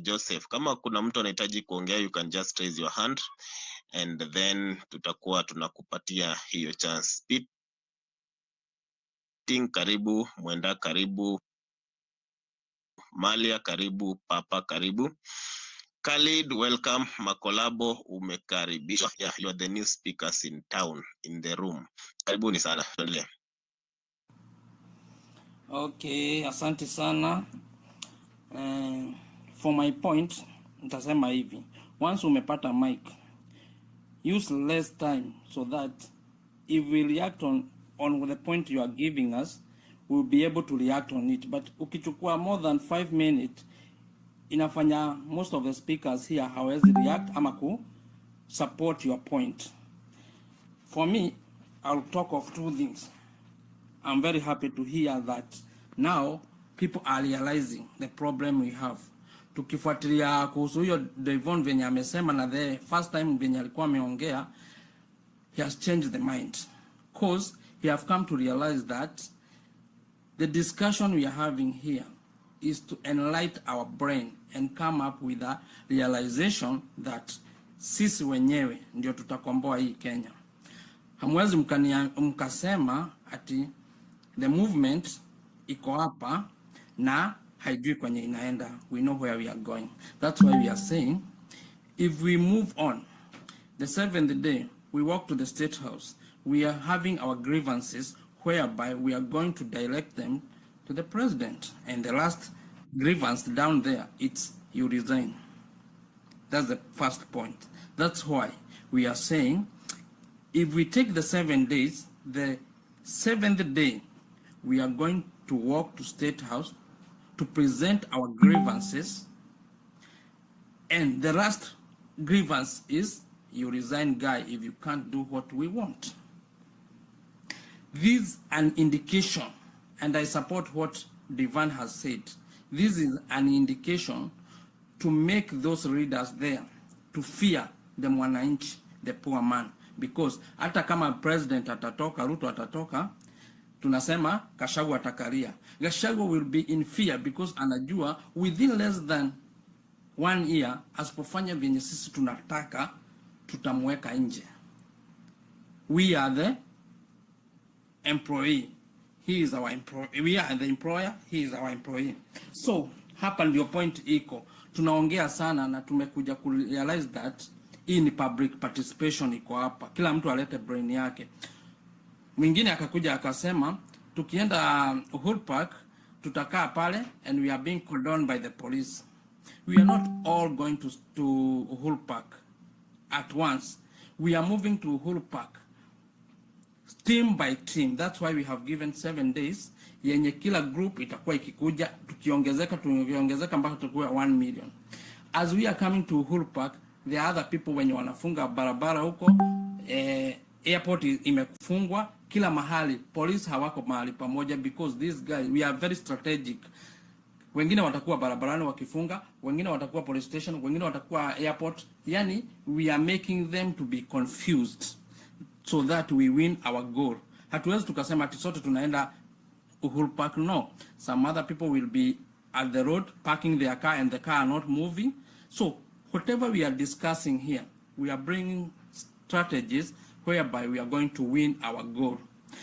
Joseph, kama kuna mtu anahitaji kuongea, you can just raise your hand and then tutakuwa tunakupatia hiyo chance. Ting karibu, Mwenda karibu, Malia karibu, Papa karibu. Khalid, welcome. Makolabo, umekaribishwa. Yeah, you are the new speakers in town, in the room. Karibuni sana. Tuendelee. Okay, asante sana. For my point, nitasema hivi. Once umepata mic, use less time so that if we react on the point you are giving us, we'll be able to react on it. But ukichukua more than 5 minutes, inafanya most of the speakers here hawezi react ama ku support your point. For me, I'll talk of 2 things. I'm very happy to hear that now people are realizing the problem we have. Tukifuatilia kuhusu hiyo Devon venye amesema na the first time venye alikuwa ameongea, he has changed the mind. Cause he have come to realize that the discussion we are having here is to enlighten our brain and come up with a realization that sisi wenyewe ndio tutakomboa hii Kenya. Hamwezi mkasema ati the movement iko hapa na haijui kwenye inaenda. We know where we are going. That's why we are saying, if we move on, the 7th day, we walk to the State House, we are having our grievances whereby we are going to direct them to the president. And the last grievance down there, it's you resign. That's the first point. That's why we are saying, if we take the 7 days, the 7th day, we are going to walk to State House to present our grievances. And the last grievance is, you resign, guy, if you can't do what we want. This is an indication, and I support what Divan has said. This is an indication to make those readers there to fear the mwananchi, the poor man. Because hata kama president atatoka, Ruto atatoka, tunasema Gachagua atakalia. Gachagua will be in fear because anajua within less than 1 year, asipofanya vyenye sisi tunataka, tutamweka nje. We are the employee. He is our employee. We are the employer. He is our employee. So, hapa ndio point iko. Tunaongea sana na tumekuja ku realize that hii ni public participation iko hapa. Kila mtu alete brain yake. Mwingine akakuja akasema, tukienda Uhuru Park, tutakaa pale and we are being cordoned by the police. We are not all going to Uhuru Park at once. We are moving to Uhuru Park team by team. That's why we have given 7 days. Yenye kila group itakuwa ikikuja, tukiongezeka mpaka tukue 1 million. As we are coming to Uhuru Park, there are other people wenye wanafunga barabara huko, airport imefungwa, kila mahali, police hawako mahali pamoja because these guys, we are very strategic. Wengine watakuwa barabarani wakifunga, wengine watakuwa police station, wengine watakuwa airport. Yani, we are making them to be confused so that we win our goal. Hatuwezi tukasema ati sote tunaenda Uhuru Park. No. Some other people will be at the road parking their car and the car are not moving. So, whatever we are discussing here, we are bringing strategies whereby we are going to win our goal.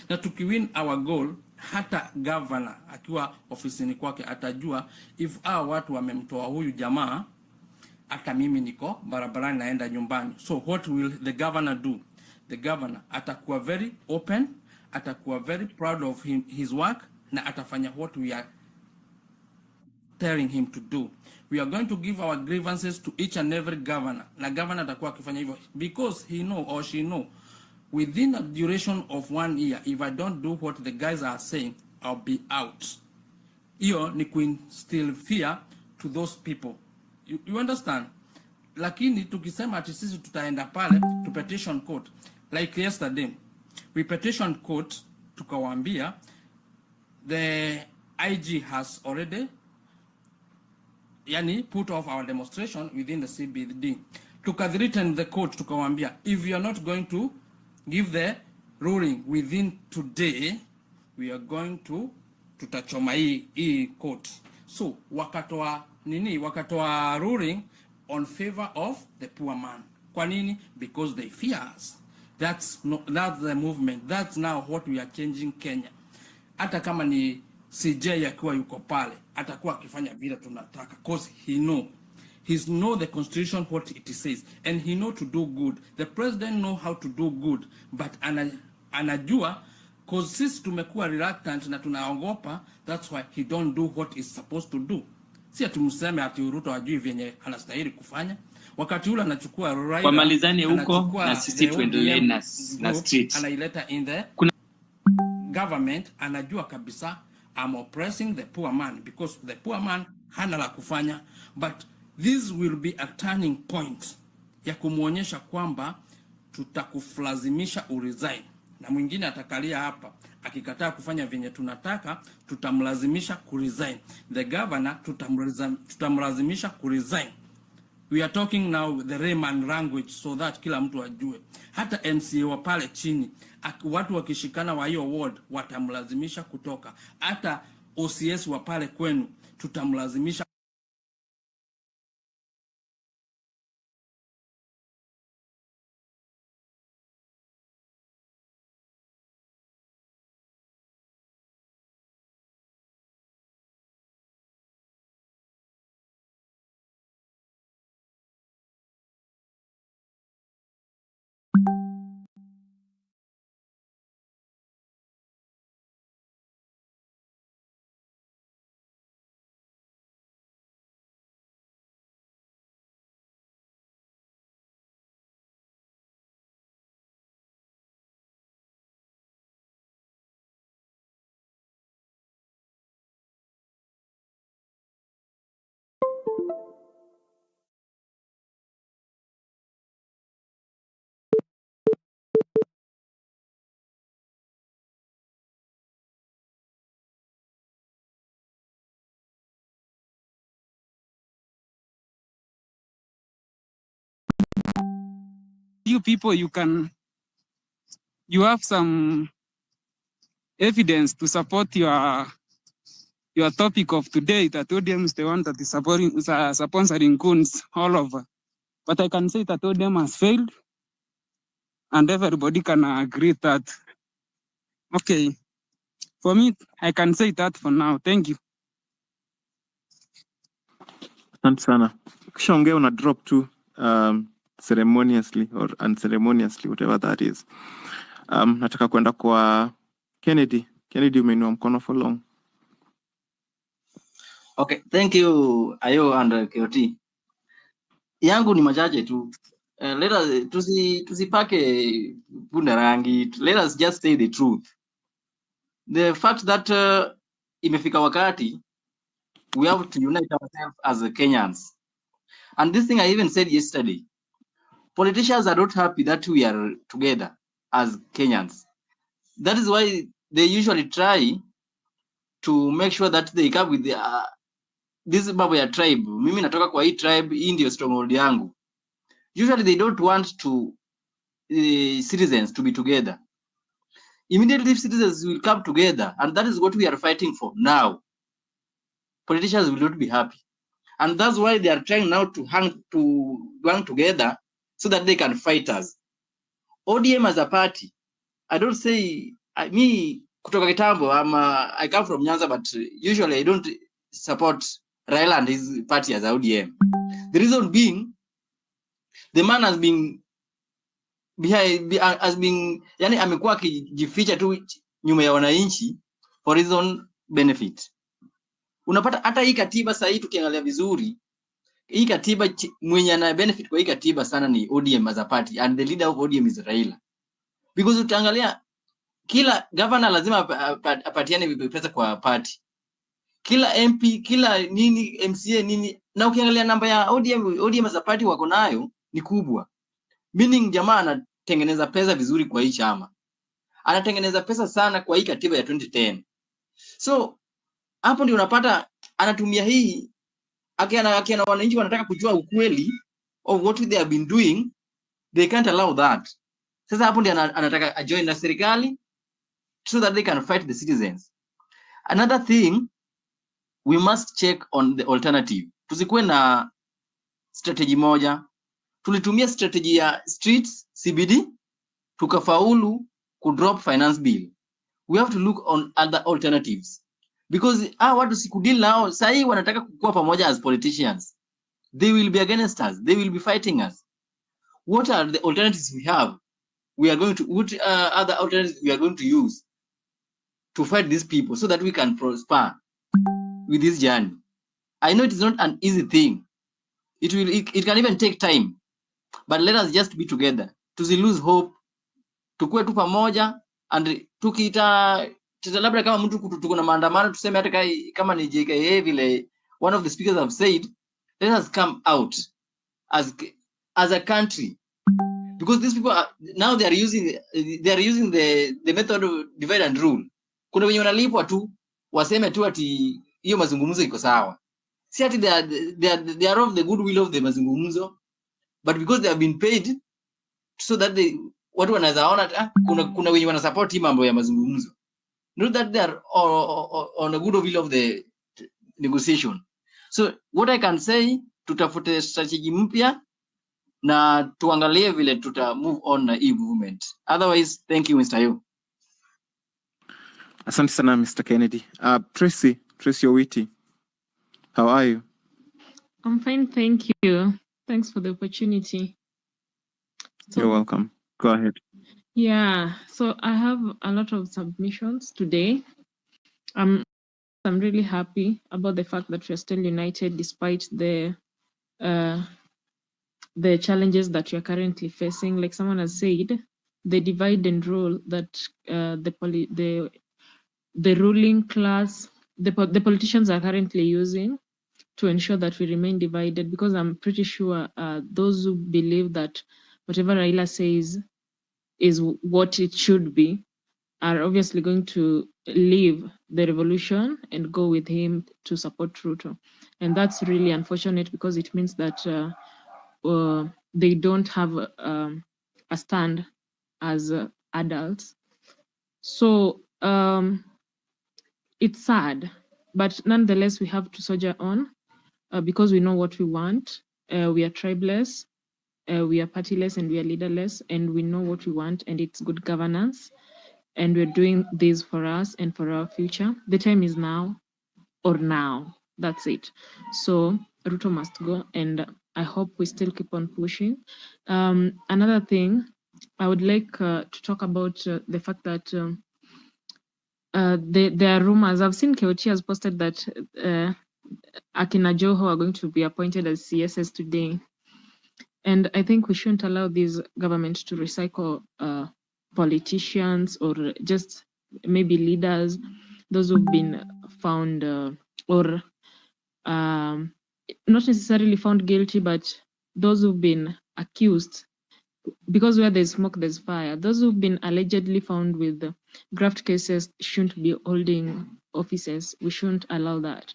Na tukiwin our goal, hata governor akiwa ofisini kwake atajua if watu wamemtoa huyu jamaa, hata mimi niko barabarani naenda nyumbani. So what will the governor do? The governor atakuwa very open, atakuwa very proud of his work, na atafanya what we are telling him to do. We are going to give our grievances to each and every governor. Na governor atakuwa akifanya hivyo because he know or she know within a duration of 1 year, if I don't do what the guys are saying, I'll be out. Iyo ni kuinstill fear to those people. You understand? Lakini tukisema ati sisi tutaenda pale to petition court, like yesterday, we petition court tukawaambia the IG has already put off our demonstration within the CBD. Tukawritten the court tukawaambia, if you are not going to give the ruling within today, we are going to tutachoma hii court. So wakatoa ruling on favor of the poor man. Kwa nini? Because they fear us. That's the movement. That's now what we are changing Kenya. hata kama ni CJ akiwa yuko pale atakuwa akifanya vile tunataka, cause he know the constitution what it says and he know to do good. The president know how to do good, but anajua cause sisi tumekuwa reluctant na tunaogopa, that's why he don't do what is supposed to do. Si atumseme ati Ruto hajui vyenye anastahili kufanya. Wakati ule anachukua Raila, wamalizane huko na sisi tuendelee na streets, anaileta in the government, anajua kabisa I'm oppressing the poor man because the poor man hana la kufanya, but this will be a turning point ya kumuonyesha kwamba tutakuflazimisha uresign, na mwingine atakalia hapa akikataa kufanya venye tunataka tutamlazimisha kuresign. The governor tutamlazimisha kuresign. We are talking now the layman language so that kila mtu ajue. Hata MCA wa pale chini, watu wakishikana wa hiyo ward watamlazimisha kutoka. Hata OCS wa pale kwenu tutamlazimisha. You people, you have some evidence to support your topic of today, that ODM is the one that is sponsoring goons all over. But I can say that ODM has failed, and everybody can agree that. Okay, for me, I can say that for now. Thank you. Asante sana. Ukishaongea una drop tu ceremoniously or unceremoniously, whatever that is. Nataka kwenda kwa Kennedy. Kennedy, umeinua mkono for long. Okay, thank you Ayo and KOT. Yangu ni machache tu. Let us tusipake punda rangi. Let us just say the truth. The fact that imefika wakati we have to unite ourselves as Kenyans. And this thing I even said yesterday. Politicians are not happy that we are together as Kenyans. That is why they usually try to make sure that they come with this mambo ya tribe. Mimi natoka kwa hii tribe, hii ndio stronghold yangu. Usually they don't want to citizens to be together. Immediately citizens will come together, and that is what we are fighting for now. Politicians will not be happy. And that's why they are trying now to hang together so that they can fight us. ODM as a party, I don't say, me kutoka kitambo, I come from Nyanza, but usually I don't support Raila and his party as a ODM. The reason being, the man has been yani amekuwa akijificha tu nyuma ya wananchi for his own benefit. Unapata hata hii katiba sasa hii tukiangalia vizuri, hii katiba mwenye ana benefit kwa hii katiba sana ni ODM as a party, and the leader of ODM is Raila. Because utaangalia kila governor lazima apatiane pesa kwa party. Kila MP, kila nini, MCA nini, na ukiangalia namba ya ODM as a party wako nayo ni kubwa. Meaning jamaa anatengeneza pesa vizuri kwa hii chama. Anatengeneza pesa sana kwa hii katiba ya 2010. So hapo ndio unapata anatumia hii akiana wananchi wanataka kujua ukweli of what they have been doing, they can't allow that. Sasa hapo ndio anataka ajoin na serikali so that they can fight the citizens. Another thing, we must check on the alternative. Tusikuwe na strategy moja. Tulitumia strategy ya streets CBD tukafaulu ku drop finance bill. we have to look on other alternatives, because watu sikudili nao sahi wanataka kukua pamoja as politicians. They will be against us. They will be fighting us. What are the alternatives we have? We are going to, what other alternatives we are going to use to fight these people so that we can prosper with this journey? I know it is not an easy thing. It can even take time, but let us just be together. Tusi lose hope. Tukue tu pamoja, and tukita labda kama mtu tuko na maandamano tuseme hata kama ni JKA vile one of the speakers have said, let us come out as a country, because these people are now they are using the method of divide and rule. Kuna wenye wanalipwa tu waseme tu ati hiyo mazungumzo iko sawa. Si ati they are of the goodwill of the mazungumzo, but because they have been paid so that watu wanaweza ona kuna wenye wana support hii mambo ya mazungumzo, not that they are on a goodwill of the negotiation. So what I can say, tutafute strategy mpya na tuangalie vile tuta move on na hii movement. Otherwise, thank you Mr. Yu. Asante sana Mr. Kennedy. Tracy Owiti, how are you? I'm fine, thank you. Thanks for the opportunity. You're welcome. Go ahead. Yeah, so I have a lot of submissions today. I'm really happy about the fact that we're still united despite the challenges that you're currently facing. Like someone has said, the divide and rule that the ruling class, the politicians are currently using to ensure that we remain divided, because I'm pretty sure those who believe that whatever Raila says is what it should be are obviously going to leave the revolution and go with him to support Ruto. And that's really unfortunate, because it means that they don't have a stand as adults. So it's sad, but nonetheless, we have to soldier on because we know what we want. We are tribeless, we are partyless, and we are leaderless, and we know what we want, and it's good governance. And we're doing this for us and for our future. The time is now or now. That's it. So Ruto must go, and I hope we still keep on pushing. Another thing, I would like to talk about the fact that there are rumors. I've seen KOT has posted that Akina Joho are going to be appointed as CSS today. And I think we shouldn't allow this government to recycle politicians or just maybe leaders, those who've been found or not necessarily found guilty, but those who've been accused, because where there's smoke, there's fire. Those who've been allegedly found with graft cases shouldn't be holding offices. We shouldn't allow that.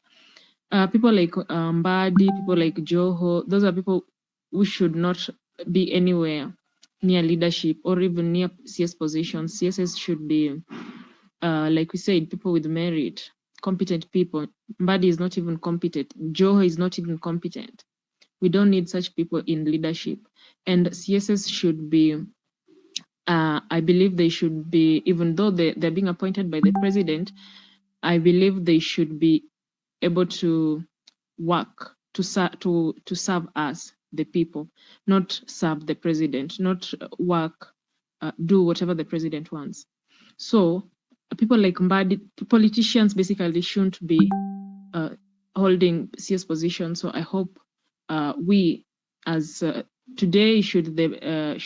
People like Mbadi, people like Joho, those are people who should not be anywhere near leadership or even near CS positions. CSS should be, like we said, people with merit, competent people. Mbadi is not even competent. Joho is not even competent. We don't need such people in leadership. And CSS should be, I believe they should be, even though they're being appointed by the president, I believe they should be able to work to serve us, the people, not serve the president, not work, do whatever the president wants. So people like Mbadi, politicians basically shouldn't be holding CS positions. So I hope we, as today, should the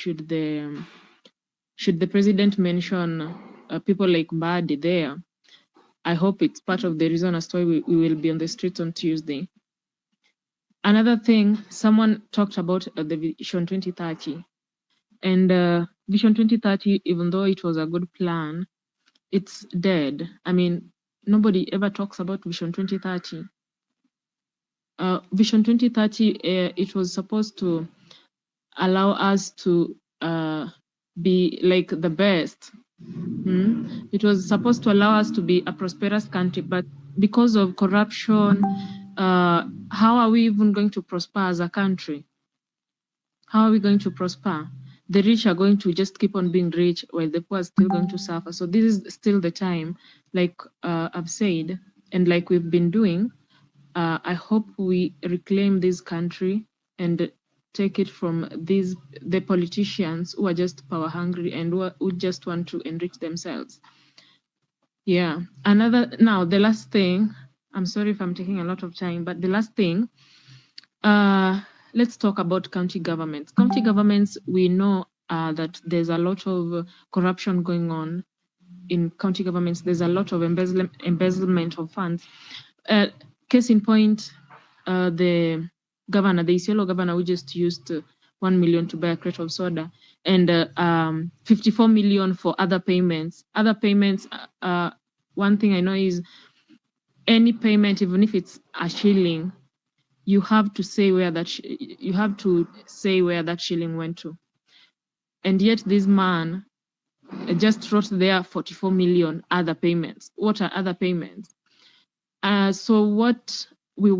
president mention people like Mbadi there, I hope it's part of the reason as to why we will be on the streets on Tuesday. Another thing, someone talked about the Vision 2030. And Vision 2030, even though it was a good plan, it's dead. I mean, nobody ever talks about Vision 2030. Vision 2030, it was supposed to allow us to be like the best. It was supposed to allow us to be a prosperous country, but because of corruption, how are we even going to prosper as a country? How are we going to prosper? the rich are going to just keep on being rich while the poor are still going to suffer. So this is still the time, like I've said, and like we've been doing. I hope we reclaim this country and take it from the politicians who are just power hungry and who just want to enrich themselves. Yeah. Now the last thing, I'm sorry if I'm taking a lot of time, but the last thing, let's talk about county governments. County governments, we know that there's a lot of corruption going on in county governments. There's a lot of embezzlement of funds. Case in point, the governor, the Isiolo governor, who just used 1 million to buy a crate of soda, and 54 million for other payments. Other payments, one thing I know is any payment, even if it's a shilling, you have to say where that shilling went to. And yet this man just wrote there 44 million other payments. What are other payments? So what we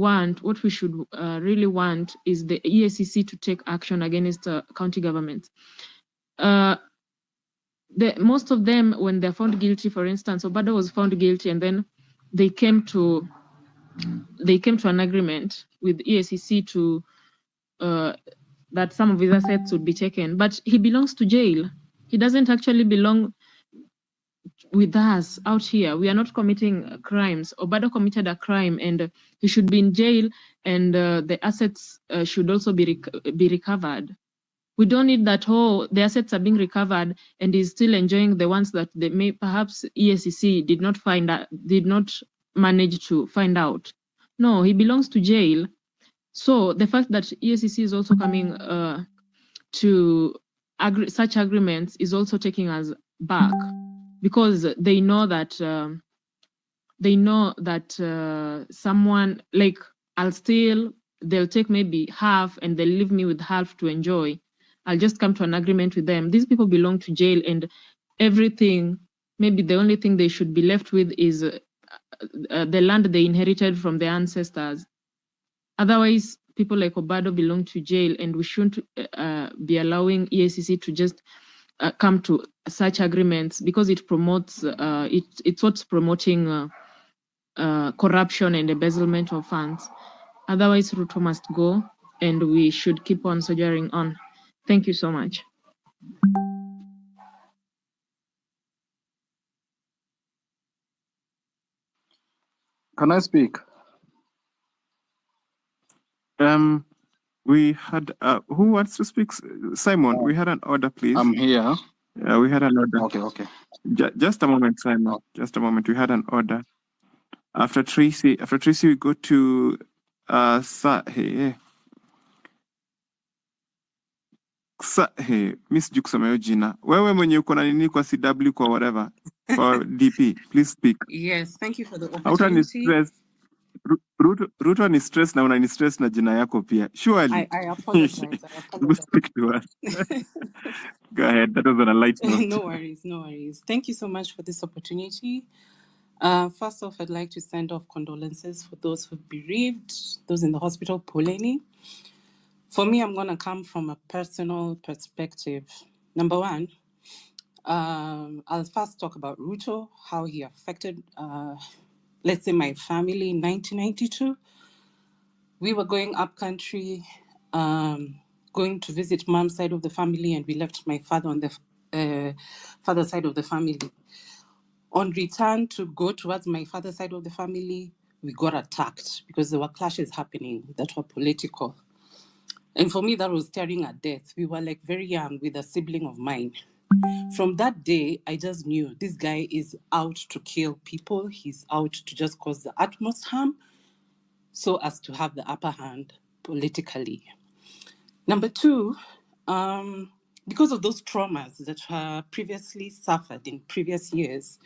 should really want is the EACC to take action against county governments. Most of them, when they're found guilty, for instance, Obado was found guilty, and then they came to an agreement with EACC to that some of his assets would be taken. But he belongs to jail. He doesn't actually belong with us out here. We are not committing crimes. Obado committed a crime, and he should be in jail, and the assets should also be recovered. We don't need that. The assets are being recovered, and he's still enjoying the ones that they may perhaps EACC did not manage to find out. No, he belongs to jail. So the fact that EACC is also coming to such agreements is also taking us back, because they know that someone like they'll take maybe half and they'll leave me with half to enjoy. I'll just come to an agreement with them. These people belong to jail, and everything, maybe the only thing they should be left with is the land they inherited from their ancestors. Otherwise, people like Obado belong to jail, and we shouldn't be allowing EACC to just come to such agreements, because it promotes it's what's promoting corruption and embezzlement of funds. Otherwise, Ruto must go, and we should keep on soldiering on. Thank you so much. Can I speak? We had who wants to speak? Simon, we had an order, please. I'm here. Yeah, we had an order. Okay. Just a moment, Simon. Just a moment. We had an order. After Tracy, we go to Miss Juksomeo Jina. Wewe mwenye uko na nini kwa CW kwa whatever for DP, please speak. Yes, thank you for the Auta ni opportunity. stress. Ruto ni stress na unani stress na jina yako pia. Surely. I apologize. Speak to us. Go ahead. That was on a light note. No worries. Thank you so much for this opportunity. First off, I'd like to send off condolences for those who've bereaved, those in the hospital, Poleni. For me, I'm going to come from a personal perspective. Number one, I'll first talk about Ruto, how he affected, let's say, my family in 1992. We were going up country, going to visit mom's side of the family, and we left my father on the father's side of the family. On return to go towards my father's side of the family, we got attacked because there were clashes happening that were political. And for me, that was staring at death. We were like very young with a sibling of mine. From that day, I just knew this guy is out to kill people. He's out to just cause the utmost harm so as to have the upper hand politically. Number two, because of those traumas that were previously suffered in previous years,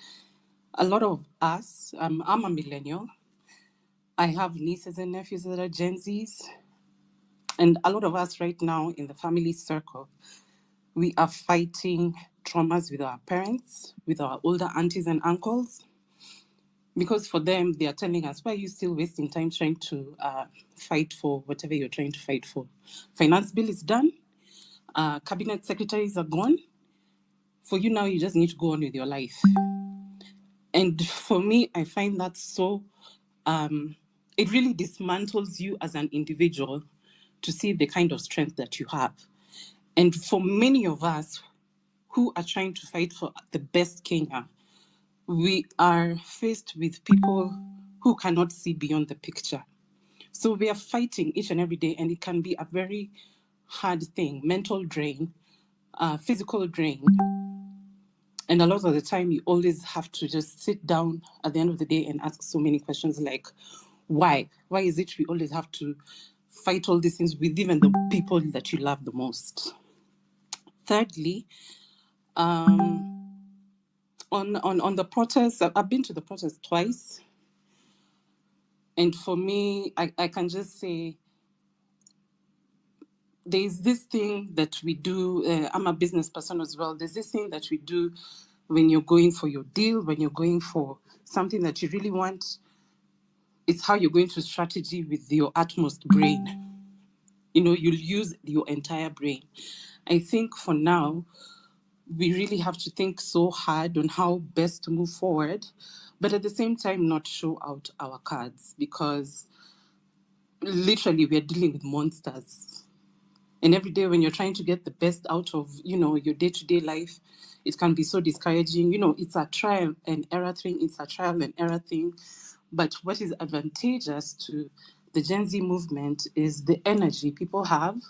a lot of us, I'm a millennial, I have nieces and nephews that are Gen Zs, and a lot of us right now in the family circle, we are fighting traumas with our parents, with our older aunties and uncles, because for them, they are telling us, why are you still wasting time trying to fight for whatever you're trying to fight for? Finance bill is done. cabinet secretaries are gone. For you now, you just need to go on with your life. And for me, I find that so, it really dismantles you as an individual to see the kind of strength that you have. And for many of us who are trying to fight for the best Kenya, we are faced with people who cannot see beyond the picture. So we are fighting each and every day, and it can be a very hard thing, mental drain, physical drain. And a lot of the time, you always have to just sit down at the end of the day and ask so many questions like, why? Why is it we always have to fight all these things with even the people that you love the most? Thirdly, on the protests, I've been to the protest twice. And for me, I can just say, there's this thing that we do. I'm a business person as well. There's this thing that we do when you're going for your deal, when you're going for something that you really want. It's how you're going to strategy with your utmost brain. You'll use your entire brain. I think for now, we really have to think so hard on how best to move forward, but at the same time, not show out our cards, because literally we're dealing with monsters. And every day when you're trying to get the best out of, your day-to-day life, it can be so discouraging. It's a trial and error thing. It's a trial and error thing. But what is advantageous to the Gen Z movement is the energy people have,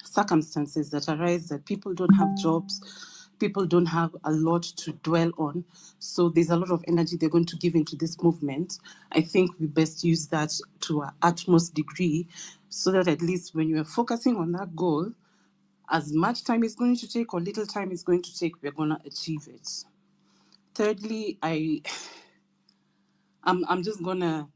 circumstances that arise that people don't have jobs, people don't have a lot to dwell on. So there's a lot of energy they're going to give into this movement. I think we best use that to our utmost degree, so that at least when you are focusing on that goal, as much time it's going to take or little time it's going to take, we're going to achieve it. Thirdly, I'm just going to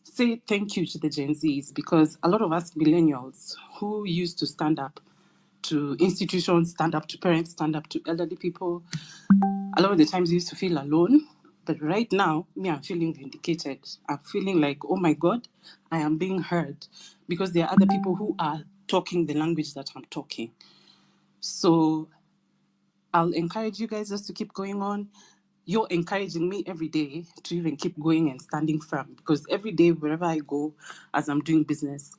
say thank you to the Gen Zs, because a lot of us millennials who used to stand up to institutions, stand up to parents, stand up to elderly people, a lot of the times we used to feel alone. But right now, I'm feeling vindicated. I'm feeling like, oh my God, I am being heard, because there are other people who are talking the language that I'm talking. So I'll encourage you guys just to keep going on. You're encouraging me every day to even keep going and standing firm, because every day, wherever I go, as I'm doing business,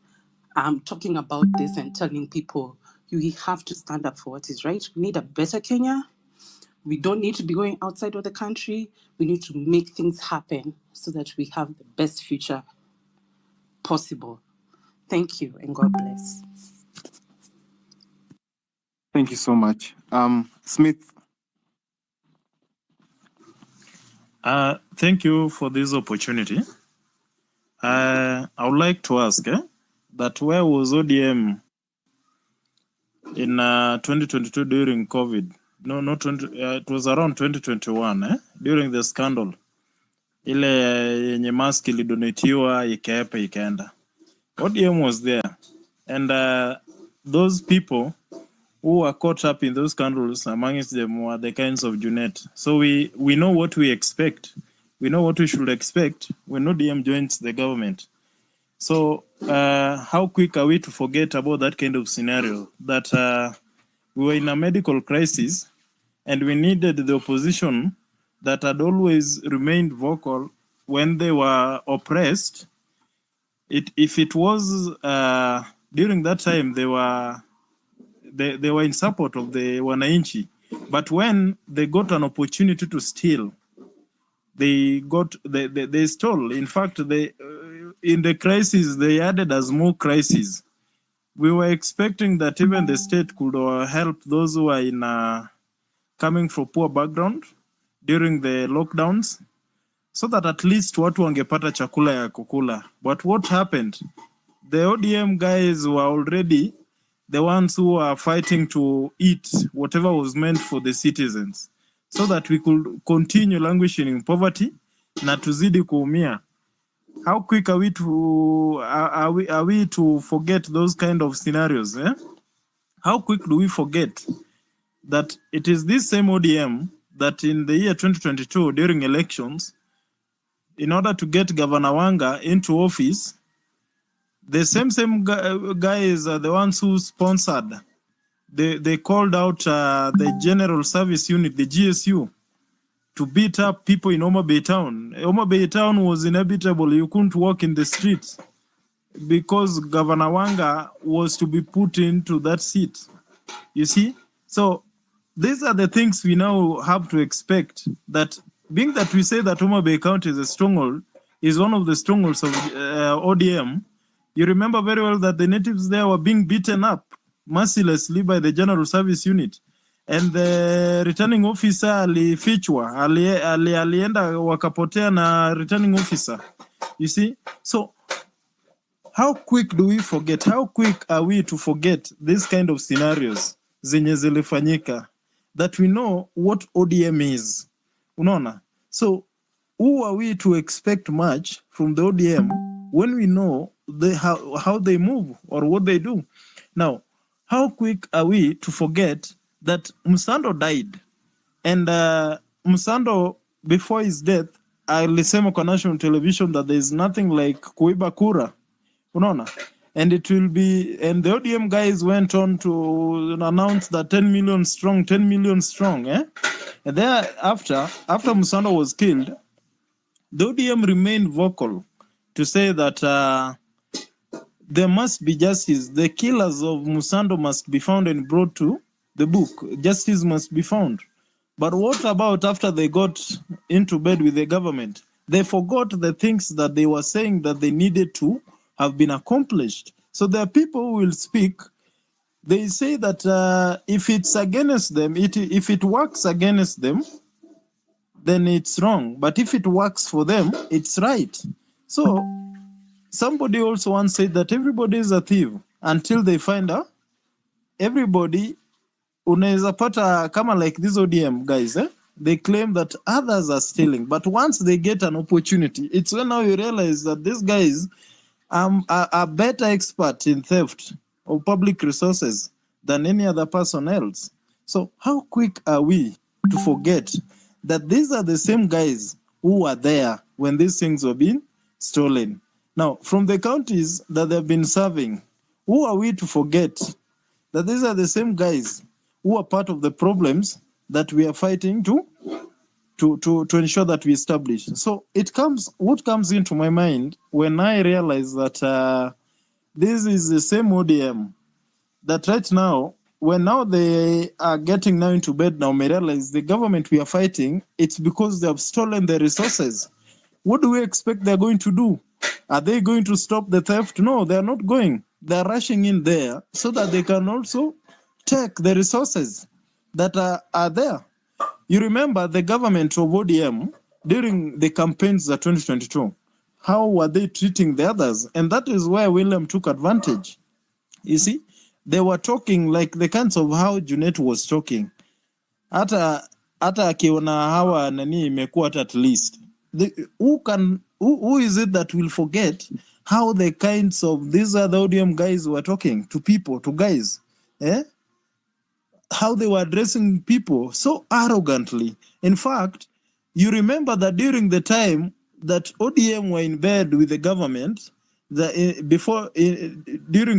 I'm talking about this and telling people, you have to stand up for what is right. We need a better Kenya. We don't need to be going outside of the country. We need to make things happen so that we have the best future possible. Thank you, and God bless. Thank you so much. Smith. Thank you for this opportunity. I would like to ask that where was ODM in 2022 during COVID? No, not 20. It was around 2021 during the scandal. Ile yenye mask ilidonatiwa ikaepa ikaenda. ODM was there, and those people who were caught up in those scandals, amongst them were the kinds of Junet. So we know what we expect. We know what we should expect when ODM joins the government. So how quick are we to forget about that kind of scenario, that we were in a medical crisis and we needed the opposition that had always remained vocal when they were oppressed. If it was during that time they were in support of the wananchi, but when they got an opportunity to steal, they stole. In fact, in the crisis they added as more crises. We were expecting that even the state could help those who are in coming from poor background during the lockdowns, so that at least watu wangepata chakula ya kukula. But what happened? The ODM guys were already the ones who are fighting to eat whatever was meant for the citizens, so that we could continue languishing in poverty na tuzidi kuumia. How quick are we to forget those kind of scenarios? How quick do we forget that it is this same ODM that in the year 2022 during elections, in order to get Governor Wanga into office, the same guys are the ones who sponsored they called out the General Service Unit, the GSU, to beat up people in Homa Bay Town. Homa Bay Town was inhabitable. You couldn't walk in the streets because Governor Wanga was to be put into that seat. You see? So these are the things we now have to expect, that being that we say that Homa Bay County is a stronghold, is one of the strongholds of ODM. You remember very well that the natives there were being beaten up mercilessly by the General Service Unit. And the returning officer alifichwa, alienda wakapotea na returning officer. You see? So how quick do we forget? How quick are we to forget this kind of scenarios zenye zilifanyika, that we know what ODM is? Unaona? So who are we to expect much from the ODM when we know how they move or what they do? Now, how quick are we to forget that Musando died? And Musando, before his death, alisema kwa national television that there is nothing like kuiba kura. Unaona? And it will be, and the ODM guys went on to announce that 10 million strong, eh? And thereafter, after Musando was killed, the ODM remained vocal to say that there must be justice. The killers of Musando must be found and brought to the book. Justice must be found. But what about after they got into bed with the government? They forgot the things that they were saying that they needed to have been accomplished. So there are people who will speak. They say that if it's against them, if it works against them, then it's wrong. But if it works for them, it's right. So somebody also once said that everybody is a thief until they find out. Everybody, unaweza pata kama like these ODM guys, they claim that others are stealing. But once they get an opportunity, it's when now you realize that these guys are better expert in theft of public resources than any other person else. So how quick are we to forget that these are the same guys who were there when these things were being stolen? Now, from the counties that they've been serving, who are we to forget that these are the same guys who are part of the problems that we are fighting to ensure that we establish? So what comes into my mind when I realize that this is the same ODM that right now, when now they are getting now into bed now, may realize the government we are fighting, it's because they have stolen the resources. What do we expect they're going to do? Are they going to stop the theft? No, they're not going. They're rushing in there so that they can also take the resources that are there. You remember the government of ODM during the campaigns of 2022, how were they treating the others? And that is where William took advantage. You see, they were talking like the kinds of how Junet was talking. Hata akiona hawa nani imekuwa at least. Who is it that will forget how the kinds of these other ODM guys were talking to people, to guys, how they were addressing people so arrogantly. In fact, you remember that during the time that ODM were in bed with the government, during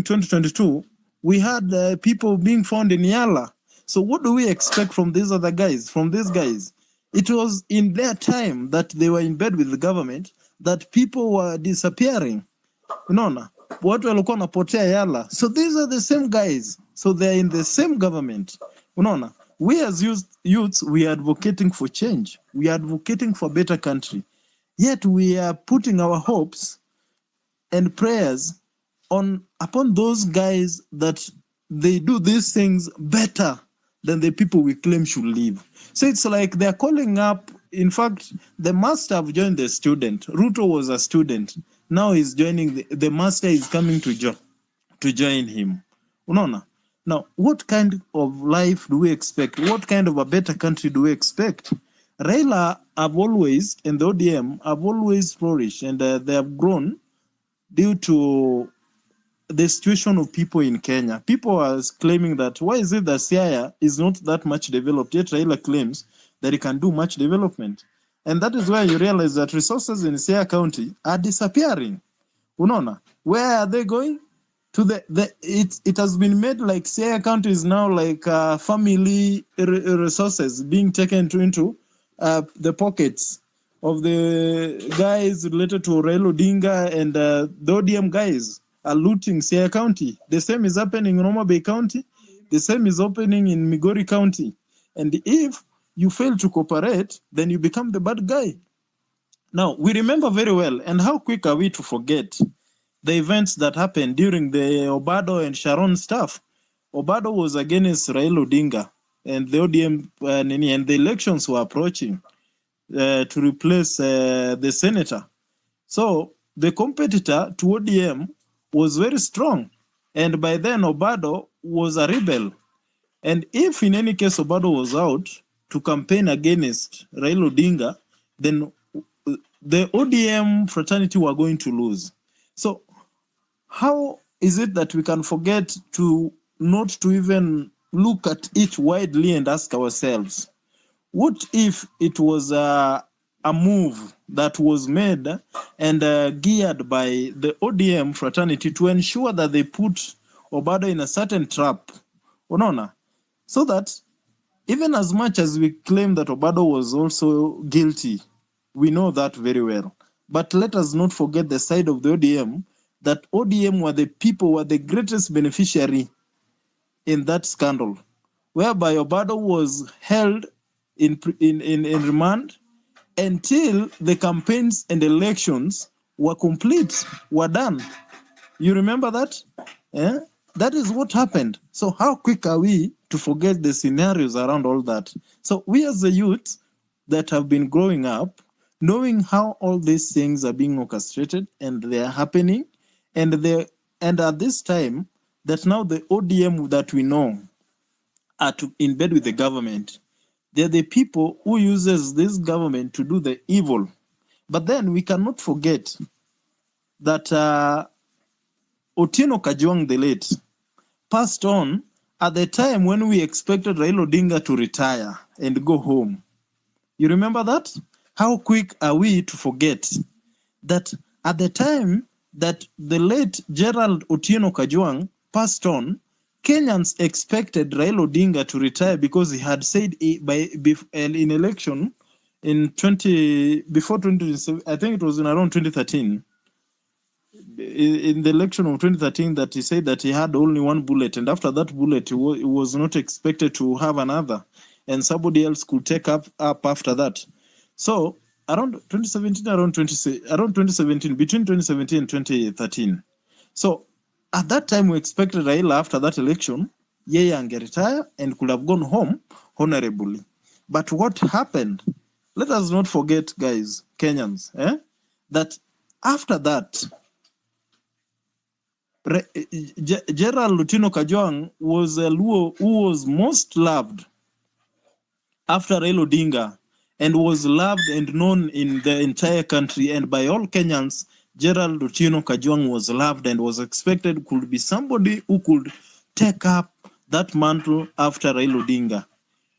2022, we had people being found in Yala. So what do we expect from these other guys, from these guys? It was in their time that they were in bed with the government that people were disappearing. Unaona? Watu walikuwa wanapotea Yala. So these are the same guys. So they're in the same government. Unaona? We as youths, we are advocating for change. We are advocating for a better country. Yet we are putting our hopes and prayers upon those guys that they do these things better than the people we claim should live. So it's like they're calling up. In fact, they must have joined the student. Ruto was a student. Now he's joining, the master is coming to join him. Unaona? Now, what kind of life do we expect? What kind of a better country do we expect? Raila have always, and the ODM have always flourished, and they have grown due to the situation of people in Kenya. People are claiming that, why is it that Siaya is not that much developed? Yet Raila claims that he can do much development. And that is why you realize that resources in Siaya County are disappearing. Unaona? Where are they going? to it has been made like Siaya County is now like family resources being taken into the pockets of the guys related to Raila Odinga, and the ODM guys are looting Siaya County. The same is happening in Homa Bay County. The same is happening in Migori County. And if you fail to cooperate, then you become the bad guy. Now, we remember very well, and how quick are we to forget the events that happened during the Obado and Sharon stuff. Obado was against Raila Odinga and the ODM, and the elections were approaching to replace the senator. So the competitor to ODM was very strong. And by then, Obado was a rebel. And if in any case Obado was out to campaign against Raila Odinga, then the ODM fraternity were going to lose. So how is it that we can forget to not to even look at it widely and ask ourselves, what if it was a move that was made and geared by the ODM fraternity to ensure that they put Obado in a certain trap, Onona, so that even as much as we claim that Obado was also guilty, we know that very well. But let us not forget the side of the ODM, that ODM were the people, were the greatest beneficiary in that scandal, whereby Obado was held in remand until the campaigns and elections were complete, were done. You remember that? Eh? That is what happened. So how quick are we to forget the scenarios around all that? So we as the youth that have been growing up, knowing how all these things are being orchestrated and they are happening, and at this time that now the ODM that we know are in bed with the government, they're the people who uses this government to do the evil. But then we cannot forget that Otieno Kajwang the late passed on at the time when we expected Raila Odinga to retire and go home. You remember that? How quick are we to forget that at the time that the late Gerald Otieno Kajwang passed on, Kenyans expected Raila Odinga to retire because he had said in election before 2017, I think it was in around 2013, in the election of 2013, that he said that he had only one bullet, and after that bullet he was not expected to have another, and somebody else could take up after that. So around 2017, between 2017 and 2013. So at that time we expected Raila, after that election, yeye angeretire and could have gone home honorably. But what happened? Let us not forget, guys, Kenyans, that after that, Gerald Otieno Kajwang was a Luo who was most loved after Raila Odinga, and was loved and known in the entire country, and by all Kenyans. Gerald Otieno Kajwang was loved and was expected could be somebody who could take up that mantle after Raila Odinga.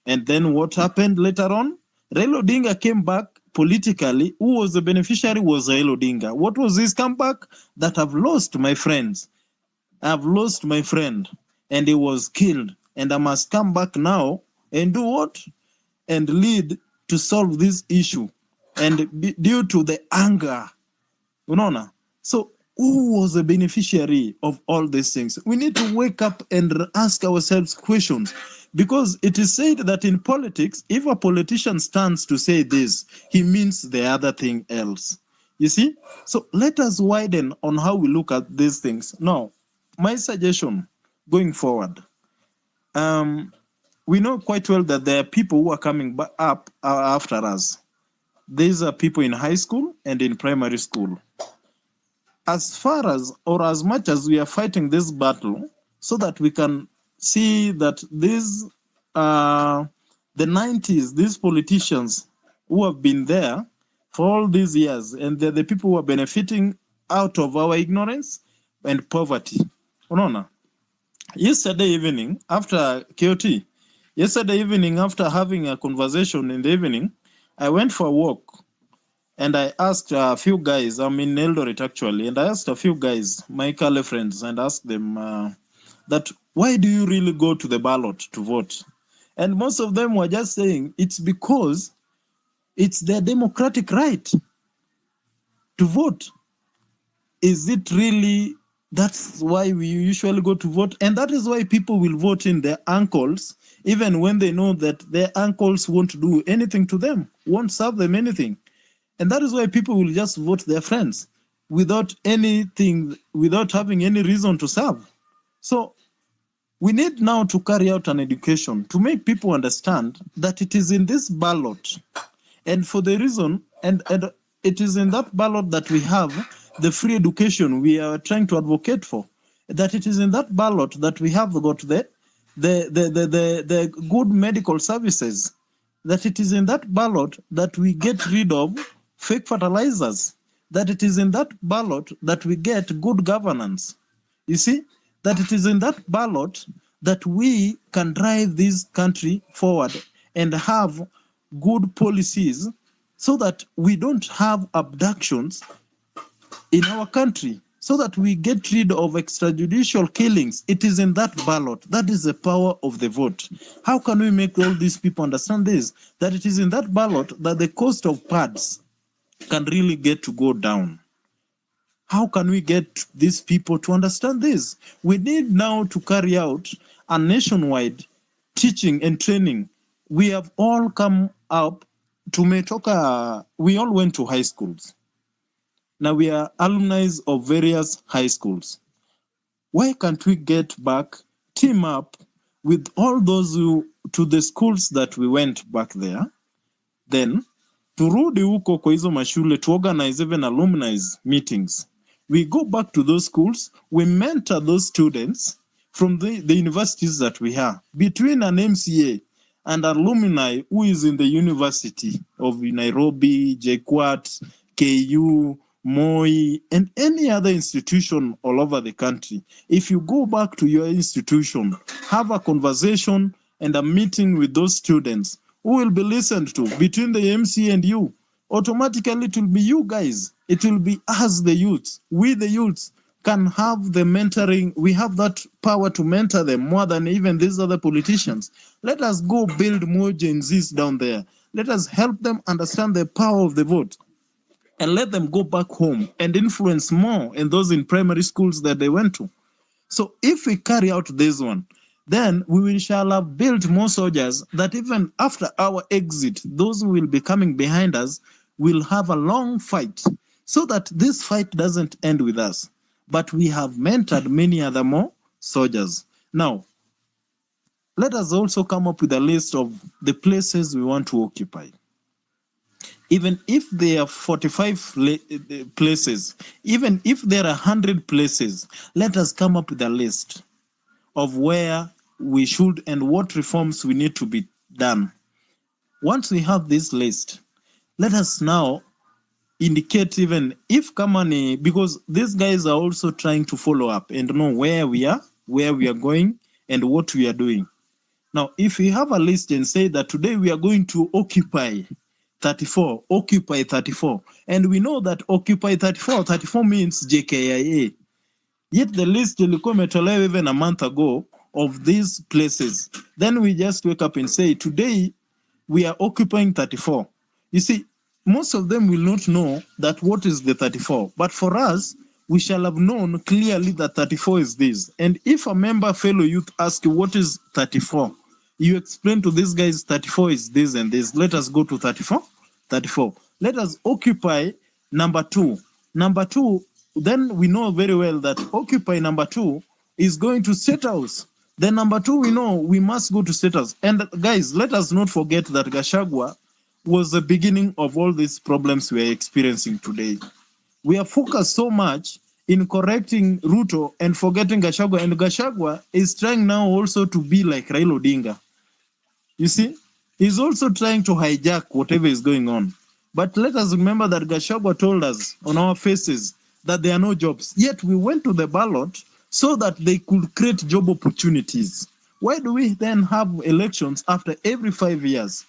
And then what happened later on? Raila Odinga came back politically. Who was the beneficiary was Raila Odinga. What was his comeback? That I've lost my friends. I've lost my friend, and he was killed, and I must come back now and do what? And lead to solve this issue. And due to the anger, unaona? So who was the beneficiary of all these things? We need to wake up and ask ourselves questions, because it is said that in politics, if a politician stands to say this, he means the other thing else. You see? So let us widen on how we look at these things. Now, my suggestion going forward, we know quite well that there are people who are coming up after us. These are people in high school and in primary school. As far as, or as much as we are fighting this battle, so that we can see that these, the 90s, these politicians who have been there for all these years, and they're the people who are benefiting out of our ignorance and poverty. Unaona? Yesterday evening, after KOT, after having a conversation in the evening, I went for a walk. and I asked a few guys, I'm in Eldoret actually, and I asked a few guys, my Kale friends, and asked them that why do you really go to the ballot to vote? And most of them were just saying it's because it's their democratic right to vote. Is it really that's why we usually go to vote? And that is why people will vote in their uncles, even when they know that their uncles won't do anything to them, won't serve them anything. And that is why people will just vote their friends without anything, without having any reason to serve. So we need now to carry out an education to make people understand that it is in this ballot, and for the reason, and it is in that ballot that we have the free education we are trying to advocate for. That it is in that ballot that we have got the good medical services. That it is in that ballot that we get rid of fake fertilizers. That it is in that ballot that we get good governance. You see, that it is in that ballot that we can drive this country forward and have good policies so that we don't have abductions in our country, so that we get rid of extrajudicial killings. It is in that ballot. That is the power of the vote. How can we make all these people understand this? That it is in that ballot that the cost of pads can really get to go down. How can we get these people to understand this? We need now to carry out a nationwide teaching and training. We have all come up to Metoka. We all went to high schools. Now we are alumni of various high schools. Why can't we get back, team up with all those who to the schools that we went back there? Then turudi huko kwa hizo mashule to organize even alumni meetings. We go back to those schools, we mentor those students from the universities that we have. Between an MCA and alumni who is in the University of Nairobi, JKUAT, KU, Moi, and any other institution all over the country. If you go back to your institution, have a conversation and a meeting with those students who will be listened to between the MC and you, automatically it will be you guys. It will be us, the youths. We, the youths, can have the mentoring. We have that power to mentor them more than even these other politicians. Let us go build more Gen Zs down there. Let us help them understand the power of the vote and let them go back home and influence more in those in primary schools that they went to. So if we carry out this one, then we shall have built more soldiers that even after our exit, those who will be coming behind us will have a long fight, so that this fight doesn't end with us, but we have mentored many other more soldiers. Now, let us also come up with a list of the places we want to occupy. Even if there are 45 places, even if there are 100 places, let us come up with a list of where we should and what reforms we need to be done. Once we have this list, let us now indicate even if Kamani, because these guys are also trying to follow up and know where we are going, and what we are doing. Now, if we have a list and say that today we are going to occupy 34, and we know that occupy 34 means JKIA. Yet the list ilikuwa imetolewa even a month ago of these places. Then we just wake up and say, today we are occupying 34. You see, most of them will not know that what is the 34. But for us, we shall have known clearly that 34 is this. And if a member fellow youth asks you, what is 34? You explain to these guys 34 is this and this. Let us go to 34. Let us occupy number 2. Number 2, then we know very well that occupy number 2 is going to State House. Then number 2, we know we must go to State House. And guys, let us not forget that Gachagua was the beginning of all these problems we are experiencing today. We are focused so much in correcting Ruto and forgetting Gachagua. And Gachagua is trying now also to be like Raila Odinga. You see, he's also trying to hijack whatever is going on. But let us remember that Gachagua told us on our faces that there are no jobs. Yet we went to the ballot so that they could create job opportunities. Why do we then have elections after every 5 years?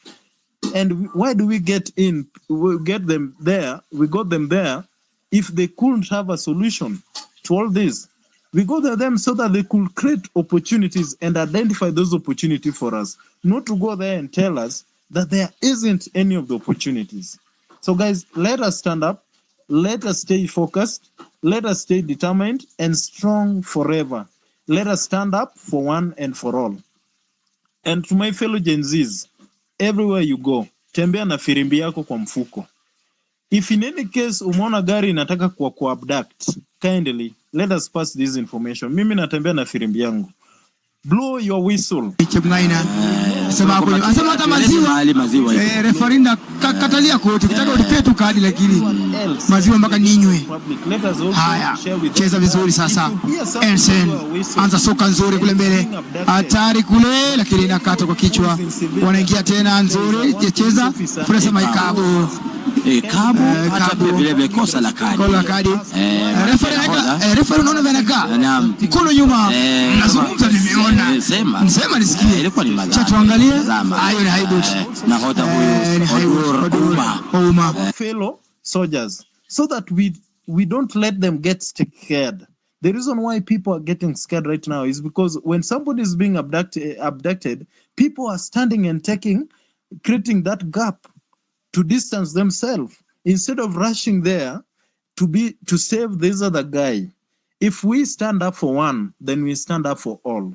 And why do we get in? We get them there. We got them there. If they couldn't have a solution to all this, we got them so that they could create opportunities and identify those opportunities for us. Not to go there and tell us that there isn't any of the opportunities. So guys, let us stand up. Let us stay focused. Let us stay determined and strong forever. Let us stand up for one and for all. And to my fellow Gen Zs, everywhere you go, tembea na firimbi yako kwa mfuko. If in any case umeona gari inataka kwa abduct, kindly let us pass this information. Mimi natembea na firimbi yangu. Blow your whistle. Sema hata maziwa. Referenda katalia kote. Kitaka ulipie tu kadi lakini maziwa mpaka ninywe. Haya, cheza vizuri sasa. Ensen anza soka nzuri kule mbele. Hatari kule lakini inakata kwa kichwa. Wanaingia tena nzuri. Cheza. Fresa maikabu. Kabu hata vile kosa la kadi. Kosa la kadi. Referee unaona venaka. Naam. Mkono nyuma. Nazungumza nimeona. Nisema nisikie. Ilikuwa ni madhara. Tuangalie. Hayo ni haibu. Nahodha huyo. Fellow soldiers, so that we don't let them get scared. The reason why people are getting scared right now is because when somebody is being abducted, people are standing and creating that gap to distance themselves instead of rushing there to save this other guy. If we stand up for one, then we stand up for all.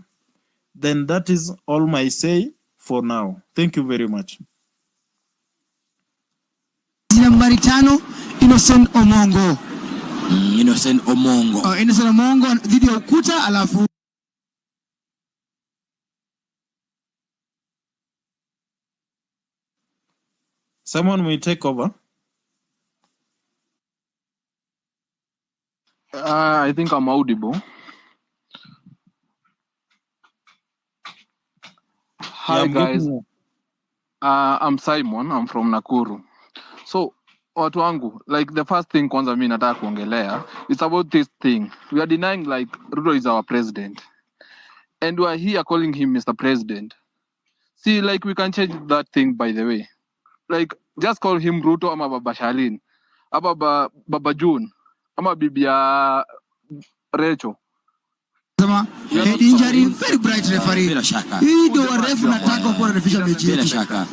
Then that is all my say for now. Thank you very much. Nambari 5, Innocent Omongo. Innocent Omongo. Innocent Omongo dhidi ya ukuta alafu someone will take over. I think I'm audible. Hi guys. I'm Simon. I'm from Nakuru. So, watu wangu, like the first thing kwanza mimi nataka kuongelea, it's about this thing. We are denying like Ruto is our president. And we are here calling him Mr. President. See, like we can change that thing by the way. Like just call him Ruto ama Baba Shalin. Ama Baba June. Ama Bibia Rachel. Head injury, very bright referee. Hii ndio refu nataka kuwa refisha mechi yetu. Bila shaka.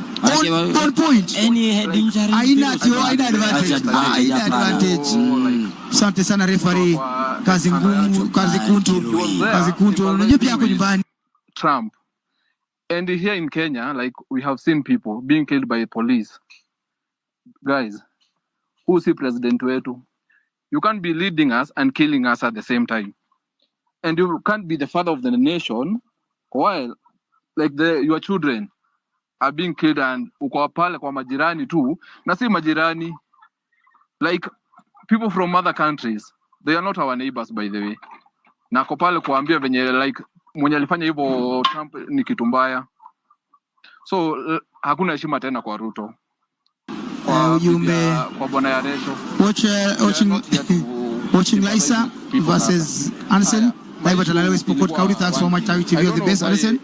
On point. Any head injury. Haina advantage. Asante sana referee. Kazi ngumu, kazi kuntu. Unajua pia yako nyumbani. Trump. And here in Kenya, like we have seen people being killed by police. Guys, who is the president wetu? You can't be leading us and killing us at the same time. And you can't be the father of the nation while like your children are being killed and uko pale kwa majirani tu, na si majirani, like people from other countries, they are not our neighbors by the way. Na uko pale kuambia venye like mwenye alifanya hivyo Trump ni kitu mbaya. So hakuna heshima tena kwa Ruto. Kwa bwana ya Resho. Watching Lisa versus Anson. Live at Alalewe Spokot County. Thanks so much, Tawi TV. All the best, Alison.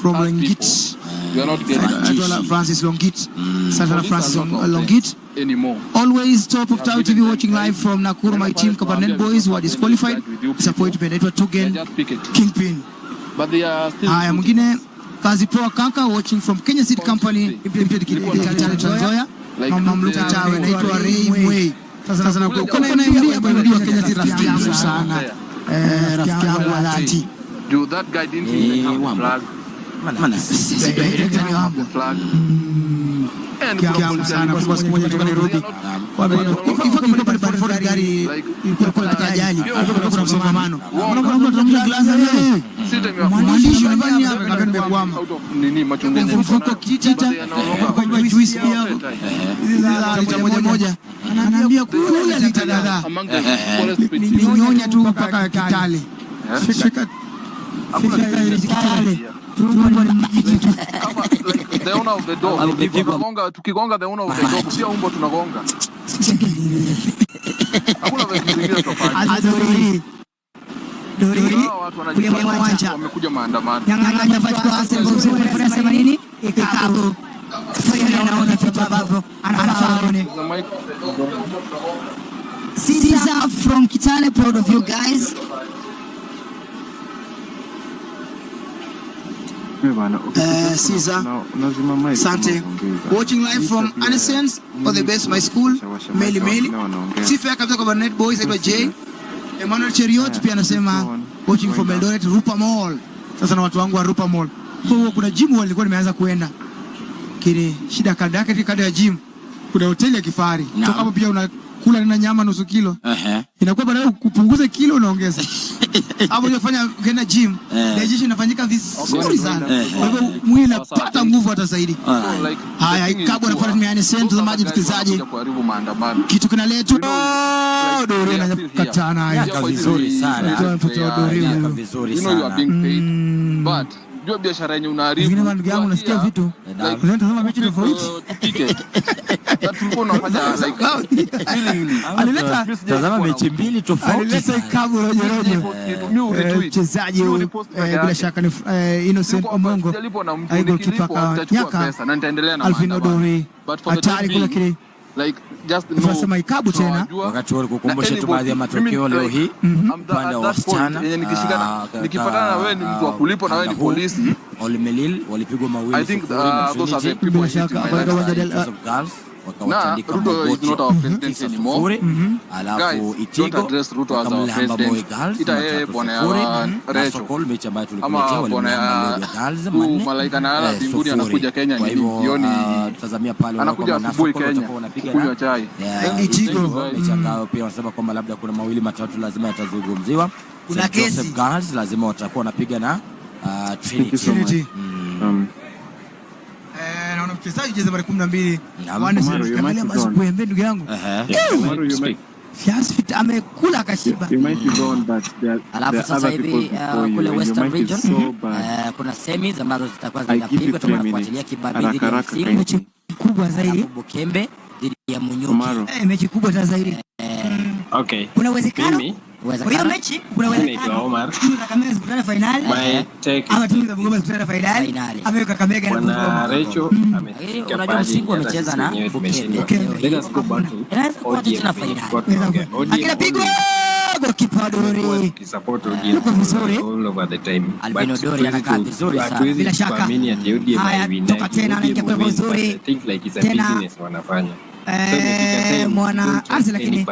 From Longit. We are not getting Francis Longit. Santana Francis Longit. Anymore. Always top of Tawi TV watching live from Nakuru. My team, Kabarnet Boys, who are disqualified. Disappointment. Edward Tugen. Kingpin. But they are still. I am Mugine. Kazi Poa Kanka watching from Kenya Seed Company. Implemented Tanzania. Mamluka Tawe. Naitwa Ray Mwei. Sasa na kuna ndio wa Kenya Seed rafiki yangu sana. Rafiki yangu wa dhati. Dude, that guy didn't even have a flag. Mana sisi director ni wangu. Flag. Kiamu sana kwa siku moja kutoka Nairobi. Kwa pale gari ilikuwa na ajali. Kuna msongamano. Unaona tunamta glass wewe. Mwandishi unafanya hapa na nimekwama. Nini machungeni. Mfuko kitita kwa juice pia. Hizi moja. Ananiambia kula lita kadhaa. Ninyonya tu mpaka Kitale. Shika. Kitale. The owner of the dog. Tukigonga the owner of the dog, pia umbo tunagonga. Hakuna vitu vingine tofauti. Dori. Wamekuja maandamano. Nyang'anya kwa Arsenal kwa nini? Ikabu. yeye anaona vitu ambavyo anafaa aone. Caesar from Kitale, proud of you guys. Caesar, Sante, watching live from Anisens or the best my school, Meli. Sifa ya kabisa kwa Net Boys aitwa J. Emmanuel Cheriot pia anasema watching from Eldoret Rupa Mall. Sasa na watu wangu wa Rupa Mall. Kwa kuna gym walikuwa nimeanza kuenda. Kile shida kada yake kada ya gym. Kuna hoteli ya kifahari. Toka hapo pia unakula na nyama nusu kilo. Inakuwa badala kupunguza kilo unaongeza. Hapo unafanya ukienda gym, digestion inafanyika vizuri sana. Kwa hivyo mwili unapata nguvu hata zaidi. Haya, ikabu na pale miani sento za maji tukizaje. Kitu kinaletwa Dori na katana haya vizuri sana. Mtoto vizuri sana. But jua biashara yenye unaharibu. Vingine ndugu yangu unasikia vitu. Unatazama mechi tofauti. Tulikuwa unafanya like alileta tazama mechi mbili tofauti. Alileta ikabu rojo. Mchezaji bila shaka ni Innocent Omongo. Aigo kipaka nyaka na nitaendelea na Alvin Odori. Hatari kula kile. Like just no. Tunasema ikabu tena. Wakati wale kukumbusha tu baadhi ya matokeo leo hii upande wa wasichana. Nikipatana na wewe ni mtu wa kulipo na wewe ni polisi. Olimelil walipigwa mawili. I think those are the people bila shaka wakawatandika Ruto is not our president anymore. Alafu Itigo address Ruto as our president. Ita yeye bwana ya Recho mechi ambayo tulikuletea wale malaika na ala mbinguni anakuja Kenya ni jioni. Tutazamia pale anakuja asubuhi Kenya kunywa chai. Itigo mechi ambayo pia wanasema kwamba labda kuna mawili matatu lazima yatazungumziwa. Kuna kesi Girls lazima watakuwa wanapiga na Trinity. Naona mchezaji jeza mara 12 angalia basi kuembe ndugu yangu. Fias fit amekula akashiba. Alafu sasa hivi kule Western Region kuna semis ambazo zitakuwa zinapigwa, tunafuatilia kibabi dhidi ya Msimu, mechi kubwa zaidi. Bukembe dhidi ya Munyuki, mechi kubwa zaidi. Okay. Kuna uwezekano kwa hiyo mechi, kuna uwezekano timu za Kakamega zikutane finali ama timu za Bungoma zikutane finali. Ameweka Kakamega na Bungoma. Rachel amefika unajua Msingu amecheza na Bukembe. Let us go back to finali. Akina pigwa goalkeeper Dori support all over the time. Alvin Dori anakaa vizuri sana bila shaka. Haya, toka tena anaingia kwa vizuri. Think like it's a business wanafanya. Mwana Arsenal lakini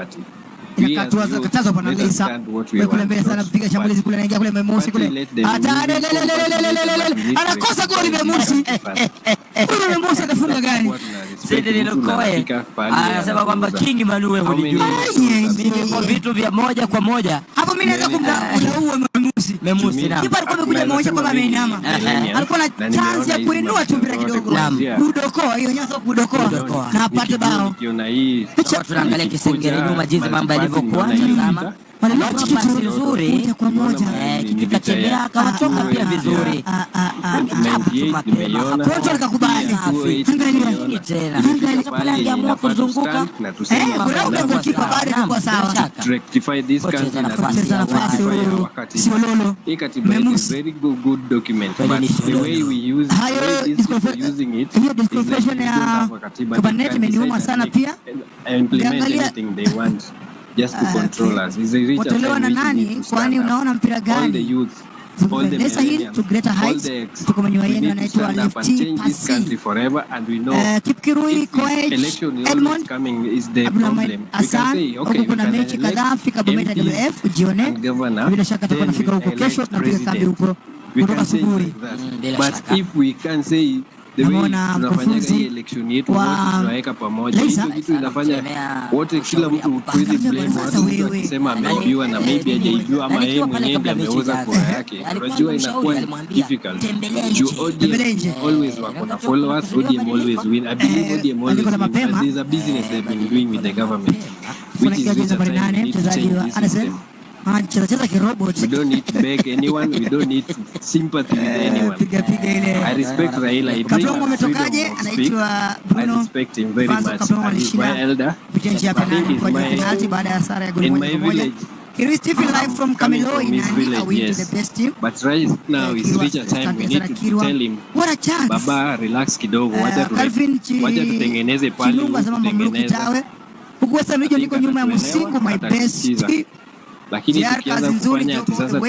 inakatazwa pana Lisa. Wewe kule mbele sana kupiga shambulizi kule, anaingia kule Memusi kule. Anakosa goli Memusi. Kule Memusi atafunga gani? Sende Lokoe anasema kwamba King Manue unijua. Kwa vitu vya moja kwa moja. Hapo mimi naweza kumdau Memusi na. Kipa alikuwa amekuja moja kama ameinama. Alikuwa na chance ya kuinua tu mpira kidogo. Kudokoa hiyo nyasa kudokoa na apate bao. Tunaangalia Kisengere nyuma jinsi mambo yalivyokuwa. Tazama wanalochi kitu nzuri kwa moja. Kitu tembea akachoka pia vizuri. Kocha akakubali. Angalia tena. Angalia pale angeamua kuzunguka. Kuna kipa bado kwa sawa. Rectify this country na sio lolo. It's very good document, but the way we use using it, hiyo discussion ya cabinet imeniuma sana pia. Implement anything they want just to control us. Is a rich na nani? Kwani unaona mpira gani? All the youth, all the millennials, to greater heights. Tuko mwenye yenu anaitwa Lefty Pasi forever, and we know Kipkirui Koech Edmond coming is the problem. We can say okay, kuna mechi kadhaa Afrika Bometa WF jione. Bila shaka tutakuwa nafika huko kesho, tunapiga kambi huko kutoka asubuhi. But if we can say the way tunafanya hii election yetu tunaweka pamoja, hizo vitu inafanya wote, kila mtu kuwezi blame watu akisema ameibiwa na maybe hajaibiwa ama yeye mwenyewe ndiye ameuza kura yake. Unajua inakuwa difficult. You always wako na followers, ODM always win. I believe ODM always win, but there's a business they've been doing with the government, which is mchezaji anasema cheza kirobot. We don't need to beg anyone, we don't need sympathy with anyone. I respect Raila. He brings umetokaje? Anaitwa Bruno. I respect him very much. He's my elder. I think he's my, baada ya sara ya goli moja kwa moja. He received live from Camilo in Nani, to the best team. But right now it's reach a time we need to tell him, what a chance. Baba, relax kidogo, wacha tutengeneze pale tutengeneze. Ukuweza mimi niko nyuma ya msingo my best. Lakini tukianza kufanya ati sasa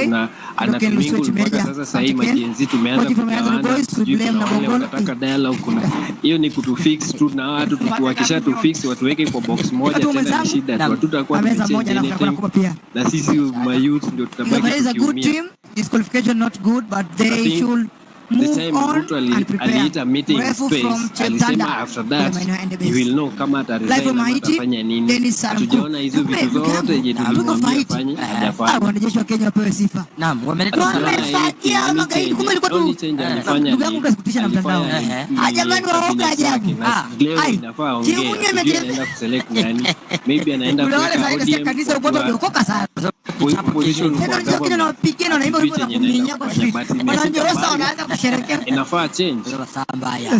anatumia mpaka sasa hii majenzi tumeanza kugawana, sijui kuna wale wanataka dialogue, kuna hiyo ni kutufix tu na watu tukiwakisha tufix watu weke kwa box moja tena ni shida tu, hatutakuwa na sisi ma youth ndio tutabaki tukiumia. Disqualification not good, but they should move on and prepare. A meeting space alisema after that he will know kama atafanya nini. Tujaona hizo vitu zote yenye tulimwambia afanye hajafanya. Wanajeshi wa Kenya wapewe sifa. Naam, wameleta wamefakia magaidi, kumbe ilikuwa tu ndugu yangu kasikitisha na mtandao. Jamani waoga ajabu. Leo inafaa ongea anaenda kuselect nani, maybe anaenda kuweka ODM kanisa uko kuokoka sana. Position kwa Kenya na wapigia na naimba wimbo na kuminya kwa street. Wanajerosa wanaanza kusherehekea. Inafaa change.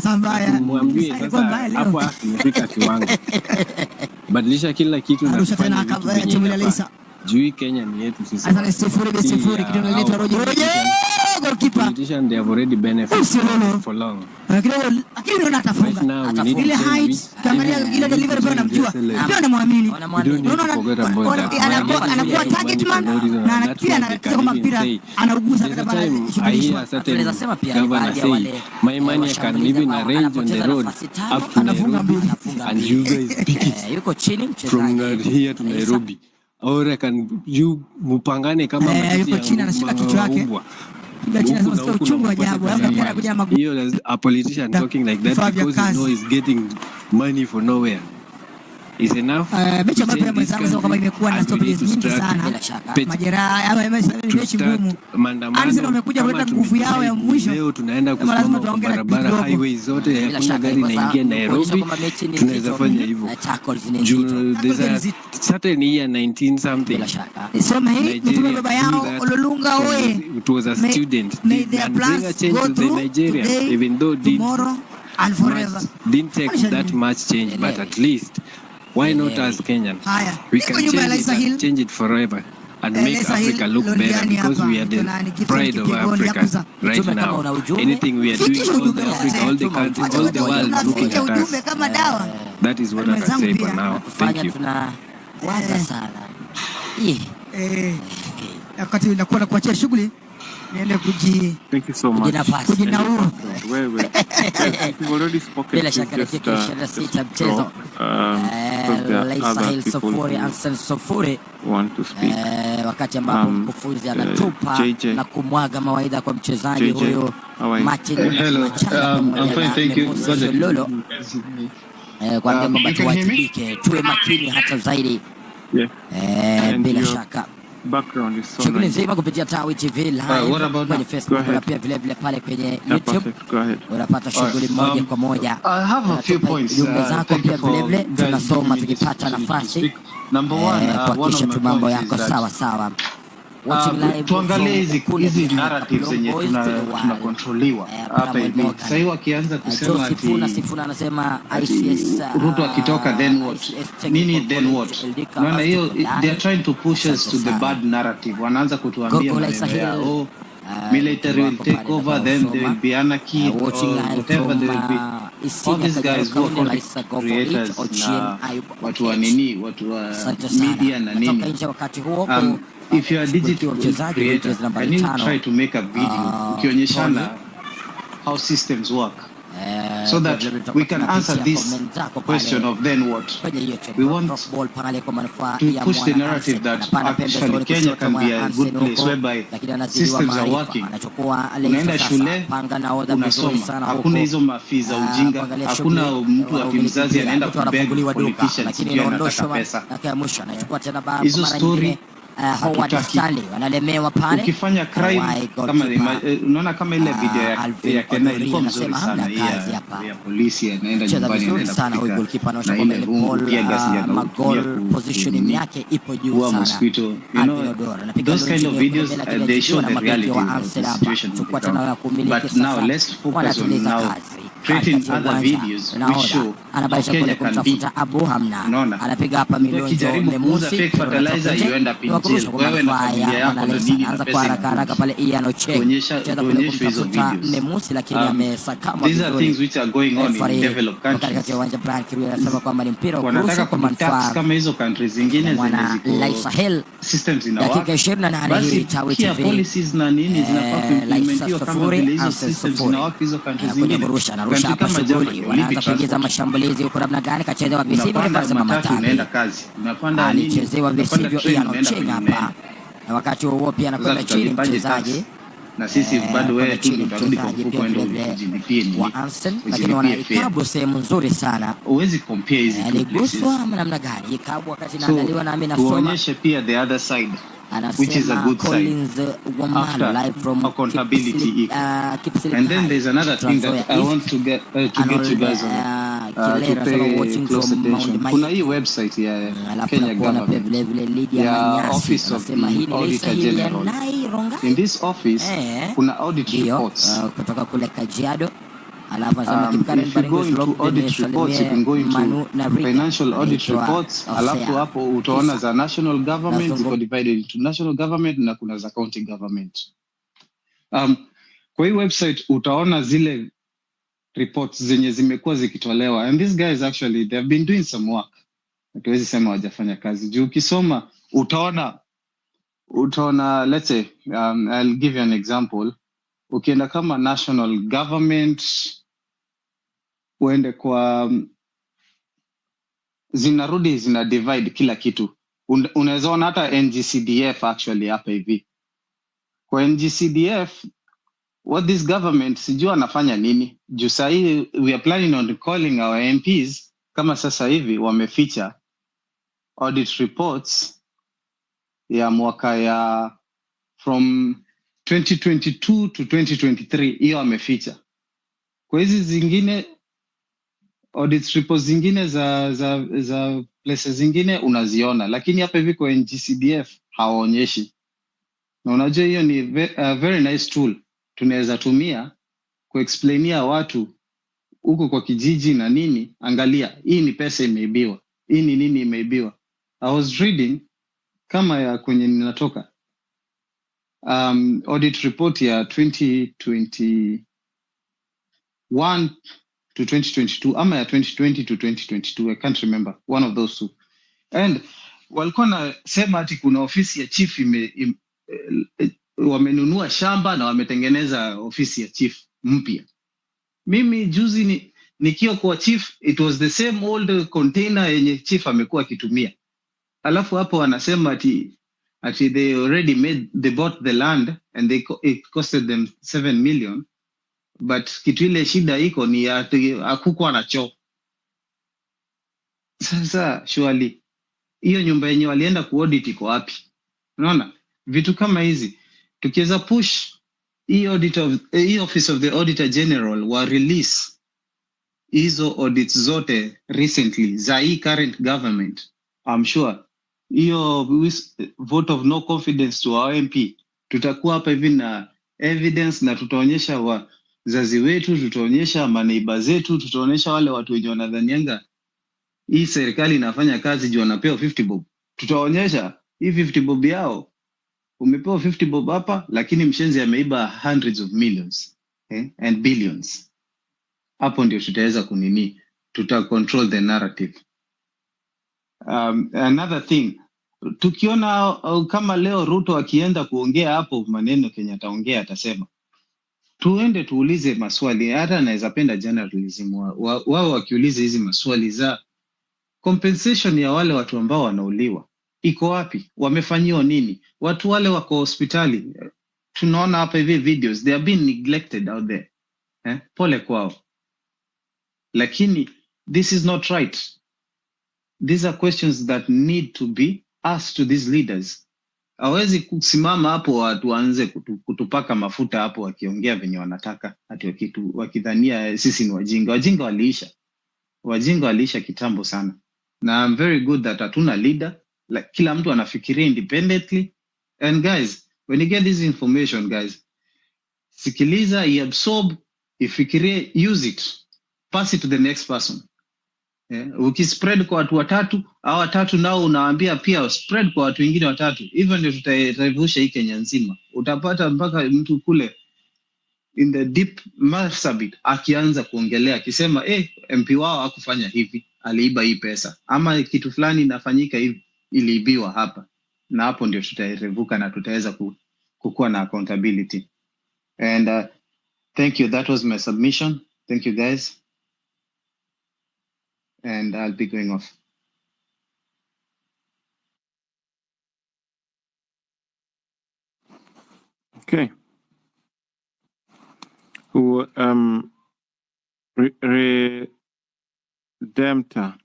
Sambaya. Mwambie sasa hapa tumefika kiwango. Badilisha kila kitu na tena Lisa. Juu Kenya ni yetu sisi. Sasa sifuri kitu inaitwa Roger. Goalkeeper. Politicians they have already benefited for long. Lakini ndio atafunga. Ile height, kaangalia ile delivery bwana anamjua. Ndio anamwamini. Anakuwa target man na pia anacheza kama mpira anauguza hata baada ya shughuli. Tunaweza sema pia baadhi ya wale my money can even arrange on the road up to Nairobi and you guys pick it. Yuko chini from here to Nairobi. Or can you mupangane kama yuko chini anashika kichwa yake. A politician talking like that because he knows he's getting money for nowhere. Is enough. Mechi ambayo pia mwenzangu kama imekuwa na stoppage nyingi sana. Majeraha ama mechi ngumu. Arsenal wamekuja kuleta nguvu yao ya mwisho. Leo tunaenda kusimama kwa barabara highway zote, hakuna gari inaingia Nairobi. Tunaweza fanya hivyo. There's a certain year 19 something. Soma hii mtume baba yao Ololunga oye. It was a student. They bring a change to the Nigeria even though didn't take that much change, but at least why not as Kenyan? We can change it forever and make Africa look better because we are the pride of Africa right now. Anything we are doing, all the Africa, all the countries, all the world looking at us. That is what I can say for now. Thank you. Wakati unakuwa na kuachia shughuli niende Thank you so much. Kujinauru. Wewe. You've already spoken. Bila shaka dakika 26 mchezo. Sahil Sofuri Ansen Sofuri want to speak. Wakati ambapo mkufunzi anatupa na kumwaga mawaidha kwa mchezaji huyo Martin. Hello. I'm fine, thank you. Lolo. Kwa kwamba tuwajibike, tuwe makini hata zaidi. Bila shaka background is so shughuli nzima kupitia Tawi TV live kwenye Facebook na pia vile vile pale kwenye YouTube. Unapata shughuli moja kwa moja. I have a few points. Jumbe zako pia vile vile tunasoma tukipata nafasi. Number one, kuhakikisha tu mambo yako sawa sawa. Tuangalie hizi narratives zenye tunakontroliwa hapa hivi. Sasa hiyo wakianza kusema ati Sifuna anasema ICS Ruto akitoka then what? Nini then what? Maana hiyo they are trying to push us to the bad narrative. Wanaanza kutuambia maneno military will take over, then there will be anarchy or whatever there will be. All these guys who are content creators na watu wa nini, watu wa media na nini. If you are a digital creator, can you try to make a video ukionyeshana how systems work so that we can answer this question of then what? We want to push the narrative that actually Kenya can be a good place whereby systems are working. Unaenda shule, unasoma, hakuna hizo mafiza ujinga, hakuna mtu wa kimzazi anaenda kubeg politicians ndio anataka pesa. Hizo story wanalemewa pale. Ukifanya crime kama unaona kama ile video ya Kenya ilikuwa mzuri sana, ya polisi anaenda nyumbani anaenda sana huyo goalkeeper anaosha kwa mbele goal positioning yake ipo juu sana. Mosquito, you know, those kind of videos they show the reality of the situation. But now let's focus on now creating other videos which show how Kenya can be. Unaona? anapiga hapa milioni Ukijaribu kuuza fake fertilizer you end up in jail. Wewe na familia yako na nini na pesa haraka pale kuonyesha hizo videos. lakini amesakama These are things which are going on in developed countries. Katika uwanja Brian Kirui anasema kwamba ni mpira wa wanataka kumtax kama hizo countries zingine zenye ziko systems in our dakika 28 hii Tawi TV policies na nini zinafaa kuimplementiwa kama vile hizo systems zina hizo countries zingine. Narusha hapa shughuli wanaanza kuingiza mashambulizi huko namna gani kachezewa visivyo anasema matatu unaenda kazi unapanda nini alichezewa visivyo Ianochenga hapa na wakati huo pia anakwenda chini mchezaji na sisi bado wewe tu tutarudi kwa mfuko ndio kujilipia ni lakini wanaikabu sehemu nzuri sana huwezi compare hizi aliguswa namna gani ikabu wakati inaandaliwa na mimi nasoma tuonyeshe pia the other side which is a good side live from accountability and then there's another thing that I want to get you guys on to pay close attention. Kuna hii website ya Kenya government ya Office of the Auditor General. In this office kuna audit reports kutoka kule Kajiado. If you go into audit reports, you can go into financial audit reports, alafu hapo utaona za national government ziko divided into national government na kuna za county government. Kwa hii website utaona zile reports zenye zimekuwa zikitolewa, and these guys actually they have been doing some work. Hatuwezi sema hawajafanya kazi. Juu ukisoma utaona let's say I'll give you an example. Ukienda kama national government uende kwa zinarudi zina divide kila kitu. Unaweza ona hata NGCDF actually hapa hivi. Kwa NGCDF what this government sijua anafanya nini. Juu sahi we are planning on calling our MPs kama sasa hivi wameficha audit reports ya mwaka ya from 2022 to 2023 hiyo ameficha. Kwa hizi zingine audit reports zingine za places zingine unaziona, lakini hapa hivi kwa NGCDF hawaonyeshi. Na unajua hiyo ni very nice tool tunaweza tumia kuexplainia watu huko kwa kijiji na nini, angalia hii ni pesa imeibiwa, hii ni nini imeibiwa. I was reading kama ya kwenye ninatoka audit report ya 2021 to 2022 ama ya 2020 to 2022, I can't remember, one of those two. And walikuwa na sema ati kuna ofisi ya chief wamenunua shamba na wametengeneza ofisi ya chief mpya. Mimi juzi nikio kwa chief, it was the same old container yenye chief amekuwa akitumia. Alafu hapo wanasema ati they already bought the land and it costed them 7 million, but kitu ile shida iko ni hakukuwa na choo. Sasa surely hiyo nyumba yenye walienda kuaudit iko wapi? Unaona vitu kama hizi tukiweza push hii office of the auditor general wa release hizo audits zote recently za hii current government, I'm sure hiyo vote of no confidence to our MP tutakuwa hapa hivi na evidence, na tutaonyesha wazazi wetu, tutaonyesha maneiba zetu, tutaonyesha wale watu wenye wanadhanianga hii serikali inafanya kazi juu wanapewa 50 bob. Tutaonyesha hii 50 bob yao, umepewa 50 bob hapa lakini mshenzi ameiba hundreds of millions and billions. Hapo ndio tutaweza kunini, control the narrative. Another thing, tukiona kama leo Ruto akienda kuongea hapo maneno Kenya ataongea, atasema tuende tuulize maswali. Hata anaweza penda journalism wao wakiuliza hizi maswali za compensation ya wale watu ambao wanauliwa iko wapi, wamefanyiwa nini, watu wale wako hospitali. Tunaona hapa hivi videos, they are being neglected out there. Pole kwao, lakini this is not right. These are questions that need to be asked to these leaders. Hawezi kusimama hapo watu waanze kutupaka mafuta hapo wakiongea venye wanataka, ati wakidhania sisi ni wajinga. Wajinga waliisha kitambo sana. Na I'm very good that hatuna leader, like kila mtu anafikiria independently. And guys, when you get this information, guys, sikiliza, absorb, ifikirie, use it. pass it to the next person. Ukispread kwa watu watatu, hao watatu nao unawaambia pia spread kwa watu wengine watatu. Hivyo ndio tutaivusha hii Kenya nzima. Utapata mpaka mtu kule in the deep Marsabit akianza kuongelea akisema MP wao hakufanya hivi, aliiba hii pesa, ama kitu fulani inafanyika hivi, iliibiwa hapa. Na hapo ndio tutairevuka na tutaweza kukuwa na accountability. And thank you, that was my submission. Thank you guys. And I'll be going off. Okay. Who Redemptor.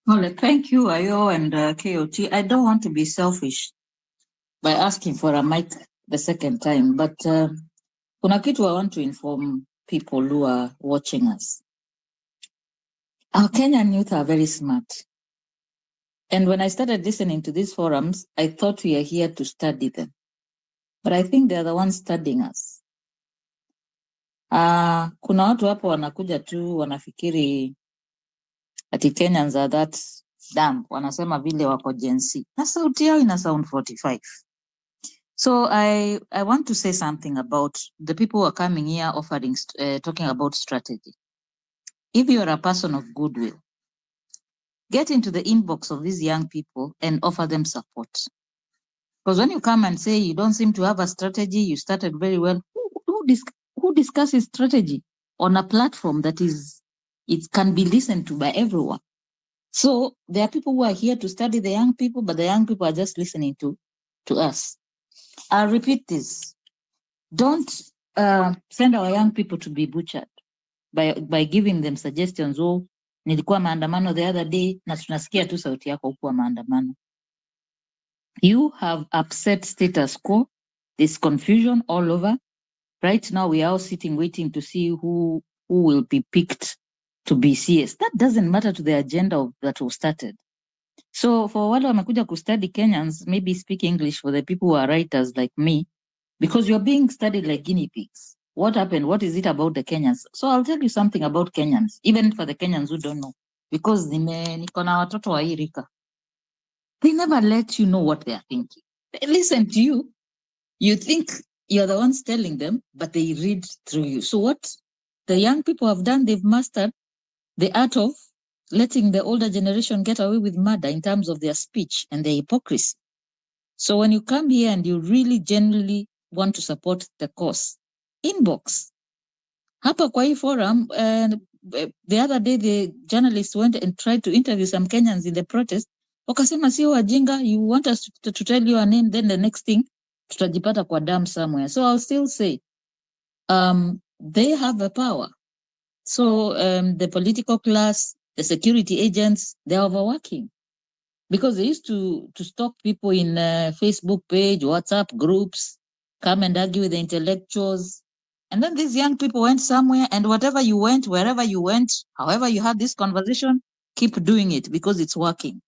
Well, thank you, Ayo and KOT. I don't want to be selfish by asking for a mic the second time, but kuna kitu I want to inform people who are watching us. Our Kenyan youth are very smart. And when I started listening to these forums, I thought we are here to study them. But I think they are the ones studying us. Kuna watu hapo wanakuja tu wanafikiri ati Kenyans are that dumb. Wanasema vile wako Gen Z. Na sauti yao ina sound 45. So I want to say something about the people who are coming here offering, talking about strategy. If you are a person of goodwill, get into the inbox of these young people and offer them support. Because when you come and say you don't seem to have a strategy, you started very well, who discusses strategy on a platform that it can be listened to by everyone? So there are people who are here to study the young people, but the young people are just listening to us. I'll repeat this. Don't send our young people to be butchered by giving them suggestions. Oh, nilikuwa maandamano the other day, na tunasikia tu sauti yako kuwa maandamano. You have upset status quo. There's confusion all over. Right now, we are all sitting waiting to see who will be picked to be CS. That doesn't matter to the agenda that was started. So for wale wamekuja to study Kenyans, maybe speak English for the people who are writers like me, because you're being studied like guinea pigs. What happened? What is it about the Kenyans? So I'll tell you something about Kenyans, even for the Kenyans who don't know, because niko na watoto wa hii rika. They never let you know what they are thinking. They listen to you. You think you're the ones telling them, but they read through you. So what the young people have done, they've mastered the art of letting the older generation get away with murder in terms of their speech and their hypocrisy. So when you come here and you really genuinely want to support the cause, inbox. Hapa kwa hii forum, the other day the journalists went and tried to interview some Kenyans in the protest. Wakasema sio wajinga, you want us to tell you a name, then the next thing tutajipata kwa dam somewhere. So I'll still say they have a power. So the political class, the security agents, they're overworking because they used to stalk people in Facebook page, WhatsApp groups, come and argue with the intellectuals. And then these young people went somewhere, and whatever you went, wherever you went, however you had this conversation, keep doing it because it's working.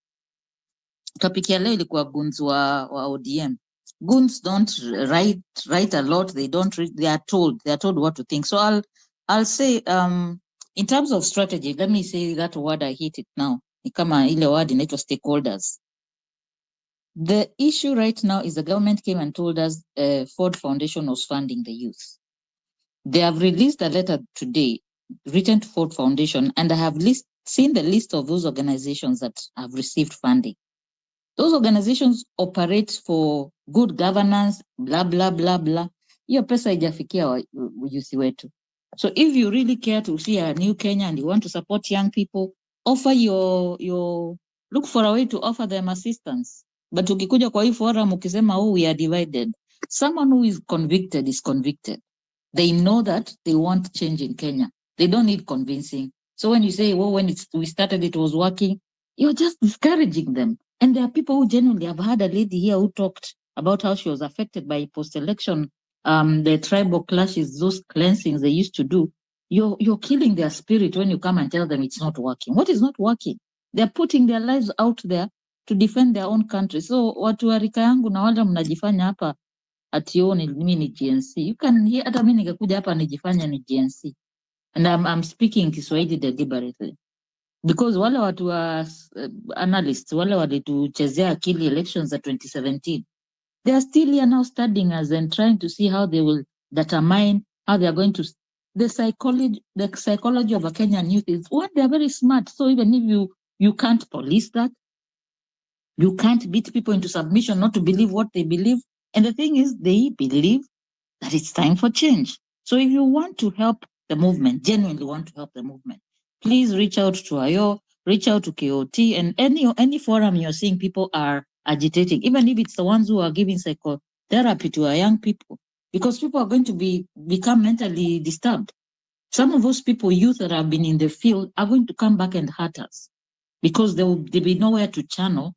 Topic ya leo ilikuwa Goons wa ODM. Goons don't write a lot. They don't read. They are told what to think. So I'll say in terms of strategy, let me say that word. I hate it now. Ni kama ile word inaitwa stakeholders. The issue right now is the government came and told us Ford Foundation was funding the youth. They have released a letter today written to Ford Foundation, and I have seen the list of those organizations that have received funding. Those organizations operate for good governance, blah, blah, blah, blah. Hiyo pesa haijafikia ujuzi wetu. So if you really care to see a new Kenya and you want to support young people, offer look for a way to offer them assistance. But ukikuja kwa hii forum ukisema, oh, we are divided. Someone who is convicted is convicted. They know that they want change in Kenya. They don't need convincing. So when you say, well, when we started, it was working, you're just discouraging them. And there are people who genuinely have had a lady here who talked about how she was affected by post-election, the tribal clashes, those cleansings they used to do. You're killing their spirit when you come and tell them it's not working. What is not working? They're putting their lives out there to defend their own country. So watu wa rika yangu na wale mnajifanya hapa ati mimi ni GNC. You can hear hata mimi ningekuja hapa nijifanya ni GNC. And I'm speaking Kiswahili deliberately. Because wale watu wa analysts, wale walituchezea akili elections at 2017, they are still here now studying us and trying to see how they will determine how they are going to. The psychology of a Kenyan youth is what they are very smart. So even if you can't police that, you can't beat people into submission not to believe what they believe. And the thing is, they believe that it's time for change. So if you want to help the movement, genuinely want to help the movement, please reach out to IO, reach out to KOT, and any forum you're seeing people are agitating, even if it's the ones who are giving psychotherapy to our young people, because people are going to become mentally disturbed. Some of those people, youth that have been in the field, are going to come back and hurt us because there will be nowhere to channel.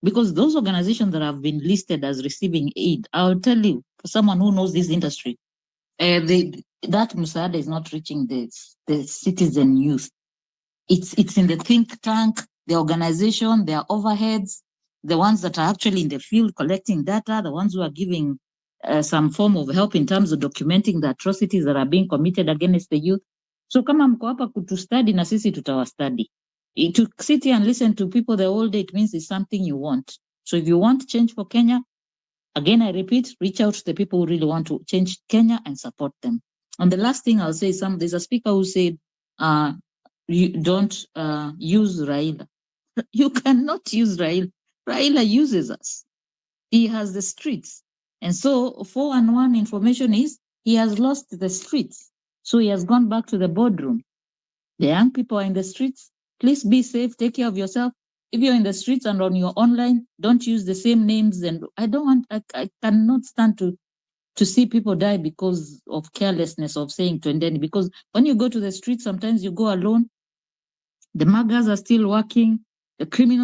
Because those organizations that have been listed as receiving aid, I'll tell you, for someone who knows this industry, that Musada is not reaching the citizen youth. It's in the think tank, the organization, their overheads, the ones that are actually in the field collecting data, the ones who are giving some form of help in terms of documenting the atrocities that are being committed against the youth. So kama mko hapa kutustudy na sisi tutawastudy. To sit here and listen to people the whole day, it means it's something you want. So if you want change for Kenya, again, I repeat, reach out to the people who really want to change Kenya and support them. And the last thing I'll say is there's a speaker who said, you don't use Raila. You cannot use Raila. Raila uses us. He has the streets. And so 411 information is he has lost the streets. So he has gone back to the boardroom. The young people are in the streets. Please be safe. Take care of yourself. If you're in the streets and on your online, don't use the same names. And I cannot stand to see people die because of carelessness of saying Twendeni. Because when you go to the streets, sometimes you go alone. The muggers are still working. The criminals